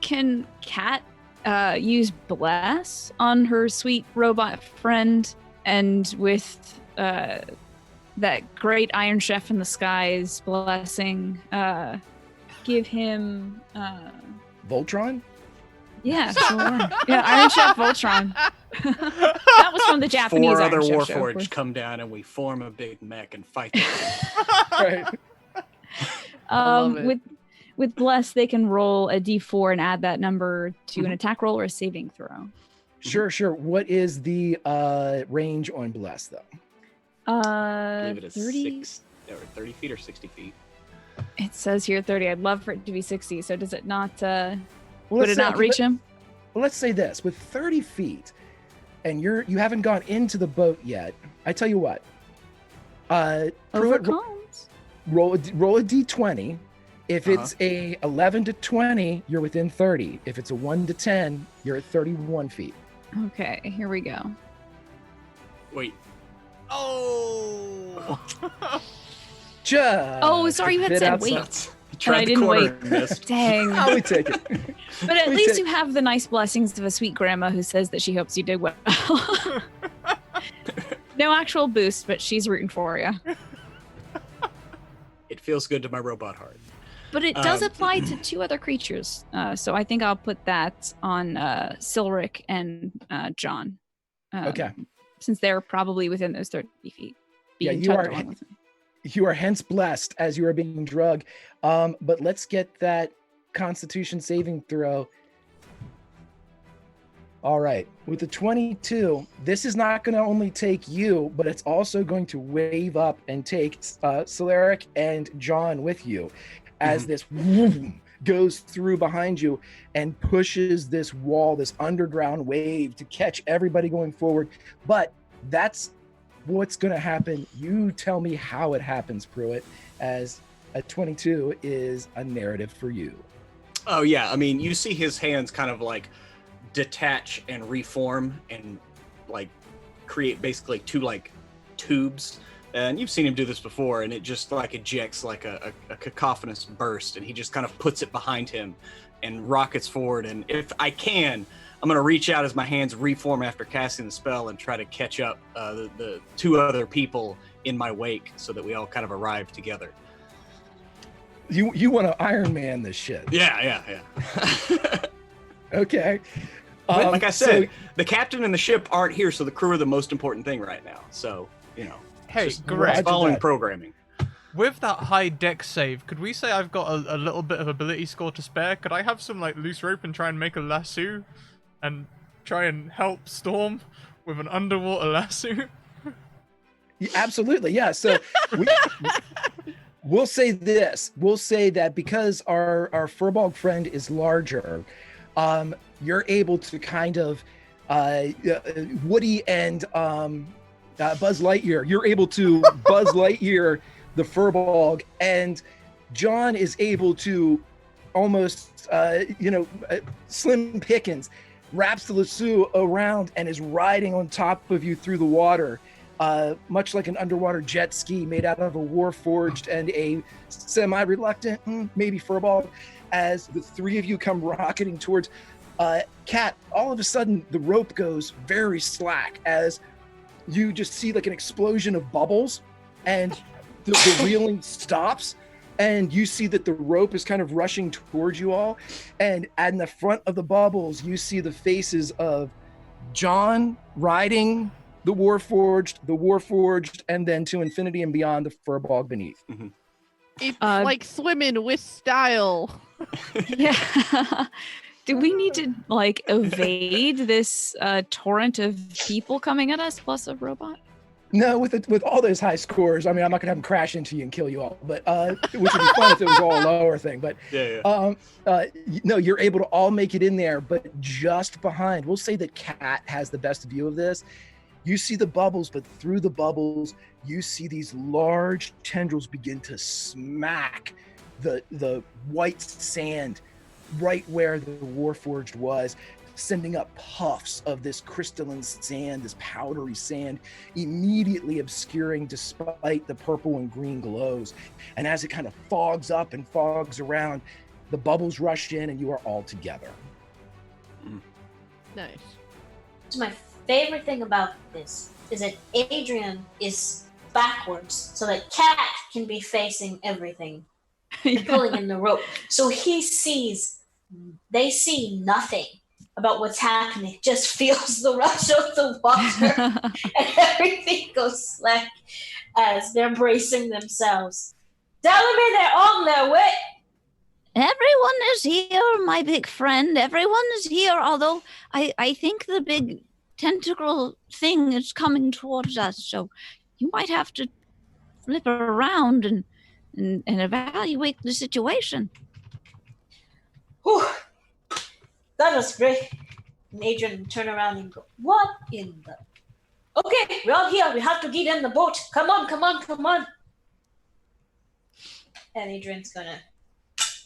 Can Kat use Bless on her sweet robot friend, and with that great Iron Chef in the skies blessing, give him Voltron? Yeah, sure. Yeah, Iron Chef Voltron. That was from the Japanese 4 other Iron Chef show, of Warforged course. come down and we form a big mech and fight them. Right. love it. With Bless, they can roll a d4 and add that number to an attack roll or a saving throw. Sure. What is the range on Bless, though? I believe it is 30. 30 feet or 60 feet. It says here 30. I'd love for it to be 60. So does it not? Well, Would let's it say- not okay, reach him? Well, let's say this: with 30 feet, and you haven't gone into the boat yet. I tell you what. Pruitt, Overcomes. roll a d20. If it's a 11 to 20, you're within 30. If it's a 1 to 10, you're at 31 feet. Okay, here we go. Wait. Oh. Just Oh, sorry, you a had bit said outside. wait. Tried I the didn't corner wait. and missed. Dang. Oh, we take it. But at We least take- you have the nice blessings of a sweet grandma who says that she hopes you did well. No actual boost, but she's rooting for you. It feels good to my robot heart. But it does apply to 2 other creatures. So I think I'll put that on Silric and John. Okay. Since they're probably within those 30 feet. Yeah, being you tugged are. along with me. You are hence blessed as you are being drugged. But let's get that Constitution saving throw. All right, with the 22, this is not going to only take you, but it's also going to wave up and take Solaric and John with you as this goes through behind you and pushes this wall, this underground wave to catch everybody going forward. But that's what's going to happen. You tell me how it happens, Pruitt, as a 22 is a narrative for you. Oh yeah, I mean, you see his hands kind of like detach and reform and like create basically 2 like tubes, and you've seen him do this before, and it just like ejects like a cacophonous burst, and he just kind of puts it behind him and rockets forward. And if I can, I'm going to reach out as my hands reform after casting the spell and try to catch up the 2 other people in my wake so that we all kind of arrive together. You want to Iron Man this shit. Yeah. Okay. Like I said, so- the captain and the ship aren't here, so the crew are the most important thing right now. So, you know, Hey, just Greg. following that. programming. With that high deck save, could we say I've got a little bit of ability score to spare? Could I have some like loose rope and try and make a lasso and try and help Storm with an underwater lasso? Yeah, absolutely, yeah. So we'll say this. We'll say that because our Furbolg friend is larger, you're able to kind of Woody and Buzz Lightyear. You're able to Buzz Lightyear the Furbolg, and John is able to almost Slim Pickens wraps the lasso around and is riding on top of you through the water, much like an underwater jet ski made out of a Warforged and a semi-reluctant, maybe Furbolg, as the 3 of you come rocketing towards Cat. All of a sudden, the rope goes very slack as you just see like an explosion of bubbles, and the reeling stops, and you see that the rope is kind of rushing towards you all, and in the front of the bubbles you see the faces of John riding the Warforged, and then to infinity and beyond, the Furbolg beneath. It's like swimming with style. Yeah. Do we need to like evade this torrent of people coming at us plus a robot? No, with all those high scores, I mean, I'm not gonna have them crash into you and kill you all, but which would be fun if it was all a lower thing. But no, you're able to all make it in there, but just behind, we'll say that Cat has the best view of this. You see the bubbles, but through the bubbles, you see these large tendrils begin to smack the white sand right where the Warforged was, sending up puffs of this crystalline sand, this powdery sand, immediately obscuring despite the purple and green glows. And as it kind of fogs up and fogs around, the bubbles rush in and you are all together. Nice. So my favorite thing about this is that Adrian is backwards so that Cat can be facing everything and pulling in the rope. So they see nothing about what's happening, just feels the rush of the water and everything goes slack as they're bracing themselves. Telling me they're on their way. Everyone is here, my big friend. Everyone is here, although I think the big tentacle thing is coming towards us, so you might have to flip around and evaluate the situation. Whew. That was great. And Adrian turn around and go, what in the... Okay, we're all here. We have to get in the boat. Come on. And Adrian's gonna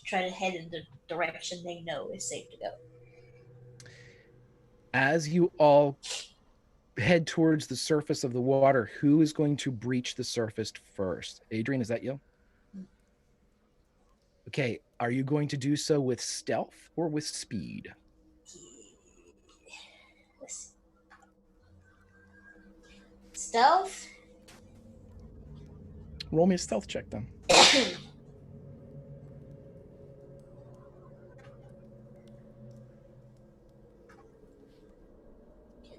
try to head in the direction they know is safe to go. As you all head towards the surface of the water, who is going to breach the surface first? Adrian, is that you? Okay, are you going to do so with stealth or with speed? Stealth. Roll me a stealth check then. Okay,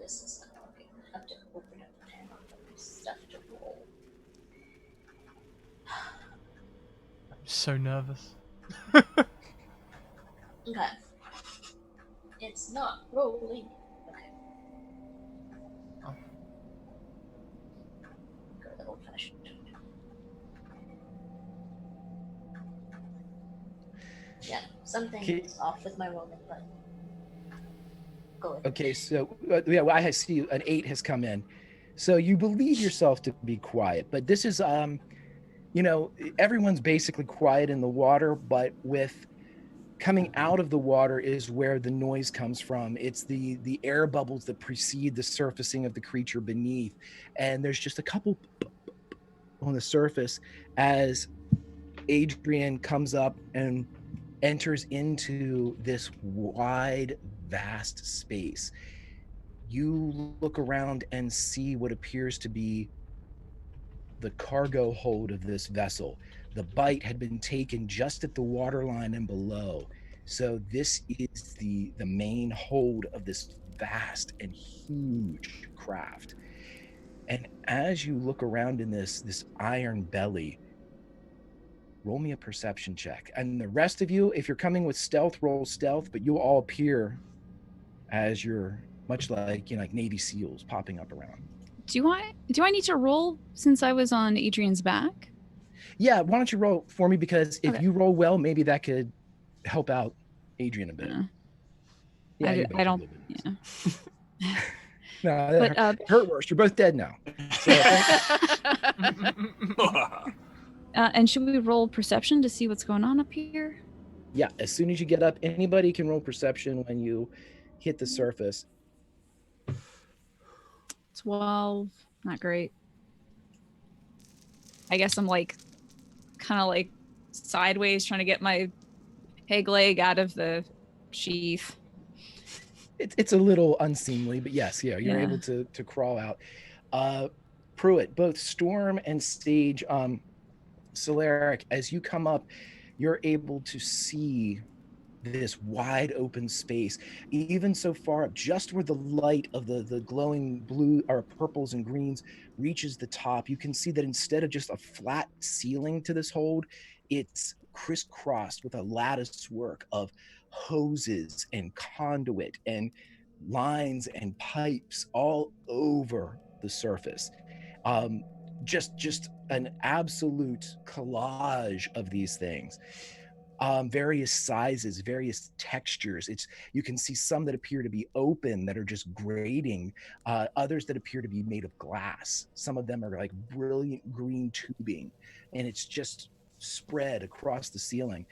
this is not working. I have to open up the panel for my stuff to roll. I'm so nervous. Okay. It's not rolling. Okay. Oh. Go the old fashioned. Yeah, something is off with my rolling, but go ahead. Okay, so yeah, well, I see an 8 has come in. So you believe yourself to be quiet, but this is you know, everyone's basically quiet in the water, but with coming out of the water is where the noise comes from. It's the air bubbles that precede the surfacing of the creature beneath, and there's just a couple on the surface as Adrian comes up and enters into this wide, vast space. You look around and see what appears to be the cargo hold of this vessel. The bite had been taken just at the waterline and below. So this is the main hold of this vast and huge craft. And as you look around in this iron belly, roll me a perception check. And the rest of you, if you're coming with stealth, roll stealth, but you'll all appear as you're much like, you know, like Navy SEALs popping up around. Do I need to roll since I was on Adrian's back? Yeah, why don't you roll for me? Because if Okay. you roll well, maybe that could help out Adrian a bit. Yeah. I don't. Yeah. No, But, hurt worse. You're both dead now. So, and should we roll perception to see what's going on up here? yeah, as soon as you get up, anybody can roll perception when you hit the surface. 12. Not great. I guess I'm like kind of like sideways trying to get my peg leg out of the sheath. It's a little unseemly, but yes, yeah, you're able to crawl out. Pruitt, both Storm and Sage, Solaric, as you come up, you're able to see this wide open space, even so far up, just where the light of the glowing blue or purples and greens reaches the top. You can see that instead of just a flat ceiling to this hold, it's crisscrossed with a lattice work of hoses and conduit and lines and pipes all over the surface. Just an absolute collage of these things. Various sizes, various textures. You can see some that appear to be open that are just grating, others that appear to be made of glass. Some of them are like brilliant green tubing, and it's just spread across the ceiling.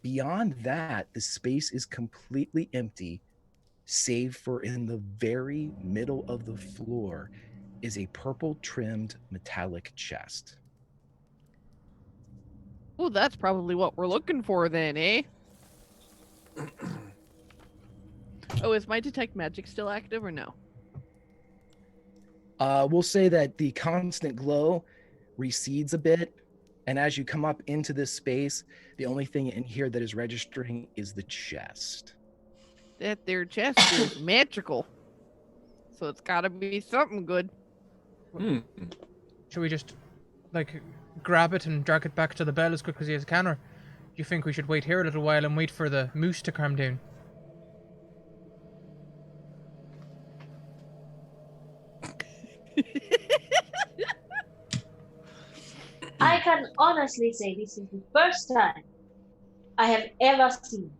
Beyond that, the space is completely empty, save for in the very middle of the floor is a purple trimmed metallic chest. Oh, that's probably what we're looking for then, eh? Oh, is my detect magic still active or no? We'll say that the constant glow recedes a bit, and as you come up into this space, the only thing in here that is registering is the chest. That there chest is magical. So it's gotta be something good. Should we just, like, grab it and drag it back to the bell as quickly as you can, or do you think we should wait here a little while and wait for the moose to calm down? I can honestly say this is the first time I have ever seen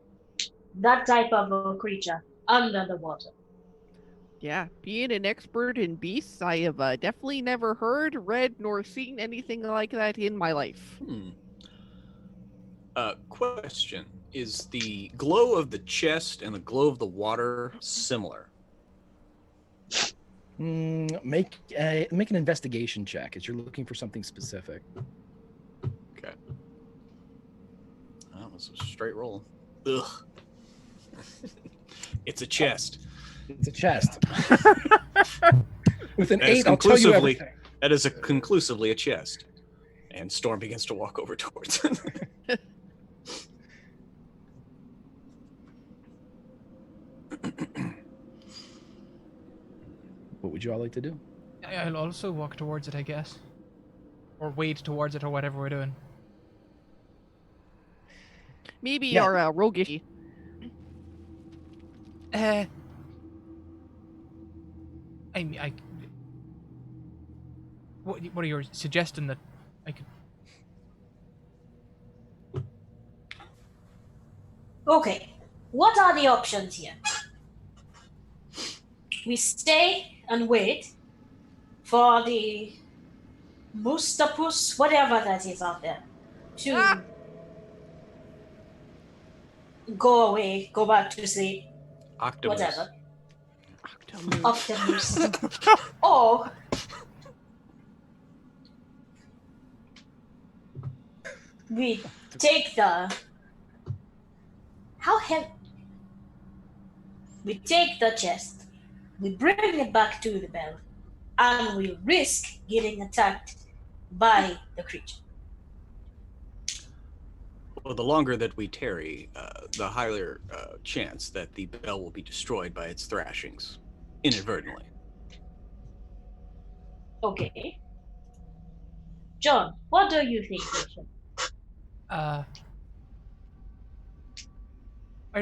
that type of a creature under the water. Yeah, being an expert in beasts, I have definitely never heard, read, nor seen anything like that in my life. Question. Is the glow of the chest and the glow of the water similar? Make an investigation check as you're looking for something specific. Okay. That was a straight roll. Ugh. It's a chest. It's a chest. With an 8, I'll tell you everything. That is conclusively a chest. And Storm begins to walk over towards it. What would you all like to do? I'll also walk towards it, I guess. Or wade towards it, or whatever we're doing. Maybe Yeah. our roguish. What are you suggesting that I could? Okay, what are the options here? We stay and wait for the Boostapus, whatever that is out there, to go away, go back to sleep, Octopus. whatever. Octopus. Or we take the we take the chest, we bring it back to the bell, and we risk getting attacked by the creature. Well, the longer that we tarry, the higher chance that the bell will be destroyed by its thrashings, inadvertently. Okay. John, what do you think we should? I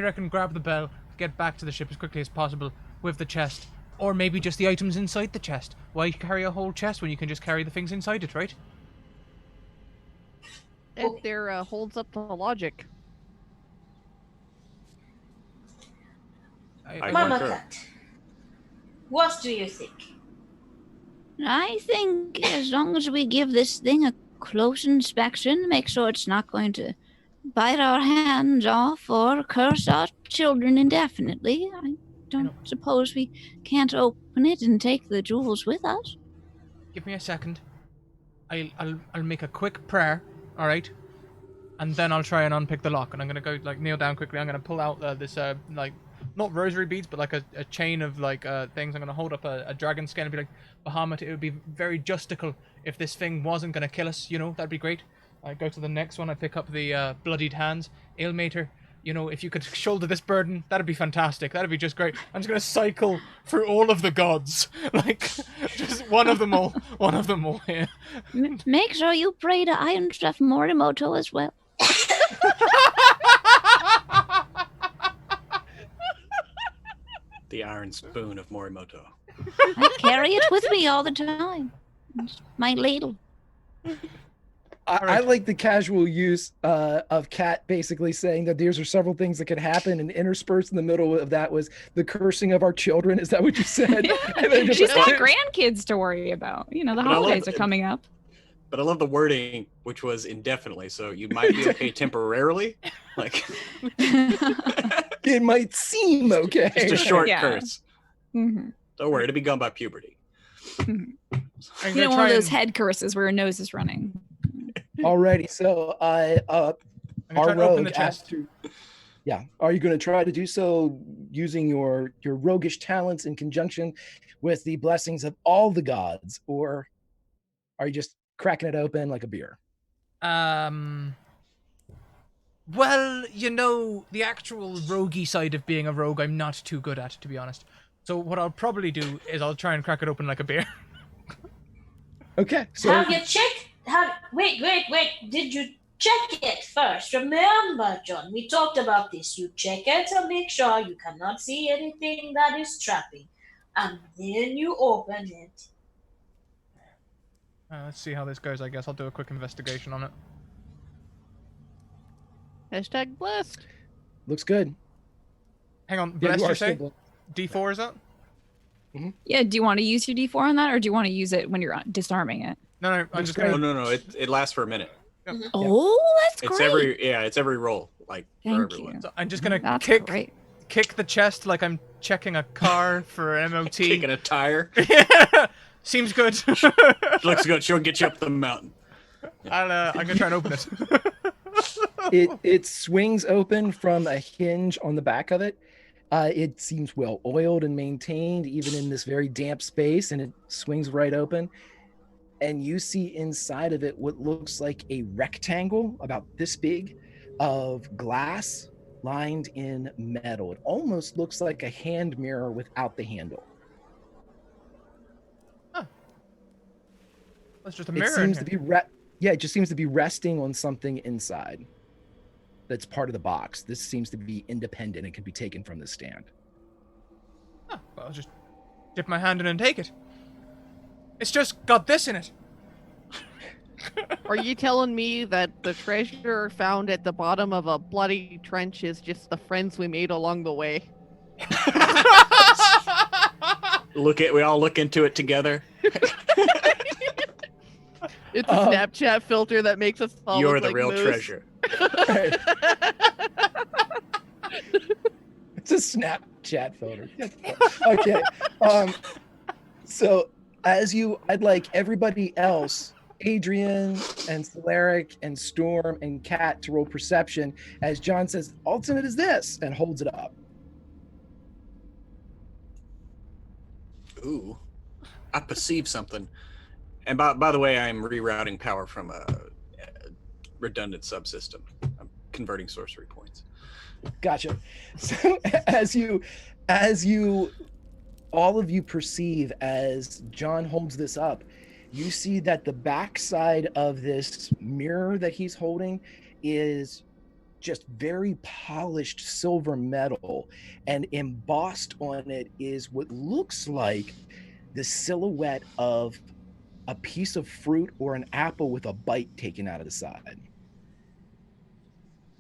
reckon grab the bell, get back to the ship as quickly as possible with the chest, or maybe just the items inside the chest. Why carry a whole chest when you can just carry the things inside it, right? If there holds up to logic. Mama Cat, what do you think? I think as long as we give this thing a close inspection, make sure it's not going to bite our hands off or curse our children indefinitely, I don't suppose we can't open it and take the jewels with us. Give me a second. I'll make a quick prayer, all right, and then I'll try and unpick the lock. And I'm gonna go kneel down quickly. I'm gonna pull out this not rosary beads, but a chain of things. I'm gonna hold up a dragon skin and be like, Bahamut, it would be very justical if this thing wasn't gonna kill us. That'd be great. I go to the next one. I pick up the bloodied hands. Ailmater, if you could shoulder this burden, that'd be fantastic. That'd be just great. I'm just gonna cycle through all of the gods, just one of them all here. Make sure you pray to Iron Chef Morimoto as well. The iron spoon of Morimoto. I carry it with me all the time. It's my ladle. I like the casual use of Kat basically saying that these are several things that could happen, and interspersed in the middle of that was the cursing of our children. Is that what you said? And then She's got grandkids to worry about. The holidays are coming up. But I love the wording, which was indefinitely, so you might be okay temporarily. It might seem okay. Just a short curse. Mm-hmm. Don't worry, it'll be gone by puberty. Mm-hmm. One of those head curses where her nose is running. Alrighty, so our rogue asked to. Yeah, are you going to try to do so using your roguish talents in conjunction with the blessings of all the gods, or are you just cracking it open like a beer? Well, the actual roguey side of being a rogue, I'm not too good at, to be honest. So what I'll probably do is I'll try and crack it open like a beer. Okay. So have you checked? Wait. Did you check it first? Remember, John, we talked about this. You check it to make sure you cannot see anything that is trapping. And then you open it. Let's see how this goes, I guess. I'll do a quick investigation on it. Hashtag blessed. Looks good. Hang on, blessed you say? D4 is that? Mm-hmm. Yeah, do you want to use your D4 on that, or do you want to use it when you're disarming it? No, I'm just gonna... No, it lasts for a minute. Oh, that's it's great. It's every roll, for everyone. You. So I'm just gonna kick the chest like I'm checking a car for an MOT. Kicking a tire. Seems good. Looks good. She'll get you up the mountain. I'm gonna try and open it. It swings open from a hinge on the back of it. It seems well oiled and maintained, even in this very damp space, and it swings right open. And you see inside of it what looks like a rectangle about this big of glass lined in metal. It almost looks like a hand mirror without the handle. Huh. That's just a mirror. It seems to be it just seems to be resting on something inside. That's part of the box. This seems to be independent and can be taken from the stand. Oh, well, I'll just dip my hand in and take it. It's just got this in it. Are you telling me that the treasure found at the bottom of a bloody trench is just the friends we made along the way? We all look into it together. It's a Snapchat filter that makes us all You're look the like real moose. treasure. It's a Snapchat filter. Okay. So I'd like everybody else, Adrian and Solaric and Storm and Kat, to roll perception as John says, ultimate is this, and holds it up. Ooh. I perceive something. And by the way, I'm rerouting power from a redundant subsystem. I'm converting sorcery points. Gotcha. So as you all of you perceive as John holds this up, you see that the backside of this mirror that he's holding is just very polished silver metal, and embossed on it is what looks like the silhouette of a piece of fruit or an apple with a bite taken out of the side.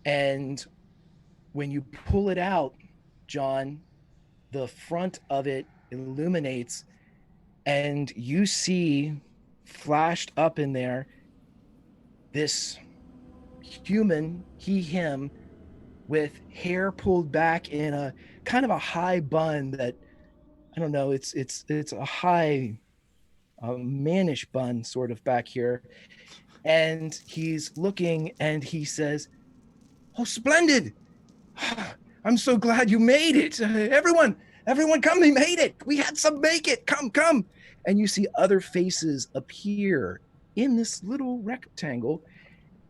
And when you pull it out, John, the front of it illuminates, and you see flashed up in there this human, him, with hair pulled back in a kind of a high bun that, I don't know, it's a high mannish bun sort of back here. And he's looking and he says, "Oh, splendid. I'm so glad you made it. Everyone come, we made it. We had some make it. Come. And you see other faces appear in this little rectangle,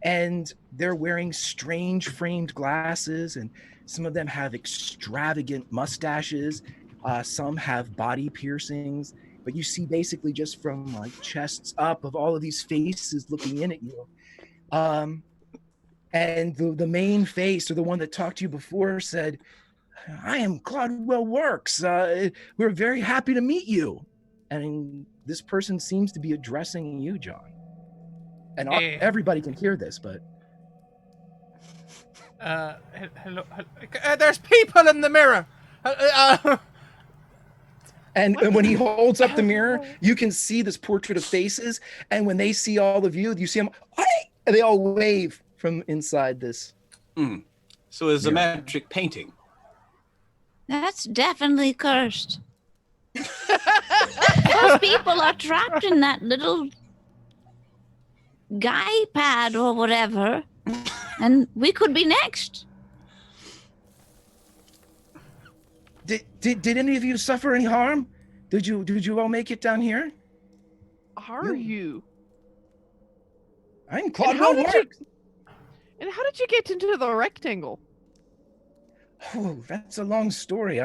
and they're wearing strange framed glasses, and some of them have extravagant mustaches. Some have body piercings, but you see basically just from like chests up of all of these faces looking in at you. And the main face, or the one that talked to you before, said, "I am Claudwell Works. We're very happy to meet you." And this person seems to be addressing you, John. And everybody can hear this, but... Hello. There's people in the mirror. And when he holds up the mirror, you can see this portrait of faces. And when they see all of you, you see them, "Hey!" And they all wave from inside this. So it's a magic painting. That's definitely cursed. Those people are trapped in that little guy pad or whatever, and we could be next. Did any of you suffer any harm? Did you all make it down here? Are you? I'm Claudwell Works. And how did you get into the rectangle? Oh, that's a long story.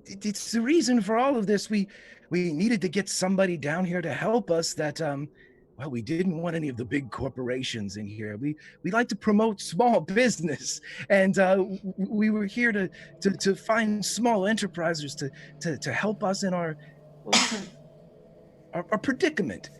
It's the reason for all of this. We needed to get somebody down here to help us that, well, we didn't want any of the big corporations in here. We like to promote small business, and we were here to find small enterprises to help us in our predicament.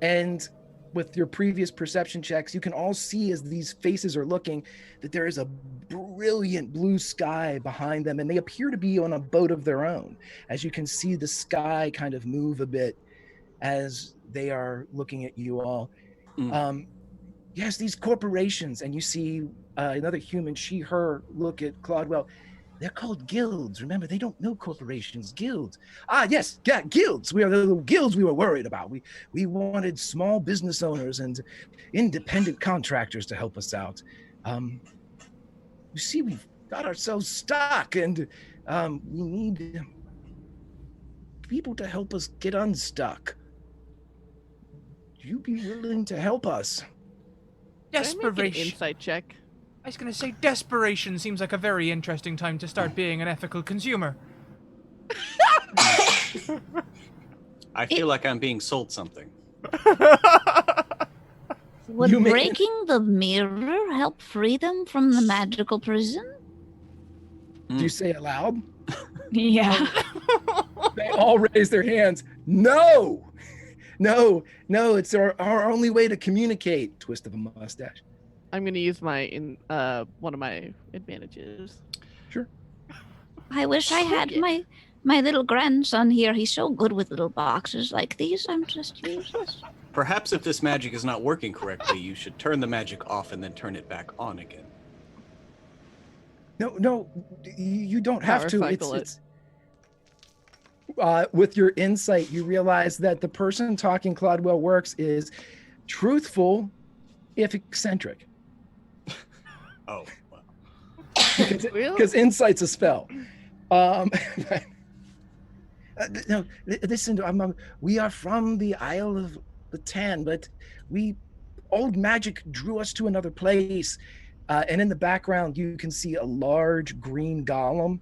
And with your previous perception checks, you can all see as these faces are looking that there is a brilliant blue sky behind them, and they appear to be on a boat of their own. As you can see the sky kind of move a bit as they are looking at you all. Yes, these corporations, and you see another human, she, her, look at Claudwell. They're called guilds. Remember, they don't know corporations. Guilds. Ah, yes, yeah, guilds. We are the little guilds we were worried about. We wanted small business owners and independent contractors to help us out. You see, we've got ourselves stuck, and we need people to help us get unstuck. Would you be willing to help us? Can I make an Desperation. insight check? I was going to say desperation seems like a very interesting time to start being an ethical consumer. I feel like I'm being sold something. Would You may- breaking the mirror help free them from the magical prison? Do you say it loud? Yeah. They all raise their hands. No, no, it's our only way to communicate. Twist of a mustache. I'm gonna use my one of my advantages. Sure. I wish I had my little grandson here. He's so good with little boxes like these. I'm just useless. Perhaps if this magic is not working correctly, you should turn the magic off and then turn it back on again. No, you don't have Power to. cycle It's with your insight, you realize that the person talking Claudwell Works is truthful, if eccentric. Oh, wow. Because insight's a spell. No, listen. We are from the Isle of the Tan, but old magic drew us to another place. And in the background, you can see a large green golem.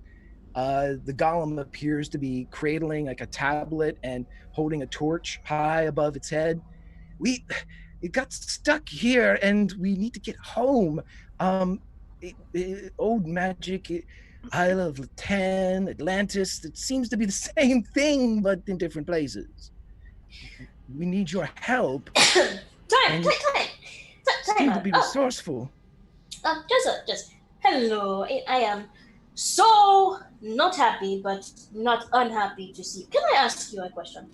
The golem appears to be cradling like a tablet and holding a torch high above its head. It got stuck here, and we need to get home. Old magic, Isle of Latan, Atlantis. It seems to be the same thing, but in different places. We need your help. Time. Seem to be resourceful. Just hello. I am so not happy, but not unhappy to see. Can I ask you a question?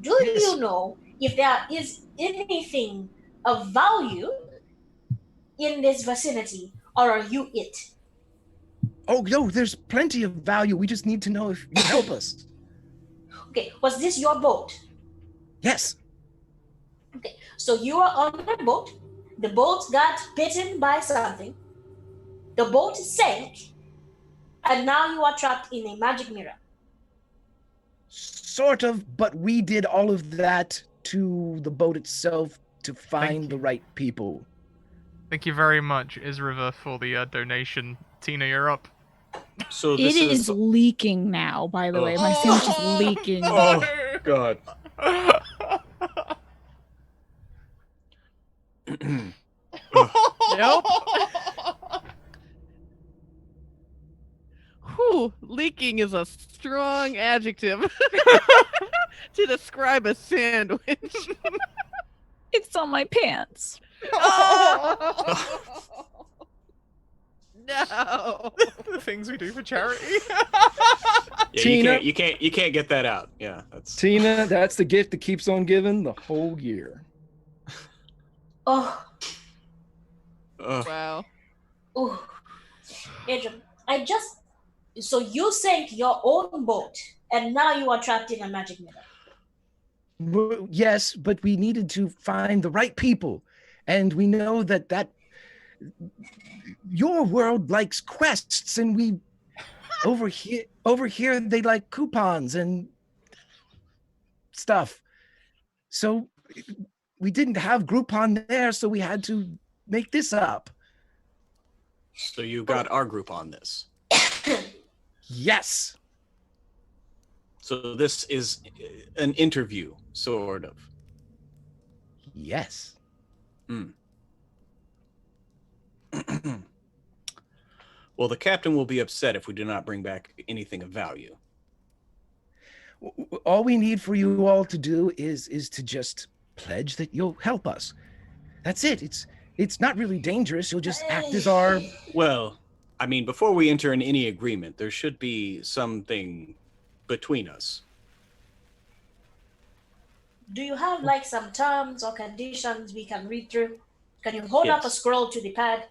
Do Yes. you know if there is anything of value in this vicinity, or are you it? Oh, no, there's plenty of value. We just need to know if you help us. Okay, was this your boat? Yes. Okay, so you are on a boat. The boat got bitten by something. The boat sank, and now you are trapped in a magic mirror. Sort of, but we did all of that to the boat itself to find the right people. Thank you very much, Isriva, for the donation. Tina, you're up. So It this is leaking now, by the way. My sandwich is leaking. Oh, God. Nope. Whew, leaking is a strong adjective to describe a sandwich. It's on my pants. No. The things we do for charity. Yeah, Tina? you can't get that out. Yeah, that's Tina, that's the gift that keeps on giving the whole year. Oh, Wow. oh. Adrian, so you sank your own boat, and now you are trapped in a magic mirror. Well, yes, but we needed to find the right people. And we know that your world likes quests, and we over here they like coupons and stuff. So we didn't have Groupon there, so we had to make this up. so you got our group on this. Yes. So this is an interview, sort of. Yes. Well, the captain will be upset if we do not bring back anything of value. All we need for you all to do is to just pledge that you'll help us. That's it. It's not really dangerous. You'll just act as our... Well, I mean, before we enter in any agreement, there should be something between us. Do you have like some terms or conditions we can read through? Can you hold up a Yes. scroll to the pad?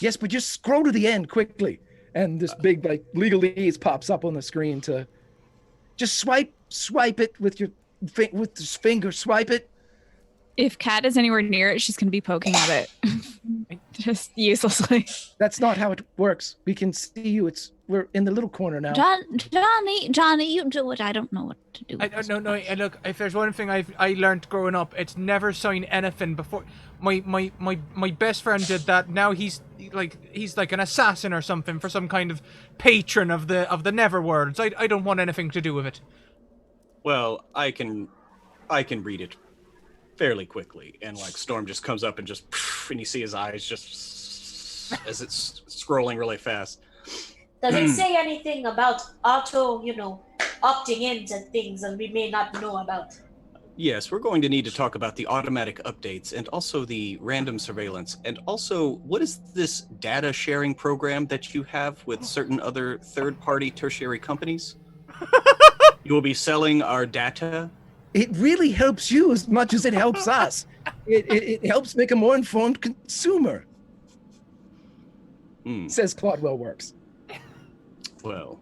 Yes, but just scroll to the end quickly. And this big like legalese pops up on the screen to just swipe it with your finger, swipe it. If Kat is anywhere near it, she's going to be poking at it. Just uselessly. That's not how it works. We can see you. We're in the little corner now. Johnny, you do it. I don't know what to do. No. Look, if there's one thing I learned growing up, it's never sign anything before. My best friend did that. Now he's like an assassin or something for some kind of patron of the Neverworlds. I don't want anything to do with it. Well, I can read it fairly quickly, and like Storm just comes up and just, and you see his eyes just as it's scrolling really fast. Does it say anything about auto, opting into things that we may not know about? Yes, we're going to need to talk about the automatic updates and also the random surveillance. And also, what is this data sharing program that you have with certain other third-party tertiary companies? You will be selling our data? It really helps you as much as it helps us. It helps make a more informed consumer, says Claudwell Works. Well.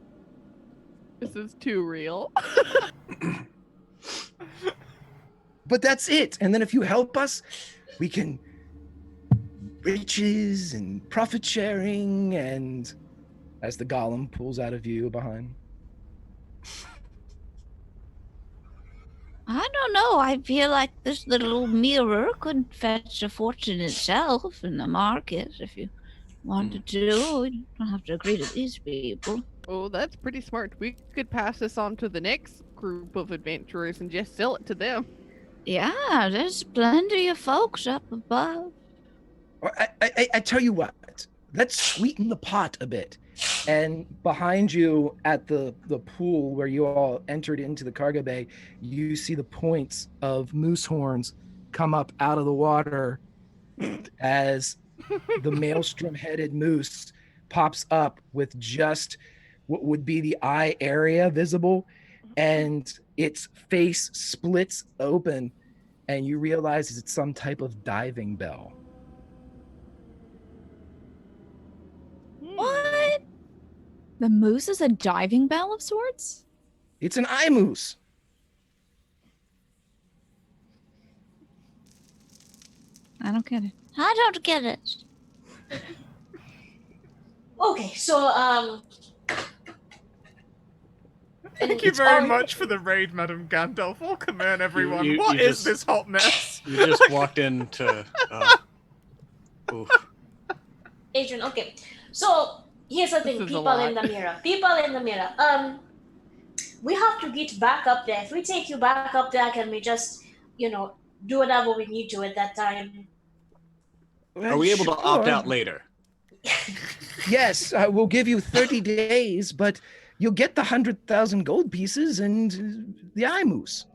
This is too real. But that's it. And then if you help us, we can riches and profit sharing, and as the golem pulls out of you behind. I don't know. I feel like this little mirror could fetch a fortune itself in the market if you wanted to. You don't have to agree to these people. Oh, that's pretty smart. We could pass this on to the next group of adventurers and just sell it to them. Yeah, there's plenty of folks up above. I tell you what, let's sweeten the pot a bit. And behind you at the pool where you all entered into the cargo bay, you see the points of moose horns come up out of the water as the maelstrom-headed moose pops up with just what would be the eye area visible, and its face splits open, and you realize it's some type of diving bell. What? The moose is a diving bell of sorts? It's an eye moose. I don't get it. I don't get it. Okay, so Thank you very much for the raid, Madam Gandalf. Welcome in, everyone. What is this hot mess? You just walked into... oof. Adrian, okay. So here's the thing, people in the mirror. We have to get back up there. If we take you back up there, can we just, do whatever we need to at that time? Are we able to opt out later? Yes, we'll give you 30 days, but you'll get the 100,000 gold pieces and the eye moose.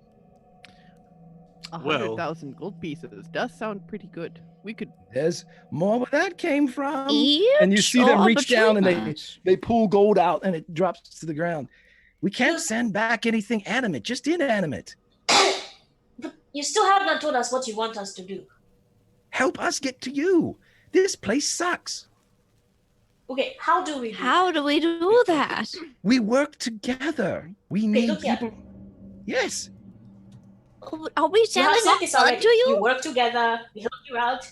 100,000 gold pieces does sound pretty good. We could. There's more where that came from. Each And you see them reach down and us. they pull gold out and it drops to the ground. We can't send back anything animate, just inanimate. But you still have not told us what you want us to do. Help us get to you. This place sucks. Okay, how do we do How do we do that? We work together. We need look here. people. Yes. Are we You selling have said our this blood already. to you? You work together. We help you out.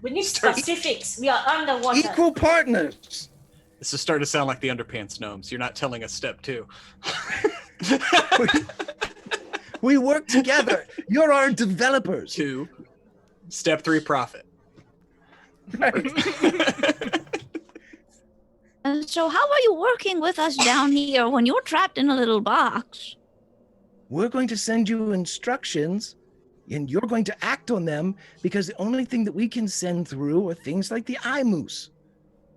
We need specifics. We are underwater. Equal partners. This is starting to sound like the Underpants Gnomes. You're not telling us step 2. We work together. You're our developers. 2. Step 3, profit. And so how are you working with us down here when you're trapped in a little box? We're going to send you instructions and you're going to act on them, because the only thing that we can send through are things like the eye moose.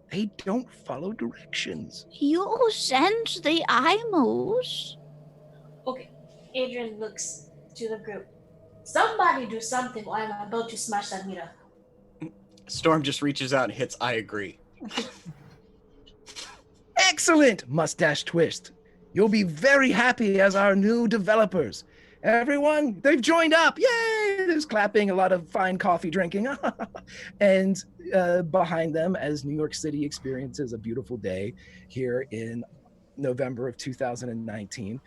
They don't follow directions. You sent the eye moose? Okay, Adrian looks to the group. Somebody do something or I'm about to smash that mirror. Storm just reaches out and hits I agree. Excellent, mustache twist. You'll be very happy as our new developers. everyone, they've joined up. Yay! There's clapping, a lot of fine coffee drinking. And behind them, as New York City experiences a beautiful day here in November of 2019,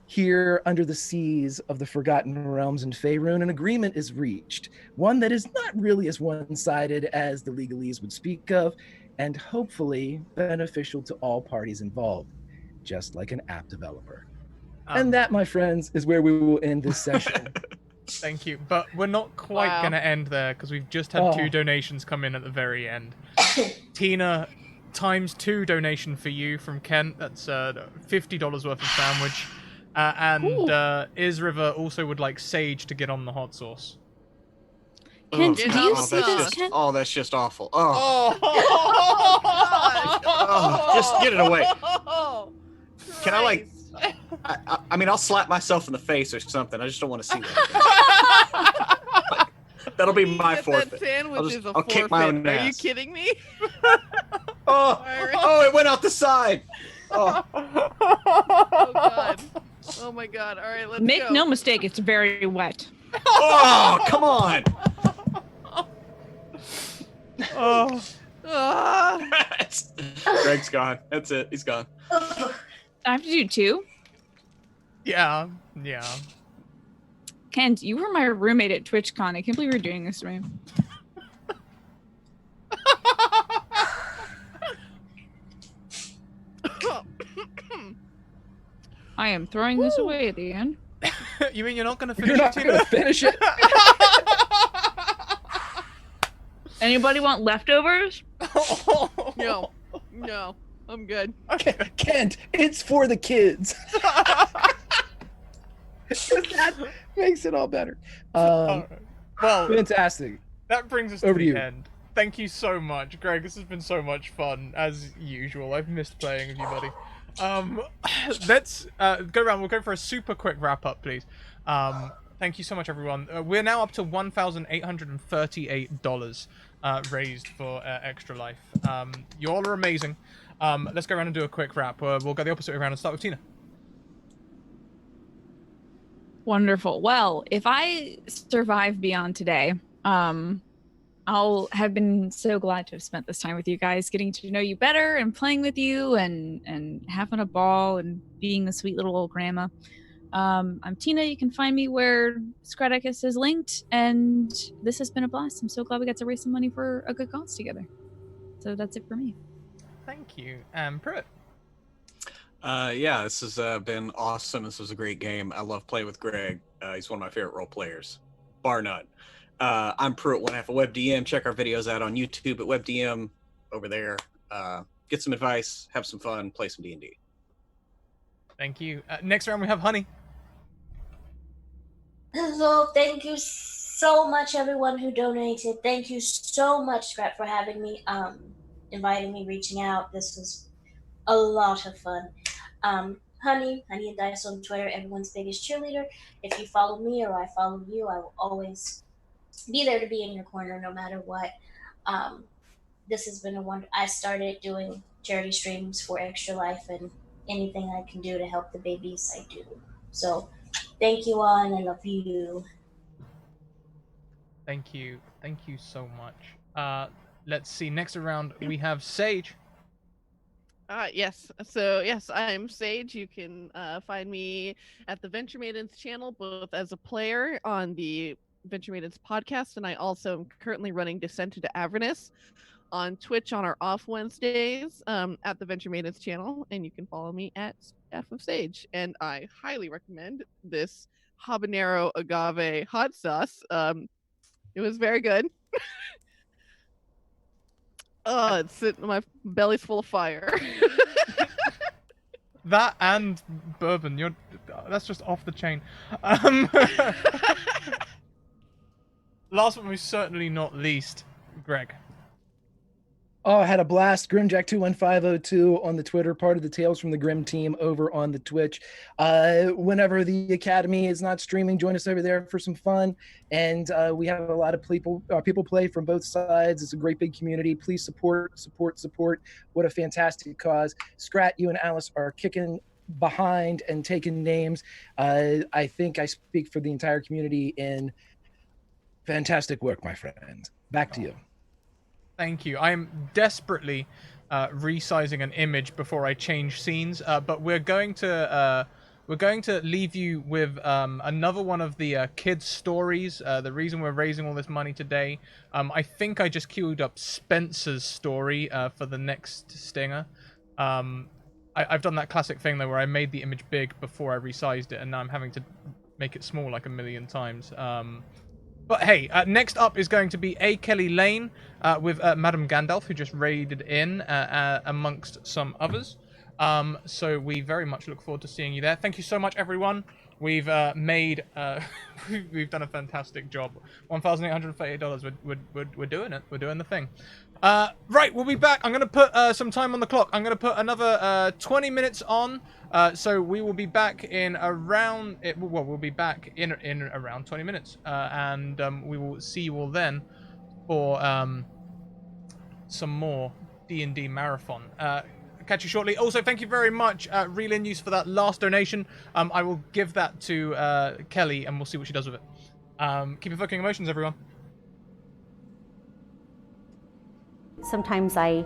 here under the seas of the Forgotten Realms in Faerun, an agreement is reached, one that is not really as one-sided as the legalese would speak of, and hopefully beneficial to all parties involved, just like an app developer. And that, my friends, is where we will end this session. Thank you, but we're not quite going to end there because we've just had 2 donations come in at the very end. Tina, ×2 donation for you from Kent. That's $50 worth of sandwich. And Is River also would like Sage to get on the hot sauce. Kent, do you see this, just, Kent? Oh, that's just awful. Oh, just get it away. Can I, like... I mean, I'll slap myself in the face or something. I just don't want to see that. That'll be my forfeit. That sandwich is a I'll kick my own ass. Are you kidding me? Oh, it went out the side. Oh God. Oh my God. All right, let's Make go. no mistake, it's very wet. Oh, come on. Greg's gone. That's it. He's gone. I have to do 2? Yeah. Kent, you were my roommate at TwitchCon. I can't believe you're doing this to me. I am throwing this away at the end. You mean you're not going to finish You're not going to finish it? Anybody want leftovers? No, I'm good. Kent, it's for the kids. That makes it all better. Well, fantastic. That brings us Over to to the you. end. Thank you so much, Greg. This has been so much fun, as usual. I've missed playing with you, buddy. Let's go around. We'll go for a super quick wrap up, please. Thank you so much, everyone. We're now up to $1,838 raised for Extra Life. You all are amazing. Let's go around and do a quick wrap. We'll go the opposite way around and start with Tina. Wonderful. Well, if I survive beyond today, I'll have been so glad to have spent this time with you guys, getting to know you better and playing with you and having a ball and being the sweet little old grandma. I'm Tina. You can find me where Scratticus is linked, and this has been a blast. I'm so glad we got to raise some money for a good cause together. So that's it for me. Thank you. Pruitt. Yeah, this has been awesome. This was a great game. I love playing with Greg. He's one of my favorite role players, bar none. I'm Pruitt, one half of WebDM. Check our videos out on YouTube at WebDM over there. Get some advice, have some fun, play some D&D. Thank you. Next round we have Honey. So thank you so much, everyone who donated. Thank you so much, Scrap, for having me, inviting me, reaching out. This was a lot of fun. Honey and Dice on Twitter, everyone's biggest cheerleader. If you follow me or I follow you, I will always be there to be in your corner no matter what. This has been a wonder. I started doing charity streams for Extra Life, and anything I can do to help the babies, I do. So thank you all, and I love you. Thank you so much. Let's see. Next round we have Sage. Yes. So yes, I'm Sage. You can find me at the Venture Maidens channel, both as a player on the Venture Maidens podcast, and I also am currently running Descent into Avernus on Twitch on our off Wednesdays at the Venture Maidens channel, and you can follow me at F of Sage. And I highly recommend this habanero agave hot sauce. It was very good. Oh, my belly's full of fire. That and bourbon, that's just off the chain. Last but most certainly not least, Greg. Oh, I had a blast. Grimjack21502 on the Twitter, part of the Tales from the Grim team over on the Twitch. Whenever the Academy is not streaming, join us over there for some fun. And we have a lot of people play from both sides. It's a great big community. Please support. What a fantastic cause. Scrat, you and Alice are kicking behind and taken names. I think I speak for the entire community in fantastic work, my friend. Back to you. Thank you. I am desperately resizing an image before I change scenes, but we're going to leave you with another one of the kids' stories. The reason we're raising all this money today. I think I just queued up Spencer's story for the next stinger. I've done that classic thing though, where I made the image big before I resized it, and now I'm having to make it small like a million times. But hey, next up is going to be A. Kelly Lane with Madam Gandalf, who just raided in amongst some others. So we very much look forward to seeing you there. Thank you so much, everyone. We've made, we've done a fantastic job. $1,838. We're doing it. We're doing the thing. Right, we'll be back. I'm going to put some time on the clock. I'm going to put another 20 minutes on. So we will be back in around, we'll be back in around 20 minutes. And we will see you all then for some more D&D marathon. Catch you shortly. Also, thank you very much, Real News, for that last donation. I will give that to Kelly, and we'll see what she does with it. Keep evoking emotions, everyone. Sometimes I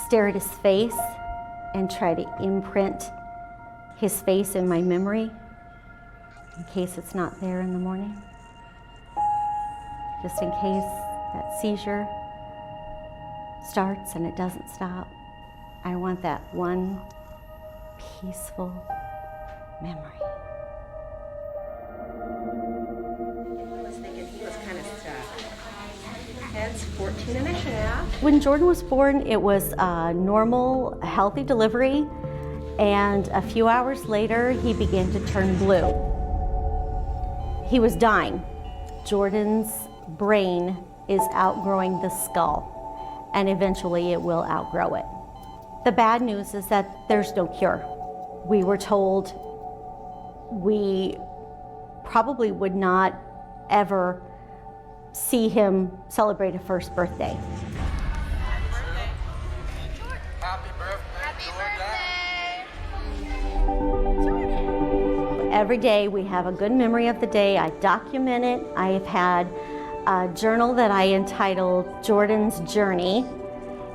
stare at his face and try to imprint his face in my memory in case it's not there in the morning. Just in case that seizure starts and it doesn't stop. I want that one peaceful memory. I was thinking he was kind of stuck. Head's 14 and a half. When Jordan was born, it was a normal, healthy delivery, and a few hours later, he began to turn blue. He was dying. Jordan's brain is outgrowing the skull, and eventually it will outgrow it. The bad news is that there's no cure. We were told we probably would not ever see him celebrate a first birthday. Happy Jordan! Every day we have a good memory of the day. I document it. I have had a journal that I entitled Jordan's Journey,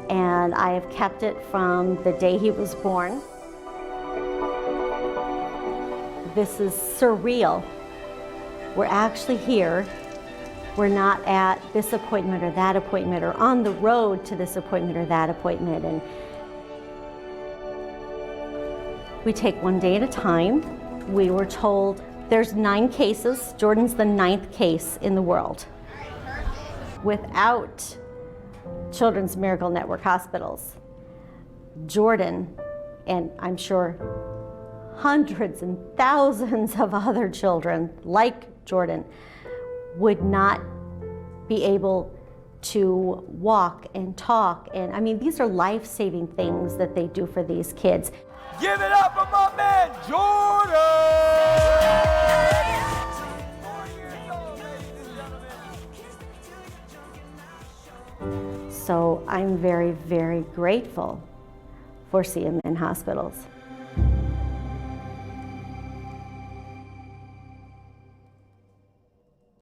and I have kept it from the day he was born. This is surreal. We're actually here. We're not at this appointment or that appointment, or on the road to this appointment or that appointment. And we take one day at a time. We were told there's 9 cases. Jordan's the 9th case in the world. Without Children's Miracle Network hospitals, Jordan, and I'm sure hundreds and thousands of other children like Jordan, would not be able to walk and talk. And I mean, these are life-saving things that they do for these kids. Give it up for my man, Jordan! So I'm very, very grateful for CMN hospitals.